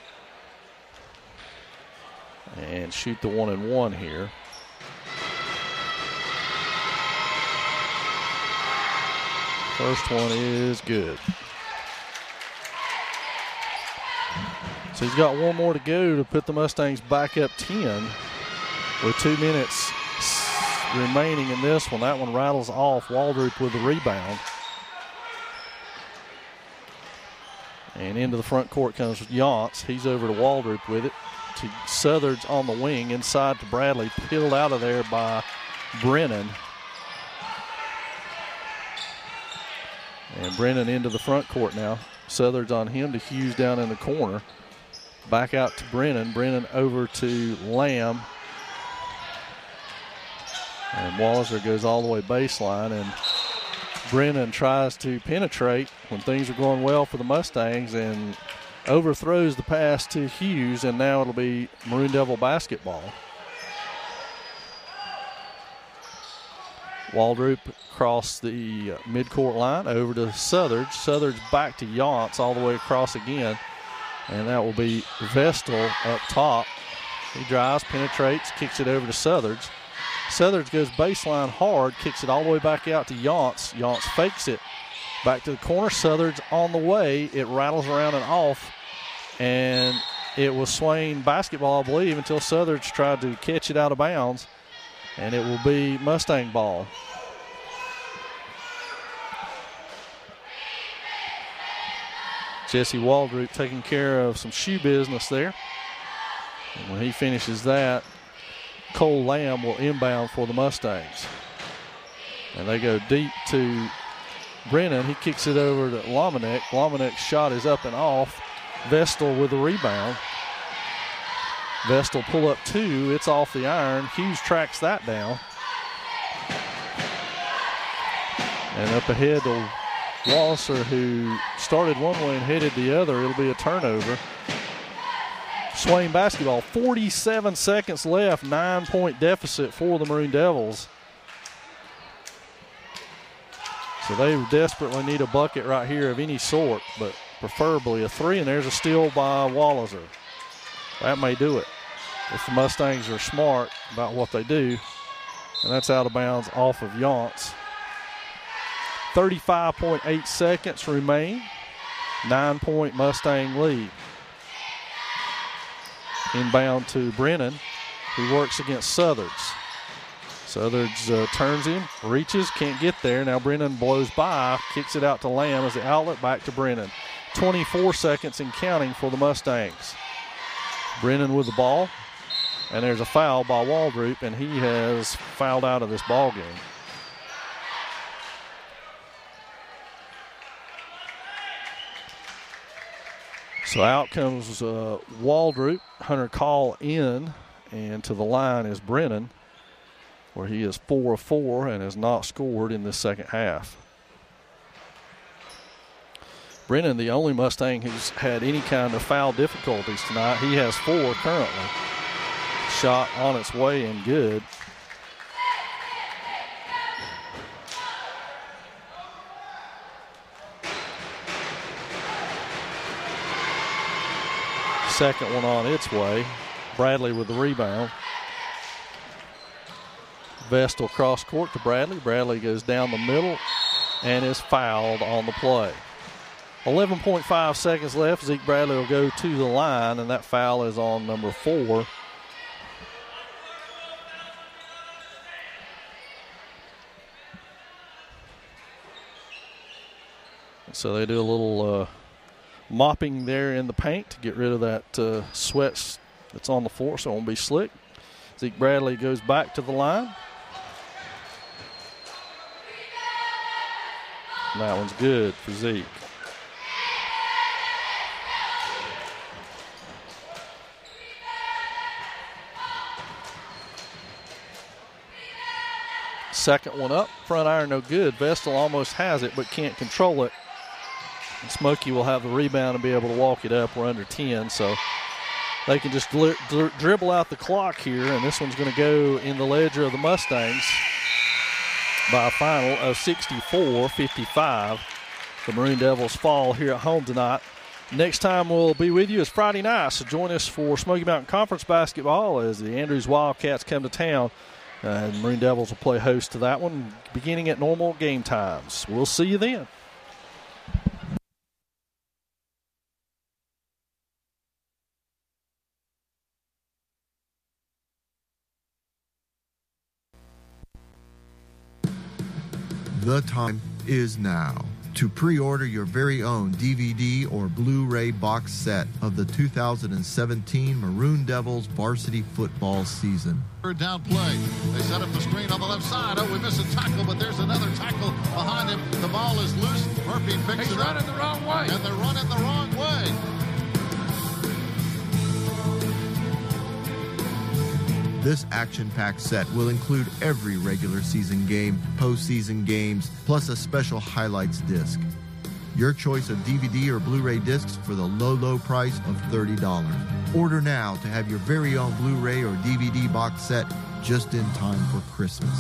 and shoot the 1-1 here. First one is good. So he's got one more to go to put the Mustangs back up 10 with 2 minutes remaining in this one. That one rattles off. Waldrop with the rebound. And into the front court comes Yance. He's over to Waldrop with it. To Southard's on the wing, inside to Bradley, peeled out of there by Brennan. And Brennan into the front court now. Southard's on him to Hughes down in the corner. Back out to Brennan. Brennan over to Lamb. And Walliser goes all the way baseline, and Brennan tries to penetrate when things are going well for the Mustangs and overthrows the pass to Hughes, and now it'll be Maroon Devil basketball. Waldrop across the midcourt line over to Southard. Southard's back to Yance all the way across again, and that will be Vestal up top. He drives, penetrates, kicks it over to Southard's. Southard's goes baseline hard, kicks it all the way back out to Yance. Yance fakes it back to the corner. Southard's on the way. It rattles around and off. And it was Swain basketball, I believe, until Southard's tried to catch it out of bounds. And it will be Mustang ball. Jesse Waldrop taking care of some shoe business there. And when he finishes that, Cole Lamb will inbound for the Mustangs. And they go deep to Brennan. He kicks it over to Lomanek. Lomanek's shot is up and off. Vestal with the rebound. Vestal pull up 2. It's off the iron. Hughes tracks that down. And up ahead to Walliser, who started one way and headed the other. It'll be a turnover. Swain basketball, 47 seconds left, 9-point deficit for the Maroon Devils. So they desperately need a bucket right here of any sort, but preferably a 3, and there's a steal by Walliser. That may do it if the Mustangs are smart about what they do. And that's out of bounds off of Yance. 35.8 seconds remain. 9-point Mustang lead. Inbound to Brennan, who works against Southard's. Southard's turns him, reaches, can't get there. Now Brennan blows by, kicks it out to Lamb as the outlet, back to Brennan. 24 seconds and counting for the Mustangs. Brennan with the ball, and there's a foul by Waldrop, and he has fouled out of this ball game. So out comes Waldrop. Hunter Call in, and to the line is Brennan, where he is 4 of 4 and has not scored in this second half. Brennan, the only Mustang who's had any kind of foul difficulties tonight. He has 4 currently. Shot on its way and good. Second one on its way. Bradley with the rebound. Vestal cross court to Bradley. Bradley goes down the middle and is fouled on the play. 11.5 seconds left. Zeke Bradley will go to the line, and that foul is on number 4. So they do a little mopping there in the paint to get rid of that sweat that's on the floor so it won't be slick. Zeke Bradley goes back to the line. And that one's good for Zeke. Second one up, front iron no good. Vestal almost has it but can't control it. And Smoky will have the rebound and be able to walk it up. We're under 10, so they can just dribble out the clock here, and this one's going to go in the ledger of the Mustangs by a final of 64-55. The Maroon Devils fall here at home tonight. Next time we'll be with you is Friday night, so join us for Smoky Mountain Conference basketball as the Andrews Wildcats come to town. And the Maroon Devils will play host to that one beginning at normal game times. We'll see you then. The time is now to pre-order your very own DVD or Blu-ray box set of the 2017 Maroon Devils varsity football season. Third down play. They set up the screen on the left side. Oh, we miss a tackle, but there's another tackle behind him. The ball is loose. Murphy picks it up. Running the wrong way. And they're running the wrong way. This action-packed set will include every regular season game, postseason games, plus a special highlights disc. Your choice of DVD or Blu-ray discs for the low, low price of $30. Order now to have your very own Blu-ray or DVD box set just in time for Christmas.